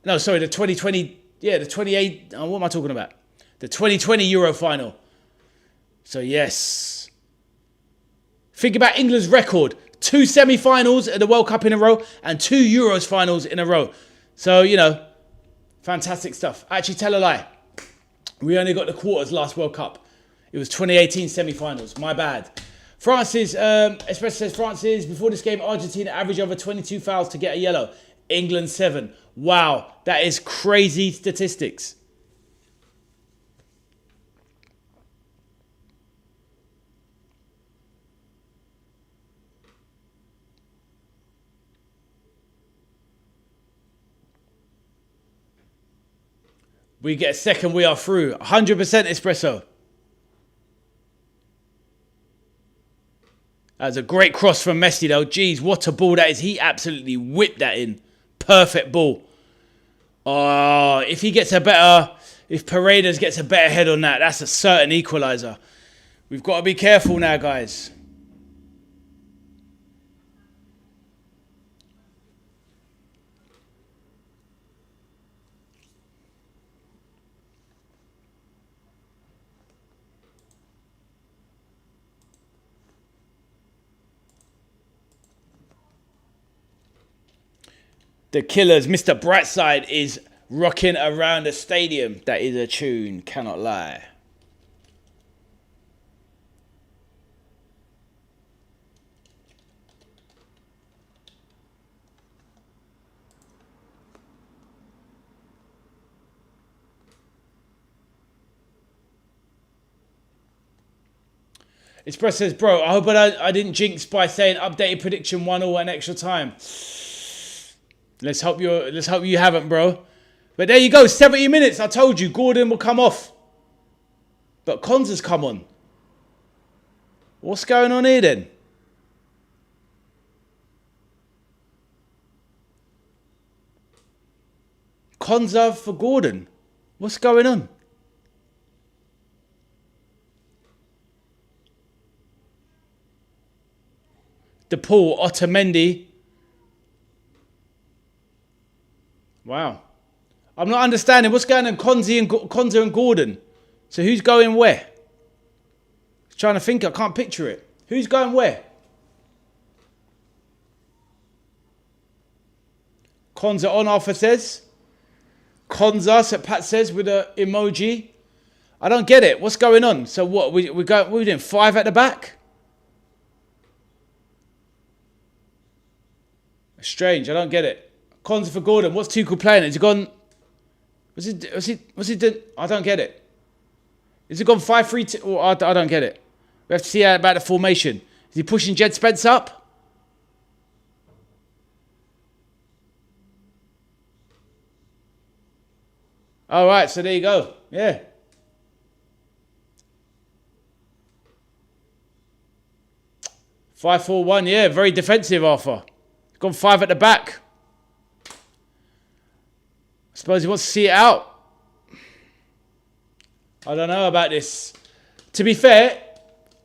No, sorry, the 2020. Yeah, the 28. What am I talking about? The 2020 Euro final. So, yes. Think about England's record. 2 semi-finals at the World Cup in a row and 2 Euros finals in a row. So, you know, fantastic stuff. Actually, tell a lie. We only got the quarters last World Cup. It was 2018 semi-finals. My bad. Francis, Espresso says, Francis, before this game, Argentina averaged over 22 fouls to get a yellow. England 7. Wow, that is crazy statistics. We get a second, we are through. 100% Espresso. That was a great cross from Messi though. Jeez, what a ball that is. He absolutely whipped that in. Perfect ball. Oh, if Paredes gets a better head on that, that's a certain equaliser. We've got to be careful now, guys. The Killers, Mr. Brightside is rocking around the stadium. That is a tune, cannot lie. Express says, bro, I hope I didn't jinx by saying updated prediction 1-1 and extra time. Let's hope you haven't, bro. But there you go, 70 minutes. I told you, Gordon will come off. But Konza's come on. What's going on here then? Konza for Gordon. What's going on? DePaul, Otamendi. Wow. I'm not understanding what's going on Konza and Gordon. So who's going where? I'm trying to think. I can't picture it. Who's going where? Konza on, Alpha says. Konza, so Pat says with an emoji. I don't get it. What's going on? So what? We're doing 5 at the back? Strange. I don't get it. Konza for Gordon. What's Tuchel playing? Has he gone? Was he doing? I don't get it. Is it gone 5-3-2? Oh, I don't get it. We have to see about the formation. Is he pushing Jed Spence up? All right, so there you go. Yeah. (5-4-1). Yeah, very defensive, Arthur. He's gone 5 at the back. I suppose he wants to see it out. I don't know about this. To be fair,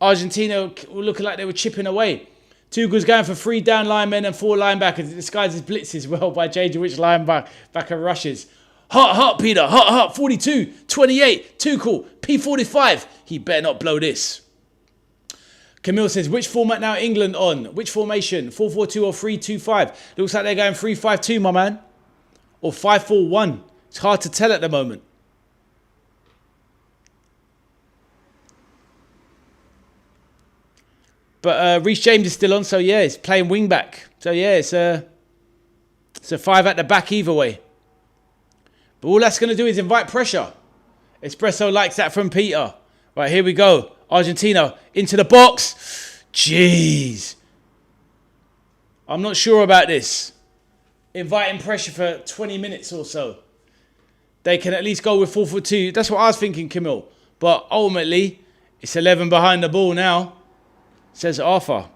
Argentina were looking like they were chipping away. Tuchel's going for 3 down linemen and 4 linebackers. It disguises blitzes well by changing which linebacker rushes. Hot, Peter. Hot. 42, 28, Tuchel, P45. He better not blow this. Camille says, which format now England on? Which formation? 4-4-2 or 3-2-5? Looks like they're going 3-5-2, my man. Or 5-4-1. It's hard to tell at the moment. But Reece James is still on, so yeah, he's playing wing back. So yeah, it's a 5 at the back either way. But all that's going to do is invite pressure. Espresso likes that from Peter. Right, here we go. Argentina into the box. Jeez. I'm not sure about this. Inviting pressure for 20 minutes or so. They can at least go with 4-4-2. That's what I was thinking, Camille. But ultimately, it's 11 behind the ball now. Says Arthur.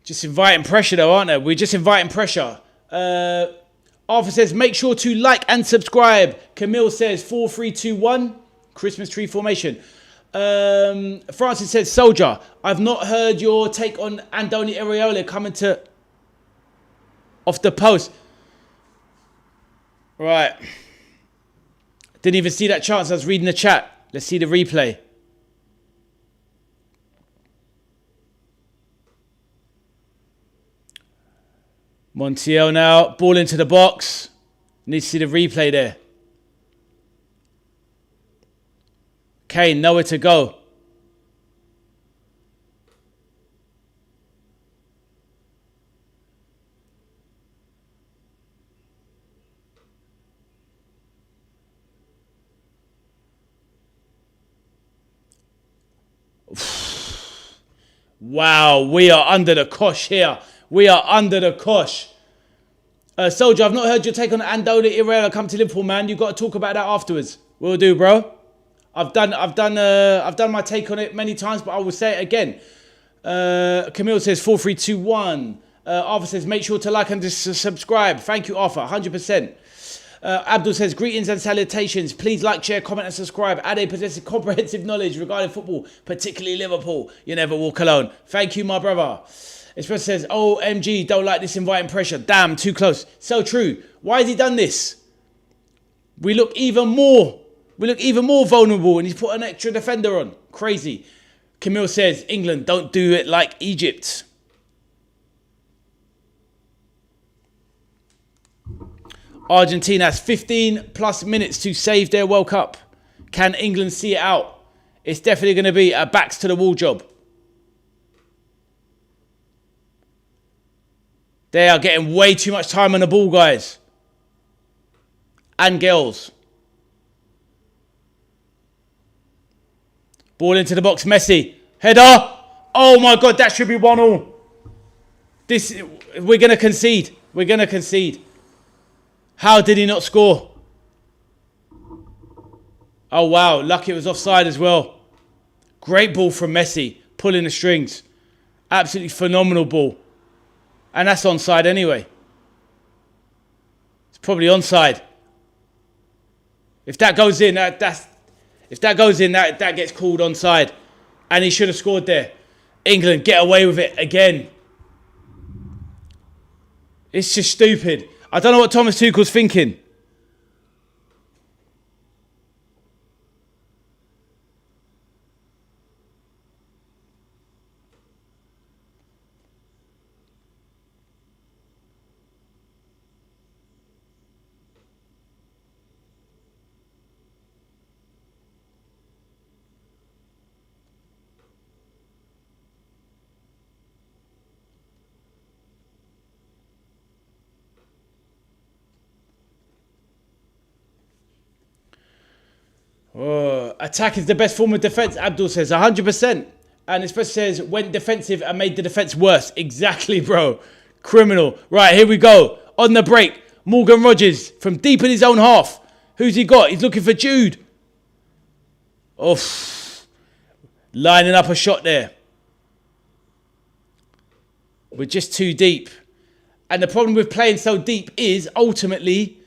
Just inviting pressure though, aren't they? We're just inviting pressure. Arthur says, make sure to like and subscribe. Camille says, 4-3-2-1. Christmas tree formation. Francis says, Soldier, I've not heard your take on Andoni Iraola coming to... off the post. Right. Didn't even see that chance. I was reading the chat. Let's see the replay. Montiel now, ball into the box. Need to see the replay there. Kane, nowhere to go. Wow, we are under the cosh here. We are under the cosh. Soldier, I've not heard your take on Andoni Iraola come to Liverpool, man. You've got to talk about that afterwards. Will do, bro. I've done my take on it many times, but I will say it again. Camille says 4-3-2-1. Arthur says make sure to like and subscribe. Thank you, Arthur. 100%. Abdul says greetings and salutations. Please like, share, comment and subscribe. Ade possesses comprehensive knowledge regarding football, particularly Liverpool. You never walk alone. Thank you, my brother. Espresso says, OMG, don't like this inviting pressure. Damn, too close. So true. Why has he done this? We look even more vulnerable and he's put an extra defender on. Crazy. Camille says, England, don't do it like Egypt. Argentina has 15 plus minutes to save their World Cup. Can England see it out? It's definitely going to be a backs to the wall job. They are getting way too much time on the ball, guys. And girls. Ball into the box, Messi. Header. Oh my God, that should be 1-1. We're going to concede. We're going to concede. How did he not score? Oh wow, lucky it was offside as well. Great ball from Messi, pulling the strings. Absolutely phenomenal ball. And that's onside anyway. It's probably onside. If that goes in, that gets called onside. And he should have scored there. England get away with it again. It's just stupid. I don't know what Thomas Tuchel's thinking. Oh, attack is the best form of defence, Abdul says. 100%. And especially says, went defensive and made the defence worse. Exactly, bro. Criminal. Right, here we go. On the break, Morgan Rogers from deep in his own half. Who's he got? He's looking for Jude. Oh, lining up a shot there. We're just too deep. And the problem with playing so deep is, ultimately,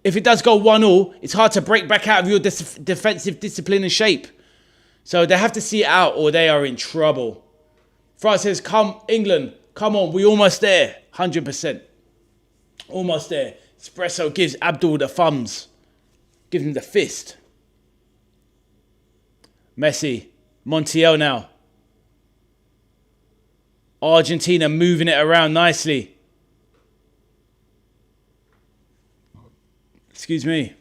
if it does go 1-1, it's hard to break back out of your defensive discipline and shape. So they have to see it out or they are in trouble. France says, come, England, come on, we almost there. 100%. Almost there. Espresso gives Abdul the thumbs. Gives him the fist. Messi. Montiel now. Argentina moving it around nicely. Excuse me.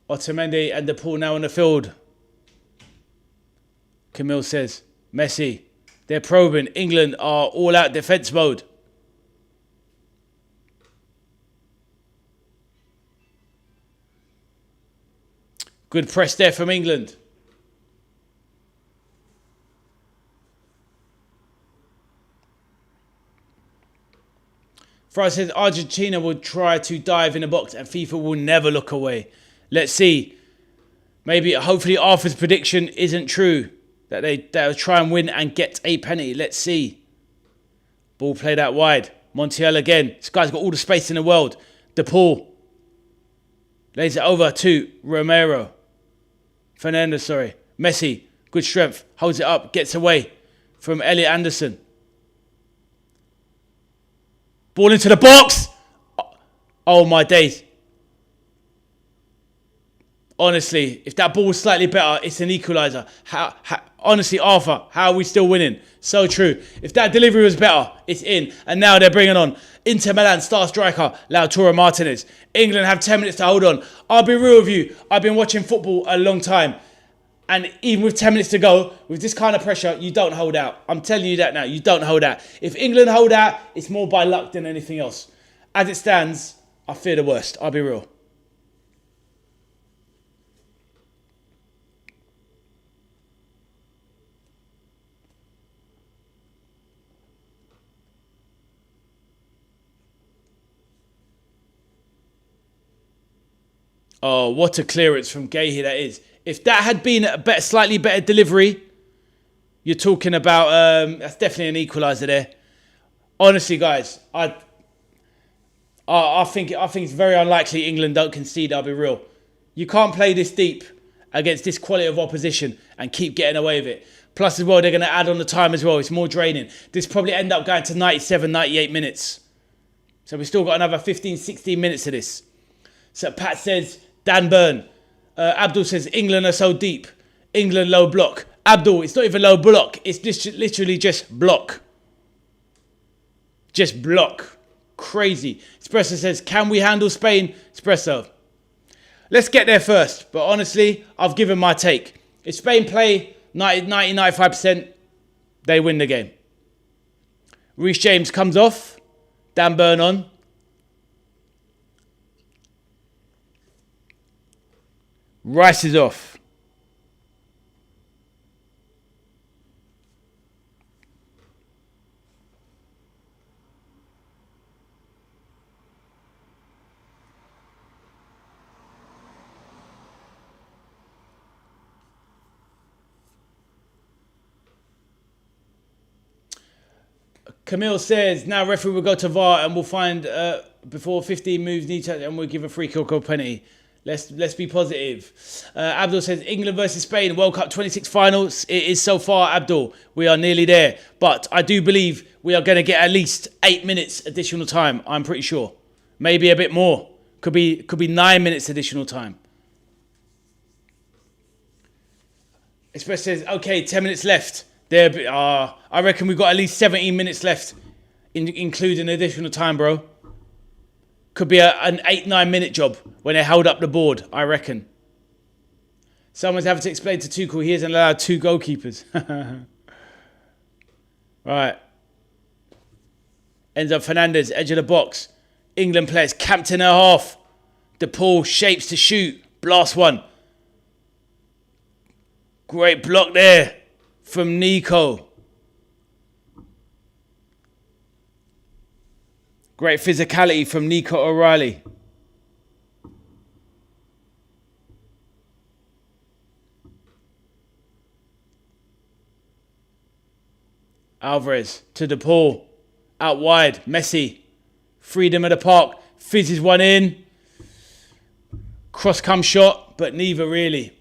Otamendi and DePaul now on the field. Camille says, Messi, they're probing. England are all out defence mode. Good press there from England. France says Argentina will try to dive in the box and FIFA will never look away. Let's see. Maybe, hopefully Arthur's prediction isn't true. That they'll try and win and get a penalty. Let's see. Ball played out wide. Montiel again. This guy's got all the space in the world. DePaul. Lays it over to Romero. Fernandez, sorry. Messi. Good strength. Holds it up. Gets away from Elliot Anderson. Ball into the box. Oh my days. Honestly, if that ball was slightly better, it's an equaliser. Honestly, Arthur, how are we still winning? So true. If that delivery was better, it's in. And now they're bringing on Inter Milan star striker Lautaro Martinez. England have 10 minutes to hold on. I'll be real with you. I've been watching football a long time. And even with 10 minutes to go, with this kind of pressure, you don't hold out. I'm telling you that now. You don't hold out. If England hold out, it's more by luck than anything else. As it stands, I fear the worst. I'll be real. Oh, what a clearance from Gahey that is. If that had been a slightly better delivery, you're talking about, that's definitely an equaliser there. Honestly, guys, I think it's very unlikely England don't concede, I'll be real. You can't play this deep against this quality of opposition and keep getting away with it. Plus as well, they're going to add on the time as well. It's more draining. This probably end up going to 97, 98 minutes. So we've still got another 15, 16 minutes of this. So Pat says, Dan Byrne. Abdul says, England are so deep. England low block. Abdul, it's not even low block. It's literally just block. Just block. Crazy. Espresso says, can we handle Spain? Espresso. Let's get there first. But honestly, I've given my take. If Spain play 90, 95%, they win the game. Reece James comes off. Dan Byrne on. Rice is off. Camille says, now referee will go to VAR and we'll find before 15 moves need to, and we'll give a free kick or penalty. Let's be positive. Abdul says England versus Spain, World Cup 26 finals. It is so far, Abdul. We are nearly there. But I do believe we are going to get at least 8 minutes additional time. I'm pretty sure. Maybe a bit more. Could be 9 minutes additional time. Express says, okay, 10 minutes left. I reckon we've got at least 17 minutes left, including additional time, bro. Could be an 8-9 minute job when they held up the board, I reckon. Someone's having to explain to Tuchel he isn't allowed 2 goalkeepers. Right. Enzo Fernandez, edge of the box. England players camped in her half. DePaul shapes to shoot. Blast one. Great block there from Nico. Great physicality from Nico O'Reilly. Alvarez to DePaul. Out wide. Messi. Freedom of the park. Fizzes one in. Cross come shot, but neither really.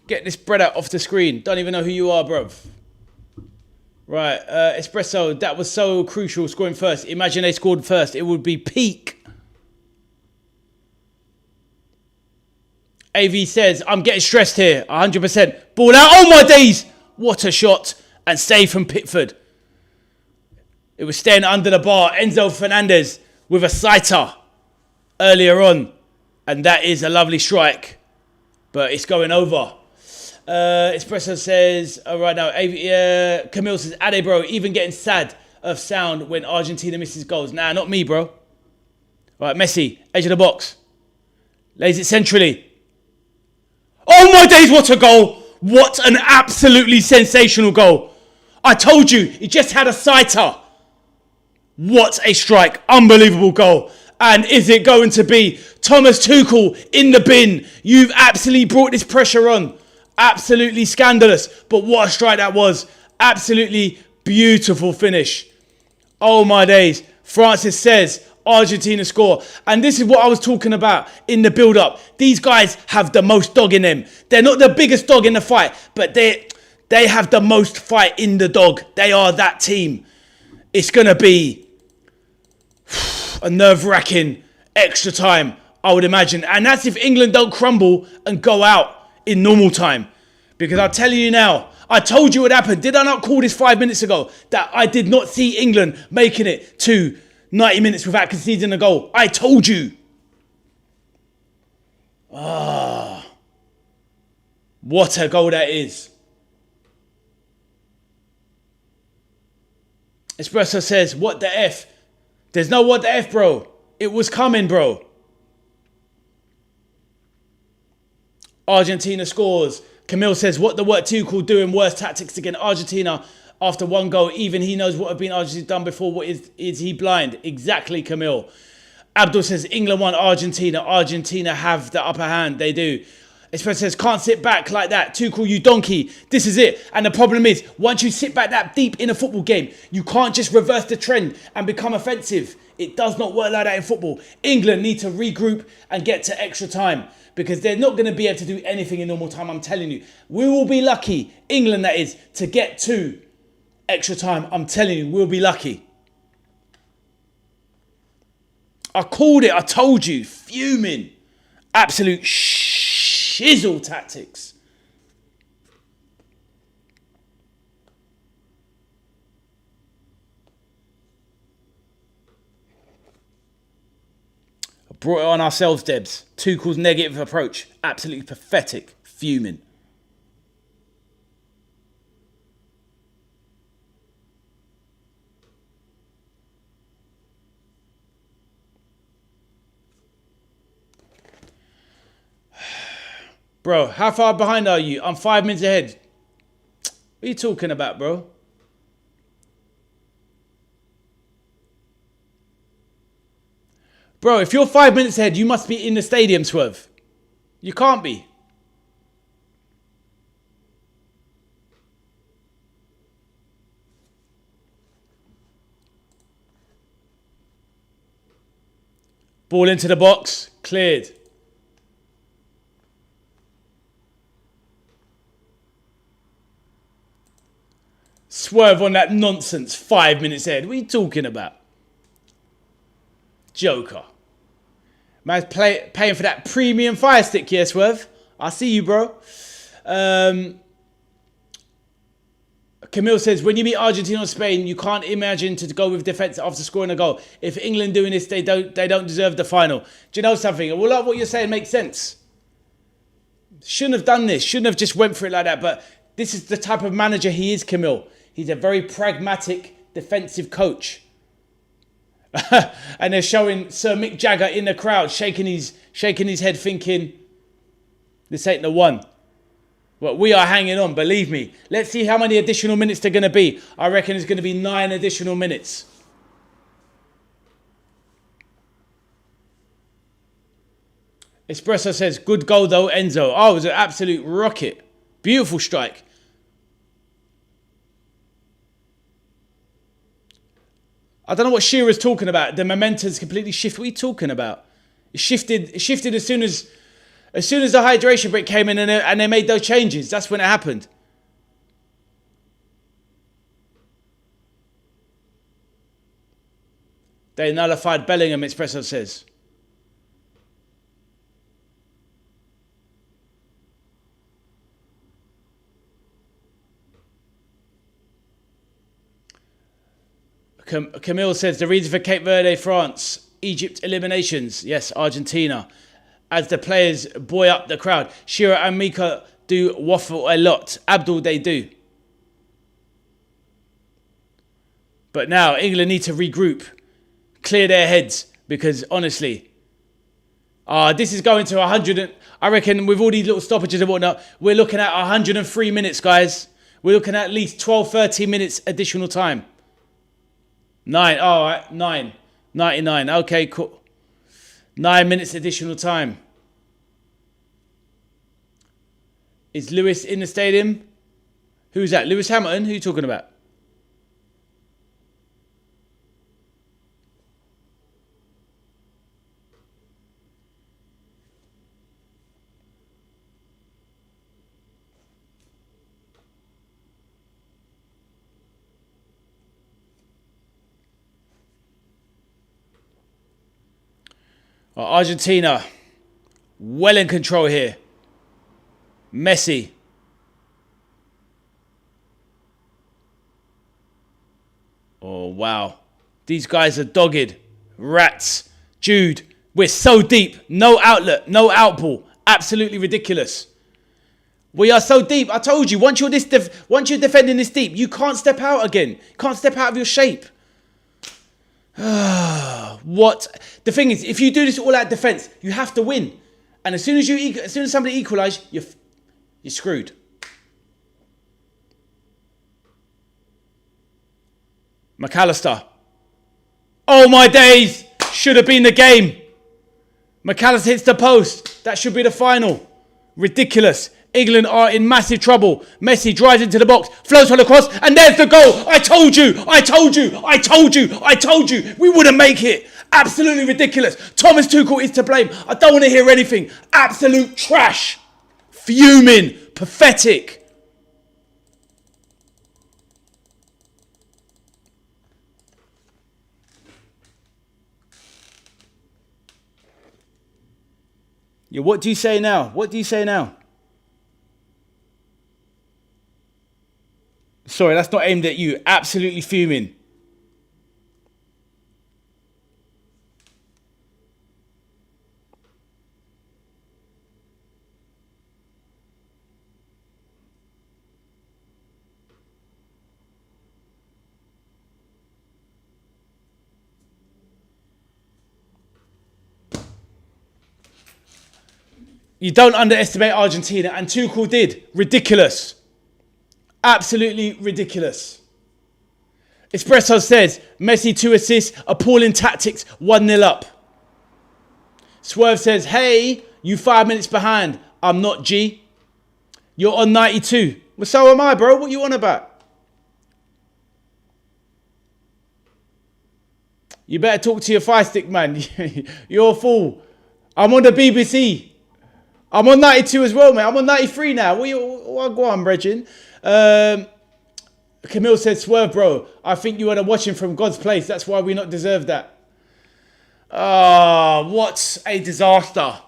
Get this bread out off the screen. Don't even know who you are, bruv. Right, Espresso, that was so crucial, scoring first. Imagine they scored first. It would be peak. AV says, I'm getting stressed here. 100%. Ball out. Oh, my days. What a shot. And save from Pickford. It was staying under the bar. Enzo Fernandez with a sighter earlier on. And that is a lovely strike. But it's going over. Espresso says, right now, Camille says, Ade, bro, even getting sad of sound when Argentina misses goals. Nah, not me, bro. Right, Messi, edge of the box. Lays it centrally. Oh my days, what a goal. What an absolutely sensational goal. I told you, he just had a sighter. What a strike. Unbelievable goal. And is it going to be Thomas Tuchel in the bin? You've absolutely brought this pressure on. Absolutely scandalous. But what a strike that was. Absolutely beautiful finish. Oh my days. Francis says Argentina score. And this is what I was talking about in the build-up. These guys have the most dog in them. They're not the biggest dog in the fight, but they have the most fight in the dog. They are that team. It's going to be a nerve-wracking extra time, I would imagine. And that's if England don't crumble and go out in normal time. Because I'll tell you now, I told you what happened. Did I not call this 5 minutes ago? That I did not see England making it to 90 minutes without conceding a goal. I told you. What a goal that is. Espresso says, what the F? There's no what the F, bro. It was coming, bro. Argentina scores. Camille says, what the work Tuchel doing worse tactics against Argentina after one goal. Even he knows what have been Argentina done before. What is he blind? Exactly, Camille. Abdul says, England won Argentina. Argentina have the upper hand. They do. Espresso says, can't sit back like that. Tuchel, you donkey. This is it. And the problem is, once you sit back that deep in a football game, you can't just reverse the trend and become offensive. It does not work like that in football. England need to regroup and get to extra time because they're not going to be able to do anything in normal time, I'm telling you. We will be lucky, England that is, to get to extra time. I'm telling you, we'll be lucky. I called it, I told you, fuming. Absolute shizzle tactics. Brought it on ourselves, Debs. Tuchel's negative approach. Absolutely pathetic. Fuming. Bro, how far behind are you? I'm 5 minutes ahead. What are you talking about, bro? Bro, if you're 5 minutes ahead, you must be in the stadium, Swerve. You can't be. Ball into the box. Cleared. Swerve on that nonsense. 5 minutes ahead. What are you talking about? Joker. Man's paying for that premium fire stick, yeah, Swerve? I see you, bro. Camille says, when you meet Argentina or Spain, you can't imagine to go with defence after scoring a goal. If England doing this, they don't deserve the final. Do you know something? Well, like what you're saying makes sense. Shouldn't have done this. Shouldn't have just went for it like that. But this is the type of manager he is, Camille. He's a very pragmatic defensive coach. And they're showing Sir Mick Jagger in the crowd, shaking his head, thinking, this ain't the one. Well, we are hanging on, believe me. Let's see how many additional minutes they're going to be. I reckon it's going to be 9 additional minutes. Espresso says, good goal though, Enzo. Oh, it was an absolute rocket. Beautiful strike. I don't know what Shearer's talking about. The momentum's completely shifted. What are you talking about? It shifted as soon as the hydration break came in and they made those changes. That's when it happened. They nullified Bellingham, Espresso says. Camille says the reason for Cape Verde, France, Egypt eliminations. Yes, Argentina. As the players buoy up the crowd. Shira and Mika do waffle a lot. Abdul, they do. But now England need to regroup. Clear their heads. Because honestly, this is going to 100. I reckon with all these little stoppages and whatnot, we're looking at 103 minutes, guys. We're looking at least 12, 13 minutes additional time. 9. All right, 9. 99. Okay, cool. 9 minutes additional time. Is Lewis in the stadium? Who's that? Lewis Hamilton? Who are you talking about? Argentina, well in control here. Messi. Oh, wow. These guys are dogged. Rats. Jude. We're so deep. No outlet. No outball. Absolutely ridiculous. We are so deep. I told you, once you're defending this deep, you can't step out again. Can't step out of your shape. What? The thing is, if you do this all out defence, you have to win. And as soon as somebody equalises, you're screwed. McAllister. Oh my days! Should have been the game. McAllister hits the post. That should be the final. Ridiculous. England are in massive trouble. Messi drives into the box, floats on across, and there's the goal. I told you. We wouldn't make it. Absolutely ridiculous. Thomas Tuchel is to blame. I don't want to hear anything. Absolute trash. Fuming. Pathetic. Yeah, what do you say now? Sorry, that's not aimed at you. Absolutely fuming. You don't underestimate Argentina, and Tuchel did. Ridiculous. Absolutely ridiculous. Espresso says, Messi 2 assists, appalling tactics, 1-0 up. Swerve says, hey, you 5 minutes behind. I'm not G. You're on 92. Well, so am I, bro. What you on about? You better talk to your fire stick, man. You're a fool. I'm on the BBC. I'm on 92 as well, mate. I'm on 93 now. Go on, Bregin. Camille said, Swerve, bro. I think you are watching from God's place. That's why we not deserve that. Oh, what a disaster.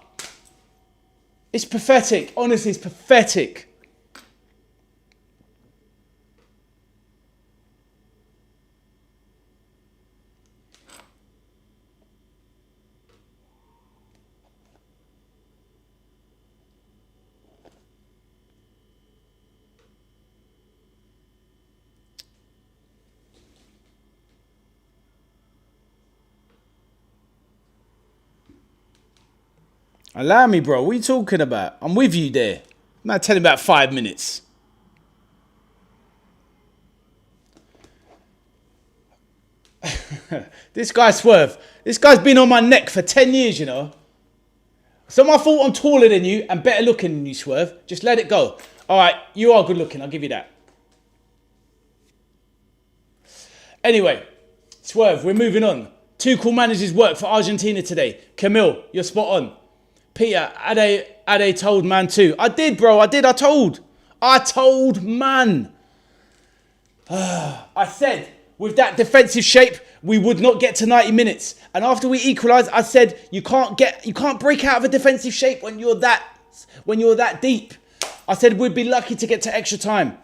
It's pathetic. Honestly, it's pathetic. Allow me, bro. What are you talking about? I'm with you there. I'm not telling about 5 minutes. This guy Swerve. This guy's been on my neck for 10 years, you know. It's not my fault I'm taller than you and better looking than you, Swerve. Just let it go. All right, you are good looking. I'll give you that. Anyway, Swerve, we're moving on. Tuchel manages work for Argentina today. Camille, you're spot on. Peter, Ade told man too. I did, bro. I told. I told man. I said, with that defensive shape, we would not get to 90 minutes. And after we equalised, I said, you can't break out of a defensive shape when you're that deep. I said we'd be lucky to get to extra time.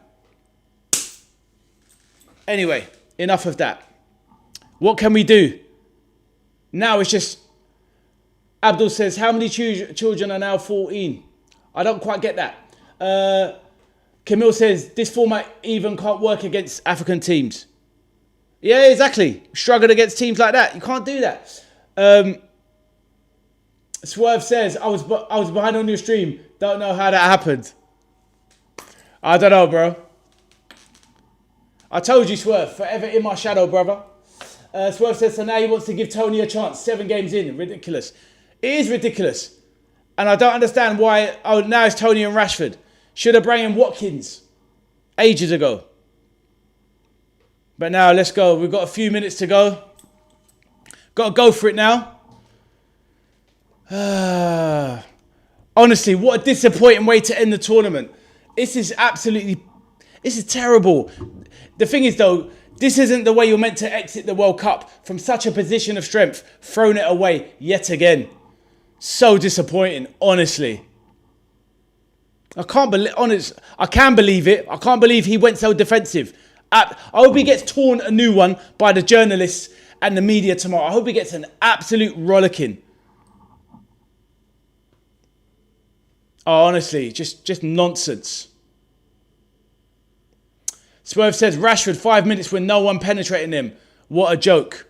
Anyway, enough of that. What can we do? Now it's just... Abdul says, how many children are now 14? I don't quite get that. Camille says, this format even can't work against African teams. Yeah, exactly. Struggled against teams like that. You can't do that. Swerve says, I was behind on your stream. Don't know how that happened. I don't know, bro. I told you, Swerve, forever in my shadow, brother. Swerve says, so now he wants to give Tony a chance. 7 games in. Ridiculous. It is ridiculous. And I don't understand why... Oh, now it's Tony and Rashford. Should have brought in Watkins ages ago. But now, let's go. We've got a few minutes to go. Got to go for it now. Honestly, what a disappointing way to end the tournament. This is terrible. The thing is, though, this isn't the way you're meant to exit the World Cup. From such a position of strength, thrown it away yet again. So disappointing, honestly. I can believe it. I can't believe he went so defensive. I hope he gets torn a new one by the journalists and the media tomorrow. I hope he gets an absolute rollicking. Oh, honestly, just nonsense. Swerve says, Rashford, 5 minutes with no one penetrating him. What a joke.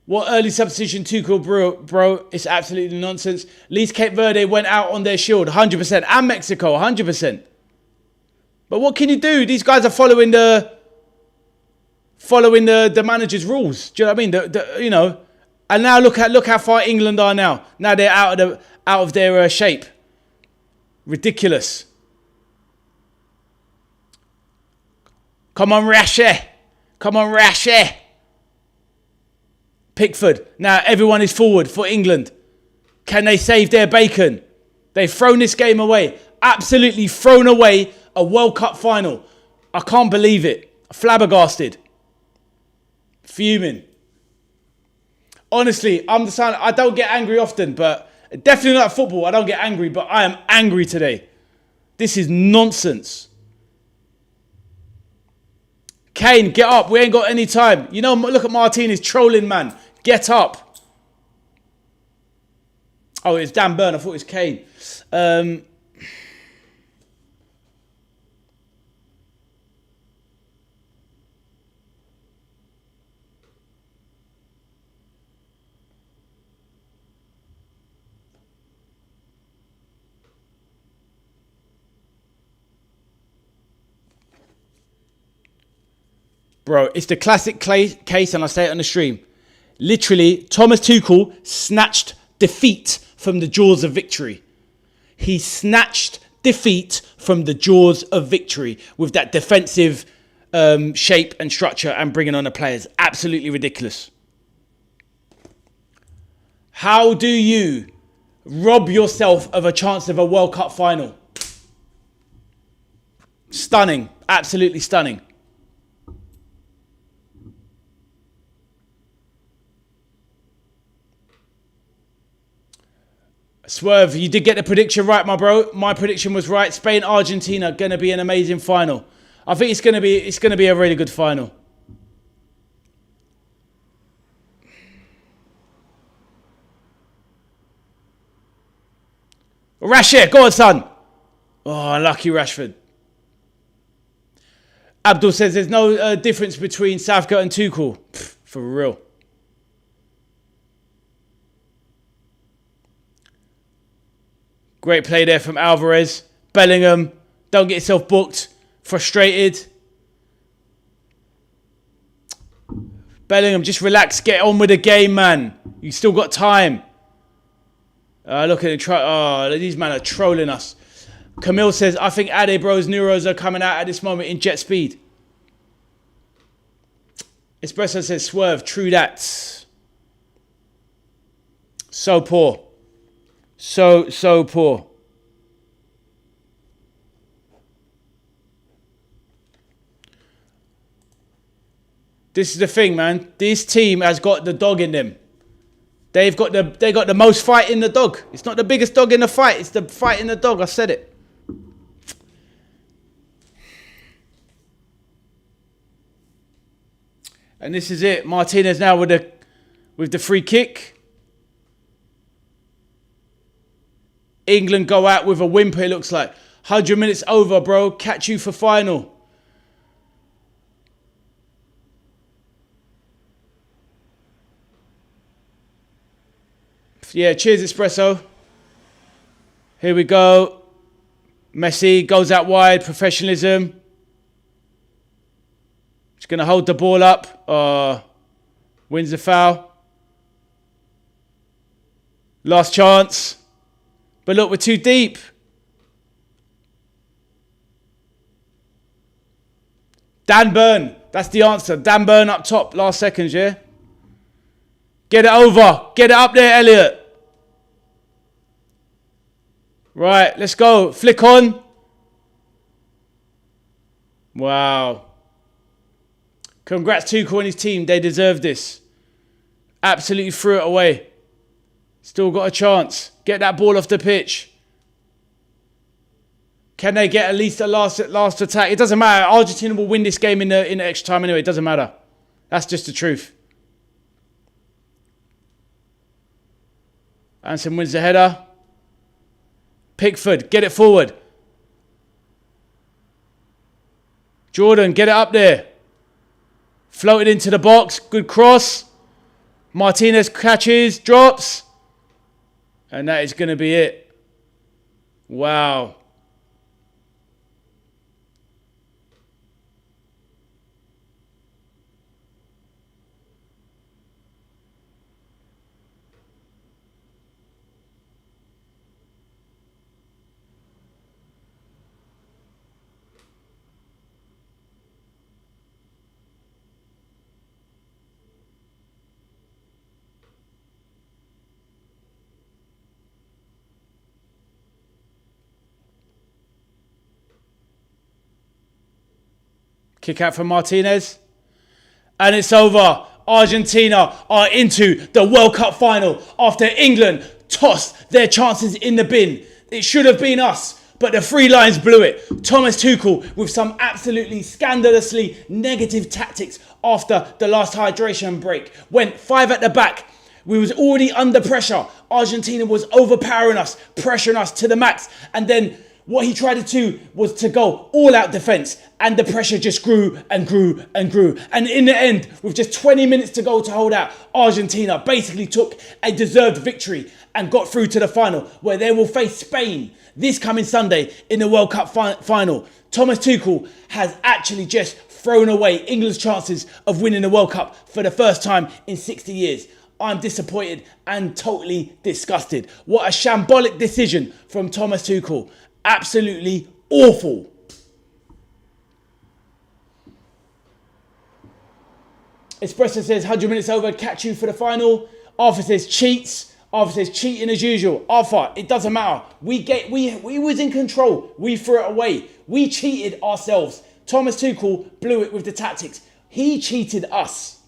What early substitution Tuchel, bro, it's absolutely nonsense. At least Cape Verde went out on their shield, 100%. And Mexico, 100%. But what can you do? These guys are following the manager's rules. Do you know what I mean? You know. And now look how far England are now. Now they're out of their shape. Ridiculous. Come on, Rashe. Come on, Rashe. Pickford. Now everyone is forward for England. Can they save their bacon? They've thrown this game away. Absolutely thrown away a World Cup final. I can't believe it. Flabbergasted. Fuming. Honestly, I don't get angry often, but definitely not at football. I don't get angry, but I am angry today. This is nonsense. Kane, get up. We ain't got any time. You know, look at Martinez trolling, man. Get up. Oh, it's Dan Burn. I thought it was Kane. Bro, it's the classic case, and I say it on the stream. Literally, Thomas Tuchel snatched defeat from the jaws of victory. He snatched defeat from the jaws of victory with that defensive shape and structure and bringing on the players. Absolutely ridiculous. How do you rob yourself of a chance of a World Cup final? Stunning. Absolutely stunning. Swerve, you did get the prediction right, my bro. My prediction was right. Spain, Argentina, going to be an amazing final. I think it's going to be a really good final. Rashford, go on, son. Oh, lucky Rashford. Abdul says there's no difference between Southgate and Tuchel. Pff, for real. Great play there from Alvarez. Bellingham, don't get yourself booked. Frustrated. Bellingham, just relax. Get on with the game, man. You still got time. Look at him. These men are trolling us. Camille says, I think Ade Bro's neuros are coming out at this moment in jet speed. Espresso says, Swerve, true that. So poor. So poor. This is the thing, man. This team has got the dog in them. They got the most fight in the dog. It's not the biggest dog in the fight. It's the fight in the dog. I said it. And this is it. Martinez now with the free kick. England go out with a whimper, it looks like. 100 minutes over, bro. Catch you for final. Yeah, cheers, Espresso. Here we go. Messi goes out wide. Professionalism. Just going to hold the ball up. Wins the foul. Last chance. But look, we're too deep. Dan Burn. That's the answer. Dan Burn up top. Last seconds, yeah? Get it over. Get it up there, Elliot. Right, let's go. Flick on. Wow. Congrats Tuchel and his team. They deserve this. Absolutely threw it away. Still got a chance. Get that ball off the pitch. Can they get at least a last attack? It doesn't matter. Argentina will win this game in the extra time anyway. It doesn't matter. That's just the truth. Anson wins the header. Pickford, get it forward. Jordan, get it up there. Floated into the box. Good cross. Martinez catches, drops. And that is going to be it. Wow. Kick out from Martinez. And it's over. Argentina are into the World Cup final after England tossed their chances in the bin. It should have been us, but the Three Lions blew it. Thomas Tuchel with some absolutely scandalously negative tactics after the last hydration break. Went 5 at the back. We was already under pressure. Argentina was overpowering us, pressuring us to the max. And then What he tried to do was to go all out defence, and the pressure just grew and grew and grew. And in the end, with just 20 minutes to go to hold out, Argentina basically took a deserved victory and got through to the final, where they will face Spain this coming Sunday in the World Cup final. Thomas Tuchel has actually just thrown away England's chances of winning the World Cup for the first time in 60 years. I'm disappointed and totally disgusted. What a shambolic decision from Thomas Tuchel. Absolutely awful. Espresso says 100 minutes over, catch you for the final. Arthur says cheats. Arthur says cheating as usual. Arthur, it doesn't matter. We was in control. We threw it away. We cheated ourselves. Thomas Tuchel blew it with the tactics. He cheated us.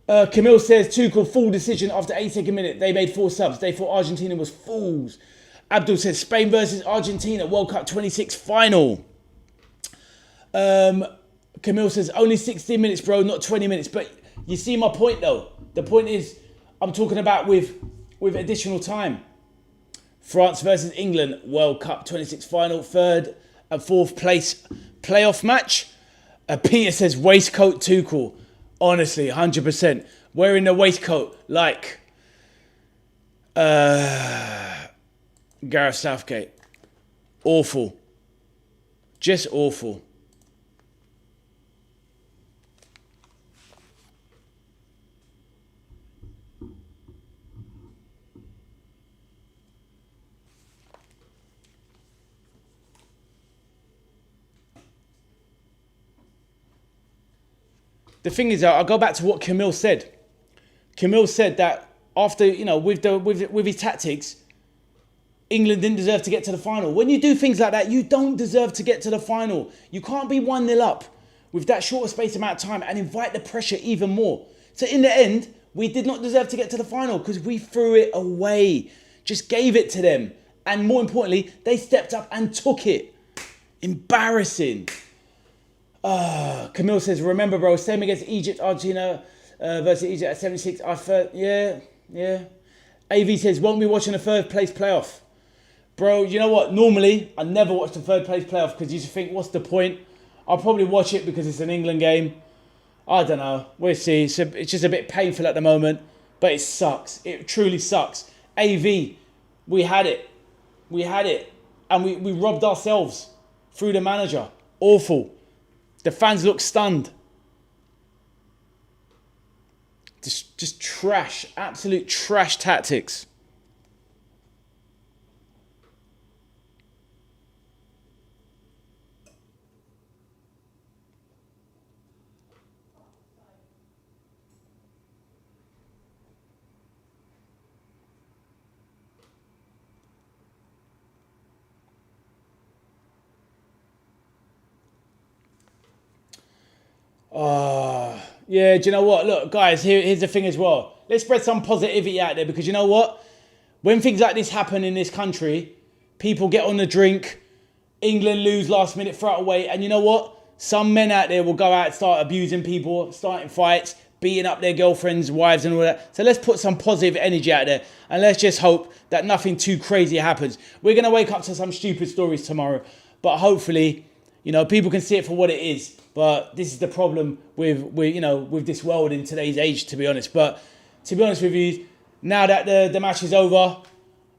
Camille says Tuchel full decision after 82nd minute. They made 4 subs. They thought Argentina was fools. Abdul says Spain versus Argentina World Cup 26 final. Camille says only 16 minutes, bro, not 20 minutes. But you see my point though. The point is I'm talking about with additional time. France versus England World Cup 26 final, 3rd and 4th place playoff match. Peter says waistcoat Tuchel. Honestly, 100%. Wearing the waistcoat like Gareth Southgate. Awful. Just awful. The thing is, I'll go back to what Camille said. Camille said that after, with his tactics, England didn't deserve to get to the final. When you do things like that, you don't deserve to get to the final. You can't be 1-0 up with that short space amount of time and invite the pressure even more. So in the end, we did not deserve to get to the final because we threw it away. Just gave it to them. And more importantly, they stepped up and took it. Embarrassing. Camille says, remember, bro, same against Egypt, Argentina versus Egypt at 76. Yeah. AV says, won't be watching the 3rd place playoff. Bro, you know what? Normally, I never watch the 3rd place playoff because you just think, what's the point? I'll probably watch it because it's an England game. I don't know. We'll see. It's just a bit painful at the moment, but it sucks. It truly sucks. AV, we had it. And we robbed ourselves through the manager. Awful. The fans look stunned. Just trash. Absolute trash tactics. Yeah, do you know what? Look, guys, here's the thing as well. Let's spread some positivity out there because you know what? When things like this happen in this country, people get on the drink, England lose last minute, throw it away, and you know what? Some men out there will go out and start abusing people, starting fights, beating up their girlfriends, wives and all that. So let's put some positive energy out there and let's just hope that nothing too crazy happens. We're going to wake up to some stupid stories tomorrow, but hopefully, people can see it for what it is. But this is the problem with this world in today's age, to be honest. But to be honest with you, now that the match is over,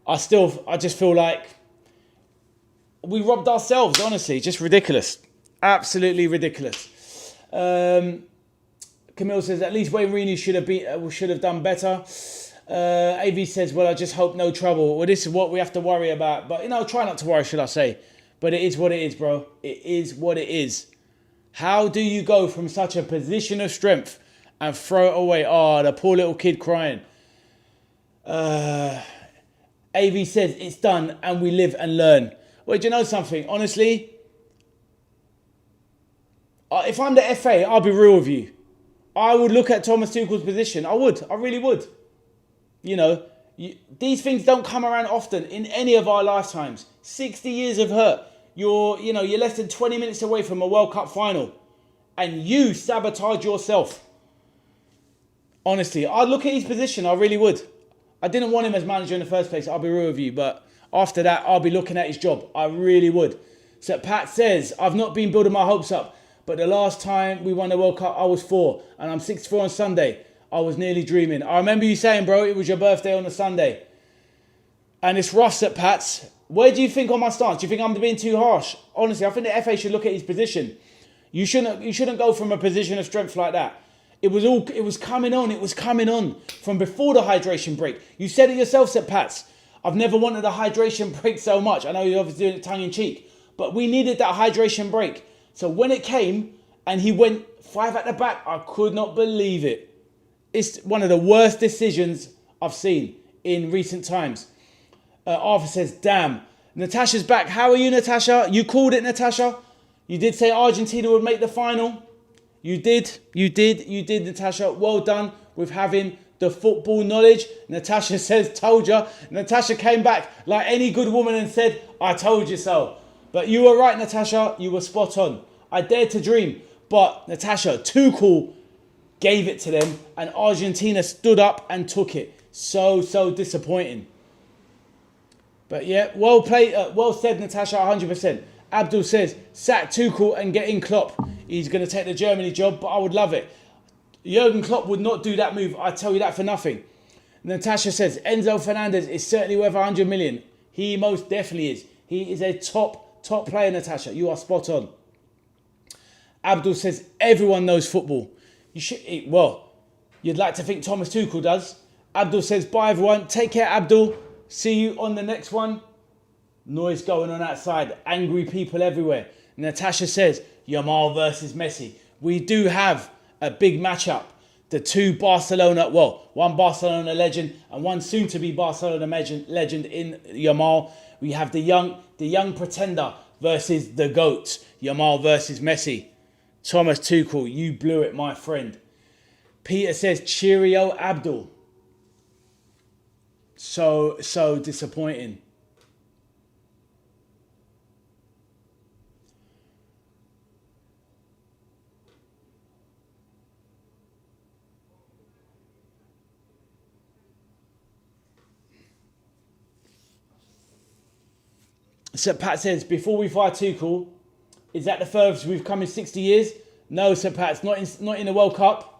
I just feel like we robbed ourselves, honestly. Just ridiculous. Absolutely ridiculous. Camille says, at least Wayne Rooney should have done better. AV says, well, I just hope no trouble. Well, this is what we have to worry about. But, try not to worry, should I say. But it is what it is, bro. It is what it is. How do you go from such a position of strength and throw it away? Oh, the poor little kid crying. AV says, it's done and we live and learn. Well, do you know something? Honestly, if I'm the FA, I'll be real with you. I would look at Thomas Tuchel's position. I would. I really would. These things don't come around often in any of our lifetimes. 60 years of hurt. You're less than 20 minutes away from a World Cup final. And you sabotage yourself. Honestly, I'd look at his position. I really would. I didn't want him as manager in the first place. I'll be real with you. But After that, I'll be looking at his job. I really would. So Pat says, I've not been building my hopes up, but the last time we won the World Cup, I was 4, and I'm 64 on Sunday. I was nearly dreaming. I remember you saying, bro, it was your birthday on a Sunday. And it's rough, at Pats. Where do you think on my stance? Do you think I'm being too harsh? Honestly, I think the FA should look at his position. You shouldn't go from a position of strength like that. It was coming on from before the hydration break. You said it yourself, Sir Pats. I've never wanted a hydration break so much. I know you're obviously doing it tongue in cheek, but we needed that hydration break. So when it came and he went 5 at the back, I could not believe it. It's one of the worst decisions I've seen in recent times. Arthur says, damn. Natasha's back. How are you, Natasha? You called it, Natasha. You did say Argentina would make the final. You did, Natasha. Well done with having the football knowledge. Natasha says, told you. Natasha came back like any good woman and said, I told you so. But you were right, Natasha. You were spot on. I dared to dream. But Natasha, Tuchel gave it to them and Argentina stood up and took it. So disappointing. But yeah, well played, well said, Natasha, 100%. Abdul says, sack Tuchel and get in Klopp. He's going to take the Germany job, but I would love it. Jurgen Klopp would not do that move. I tell you that for nothing. Natasha says, Enzo Fernandez is certainly worth 100 million. He most definitely is. He is a top player, Natasha. You are spot on. Abdul says, everyone knows football. You'd like to think Thomas Tuchel does. Abdul says, bye everyone. Take care, Abdul. See you on the next one. Noise going on outside. Angry people everywhere. Natasha says, Yamal versus Messi. We do have a big matchup. The two Barcelona, one Barcelona legend and one soon-to-be Barcelona legend in Yamal. We have the young pretender versus the GOAT. Yamal versus Messi. Thomas Tuchel, you blew it, my friend. Peter says, cheerio, Abdul. So disappointing. Sir Pat says, before we fire Tuchel, is that the furthest we've come in 60 years? No, Sir Pat, it's not in the World Cup.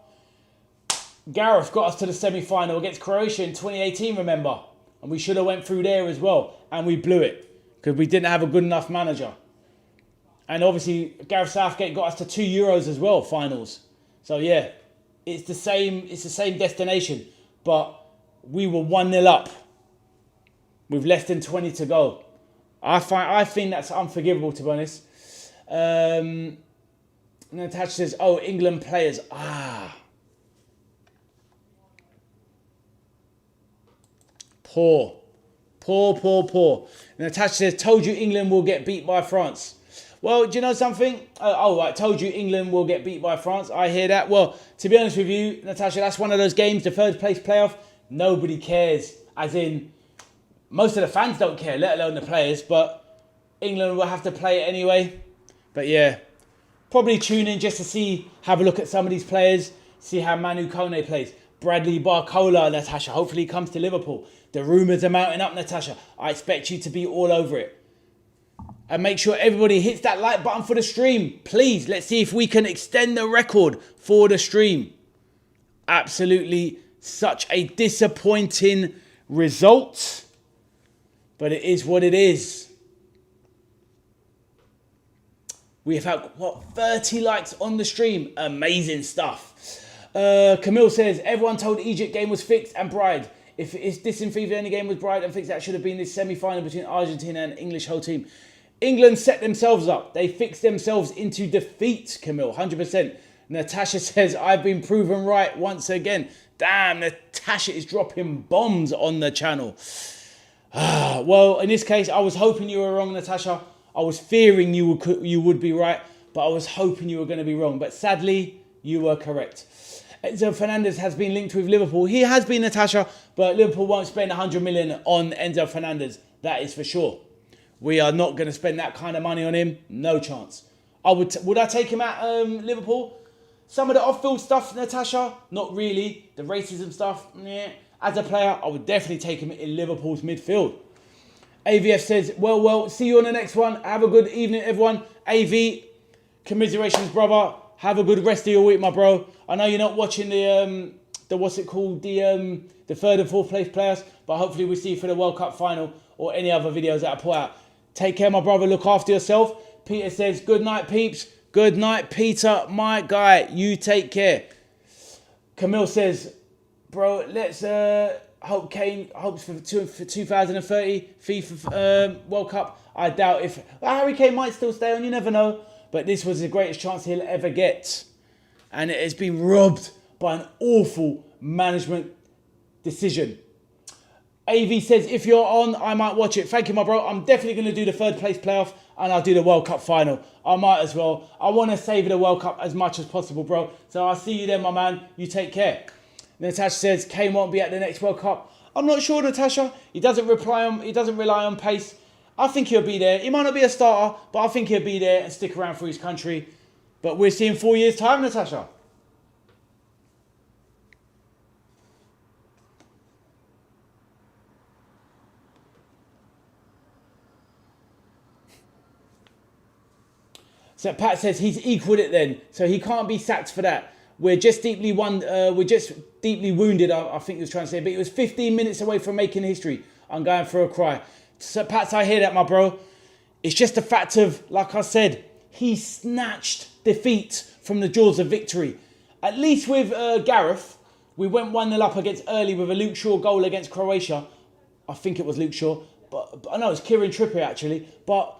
Gareth got us to the semi-final against Croatia in 2018, remember? And we should have went through there as well. And we blew it because we didn't have a good enough manager. And obviously, Gareth Southgate got us to 2 Euros as well, finals. So yeah, it's the same destination. But we were 1-0 up with less than 20 to go. I think that's unforgivable, to be honest. Natasha says, oh, England players. Poor. Natasha says, told you England will get beat by France. Well, do you know something? I told you England will get beat by France. I hear that. Well, to be honest with you, Natasha, that's one of those games, the third place playoff, nobody cares. As in, most of the fans don't care, let alone the players, but England will have to play it anyway. But yeah, probably tune in just to have a look at some of these players, see how Manu Kone plays. Bradley Barcola, Natasha, hopefully he comes to Liverpool. The rumours are mounting up, Natasha. I expect you to be all over it. And make sure everybody hits that like button for the stream. Please, let's see if we can extend the record for the stream. Absolutely such a disappointing result. But it is what it is. We have had, 30 likes on the stream. Amazing stuff. Camille says, everyone told Egypt game was fixed and bride. If this in FIFA any game was bride and fixed, that should have been this semi-final between Argentina and English whole team. England set themselves up. They fixed themselves into defeat, Camille, 100%. Natasha says, I've been proven right once again. Damn, Natasha is dropping bombs on the channel. Well, in this case, I was hoping you were wrong, Natasha. I was fearing you would be right, but I was hoping you were going to be wrong. But sadly, you were correct. Enzo Fernandez has been linked with Liverpool. He has been, Natasha, but Liverpool won't spend 100 million on Enzo Fernandez. That is for sure. We are not going to spend that kind of money on him. No chance. Would I take him at Liverpool? Some of the off-field stuff, Natasha, not really. The racism stuff, yeah. As a player, I would definitely take him in Liverpool's midfield. AVF says, well, see you on the next one. Have a good evening, everyone. AV, commiserations, brother. Have a good rest of your week, my bro. I know you're not watching the what's it called, the third and fourth place players, but hopefully we see you for the World Cup final or any other videos that I put out. Take care, my brother. Look after yourself. Peter says, good night, peeps. Good night, Peter, my guy. You take care. Camille says, bro, let's hope Kane hopes for 2030 FIFA World Cup. I doubt if... Harry Kane might still stay on, you never know. But this was the greatest chance he'll ever get. And it has been robbed by an awful management decision. AV says, if you're on, I might watch it. Thank you, my bro. I'm definitely going to do the third place playoff and I'll do the World Cup final. I might as well. I want to savour the World Cup as much as possible, bro. So I'll see you then, my man. You take care. Natasha says, Kane won't be at the next World Cup. I'm not sure, Natasha. He doesn't rely on pace. I think he'll be there. He might not be a starter, but I think he'll be there and stick around for his country. But we'll see in 4 years' time, Natasha. So Pat says he's equalled it then, so he can't be sacked for that. We're just deeply wounded. I think he was trying to say, but he was 15 minutes away from making history. I'm going for a cry. So Pat, I hear that, my bro. It's just a fact of, like I said, he snatched defeat from the jaws of victory. At least with Gareth, we went 1-0 up against early with a Luke Shaw goal against Croatia. I think it was Luke Shaw, but I know it's Kieran Trippier actually, but.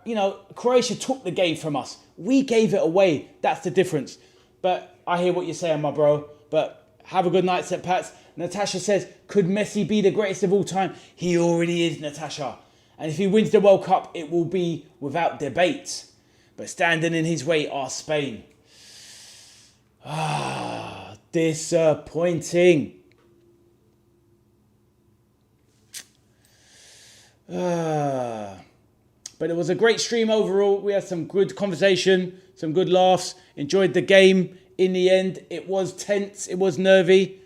You know, Croatia took the game from us. We gave it away. That's the difference. But I hear what you're saying, my bro. But have a good night, St. Pats. Natasha says, could Messi be the greatest of all time? He already is, Natasha. And if he wins the World Cup, it will be without debate. But standing in his way are Spain. Disappointing. But it was a great stream overall. We had some good conversation, some good laughs. Enjoyed the game in the end. It was tense. It was nervy.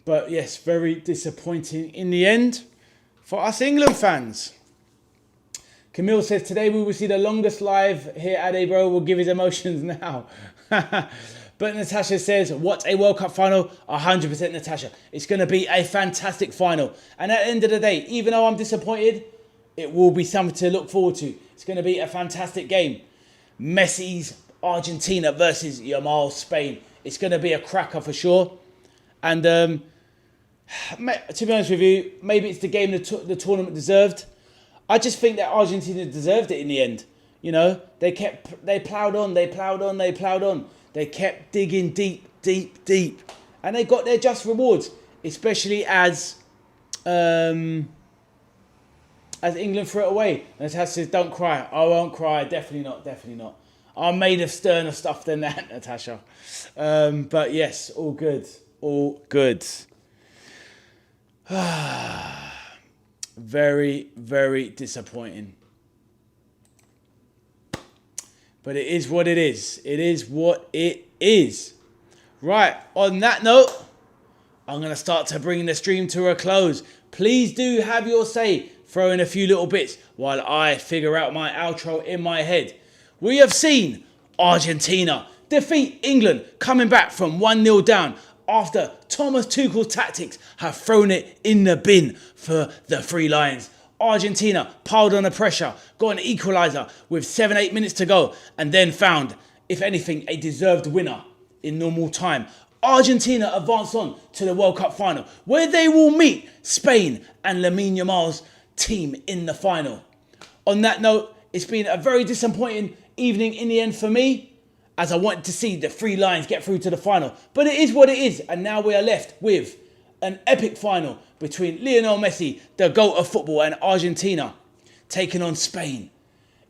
But yes, very disappointing in the end for us England fans. Camille says, today we will see the longest live here at Ade, bro. We'll give his emotions now. But Natasha says, what a World Cup final. 100% Natasha. It's going to be a fantastic final. And at the end of the day, even though I'm disappointed, it will be something to look forward to. It's going to be a fantastic game. Messi's Argentina versus Yamal's Spain. It's going to be a cracker for sure. And to be honest with you, maybe it's the game the tournament deserved. I just think that Argentina deserved it in the end. You know, they ploughed on. They kept digging deep. And they got their just rewards, especially as England threw it away. Natasha says, don't cry. I won't cry. Definitely not. I'm made of sterner stuff than that, Natasha. But yes, all good. Very, very disappointing. But it is what it is. It is what it is. Right, on that note, I'm going to start to bring the stream to a close. Please do have your say. Throw in a few little bits while I figure out my outro in my head. We have seen Argentina defeat England, coming back from 1-0 down after Thomas Tuchel's tactics have thrown it in the bin for the Three Lions. Argentina piled on the pressure, got an equaliser with 7-8 minutes to go, and then found, if anything, a deserved winner in normal time. Argentina advance on to the World Cup final, where they will meet Spain and Lamine Yamal's team in the final. On that note, it's been a very disappointing evening in the end for me, as I wanted to see the Three Lions get through to the final. But it is what it is, and now we are left with an epic final between Lionel Messi, the GOAT of football, and Argentina taking on Spain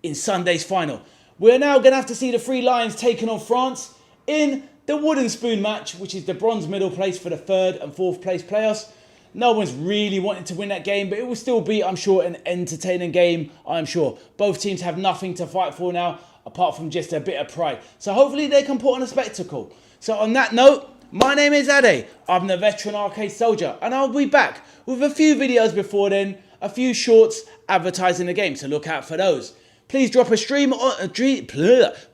in Sunday's final. We're now going to have to see the Three Lions taking on France in the wooden spoon match, which is the bronze medal place for the third and fourth place players. No one's really wanting to win that game, but it will still be, I'm sure, an entertaining game, I'm sure. Both teams have nothing to fight for now, apart from just a bit of pride. So hopefully they can put on a spectacle. So on that note, my name is Ade. I'm the veteran arcade soldier, and I'll be back with a few videos before then, a few shorts advertising the game, so look out for those. Please drop a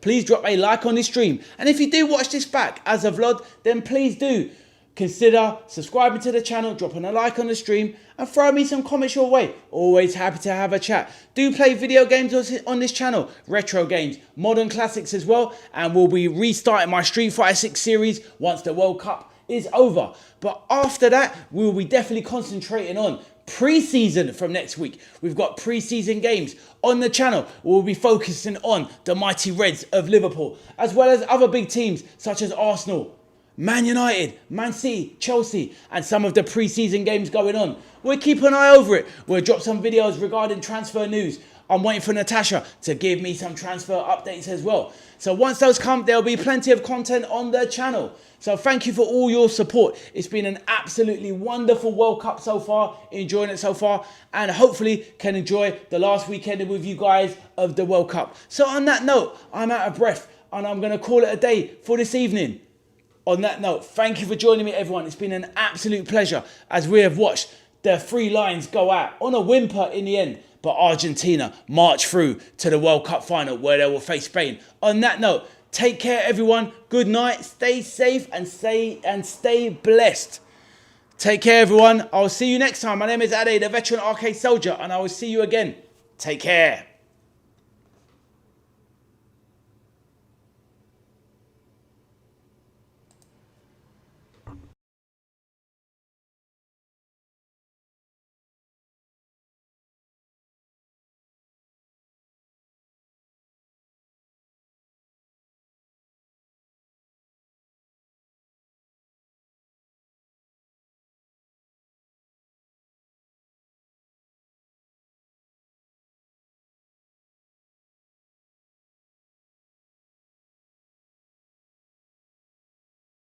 please drop a like on this stream. And if you do watch this back as a vlog, then please do consider subscribing to the channel, dropping a like on the stream, and throw me some comments your way. Always happy to have a chat. Do play video games on this channel, retro games, modern classics as well, and we'll be restarting my Street Fighter 6 series once the World Cup is over. But after that, we'll be definitely concentrating on pre-season from next week. We've got pre-season games on the channel. We'll be focusing on the mighty Reds of Liverpool, as well as other big teams such as Arsenal, Man United, Man City, Chelsea, and some of the pre-season games going on. We'll keep an eye over it. We'll drop some videos regarding transfer news. I'm waiting for Natasha to give me some transfer updates as well. So once those come, there'll be plenty of content on the channel. So thank you for all your support. It's been an absolutely wonderful World Cup so far, enjoying it so far, and hopefully can enjoy the last weekend with you guys of the World Cup. So on that note, I'm out of breath and I'm going to call it a day for this evening. On that note, thank you for joining me, everyone. It's been an absolute pleasure as we have watched the three lions go out on a whimper in the end. But Argentina march through to the World Cup final where they will face Spain. On that note, take care, everyone. Good night. Stay safe and stay blessed. Take care, everyone. I'll see you next time. My name is Ade, the veteran arcade soldier, and I will see you again. Take care.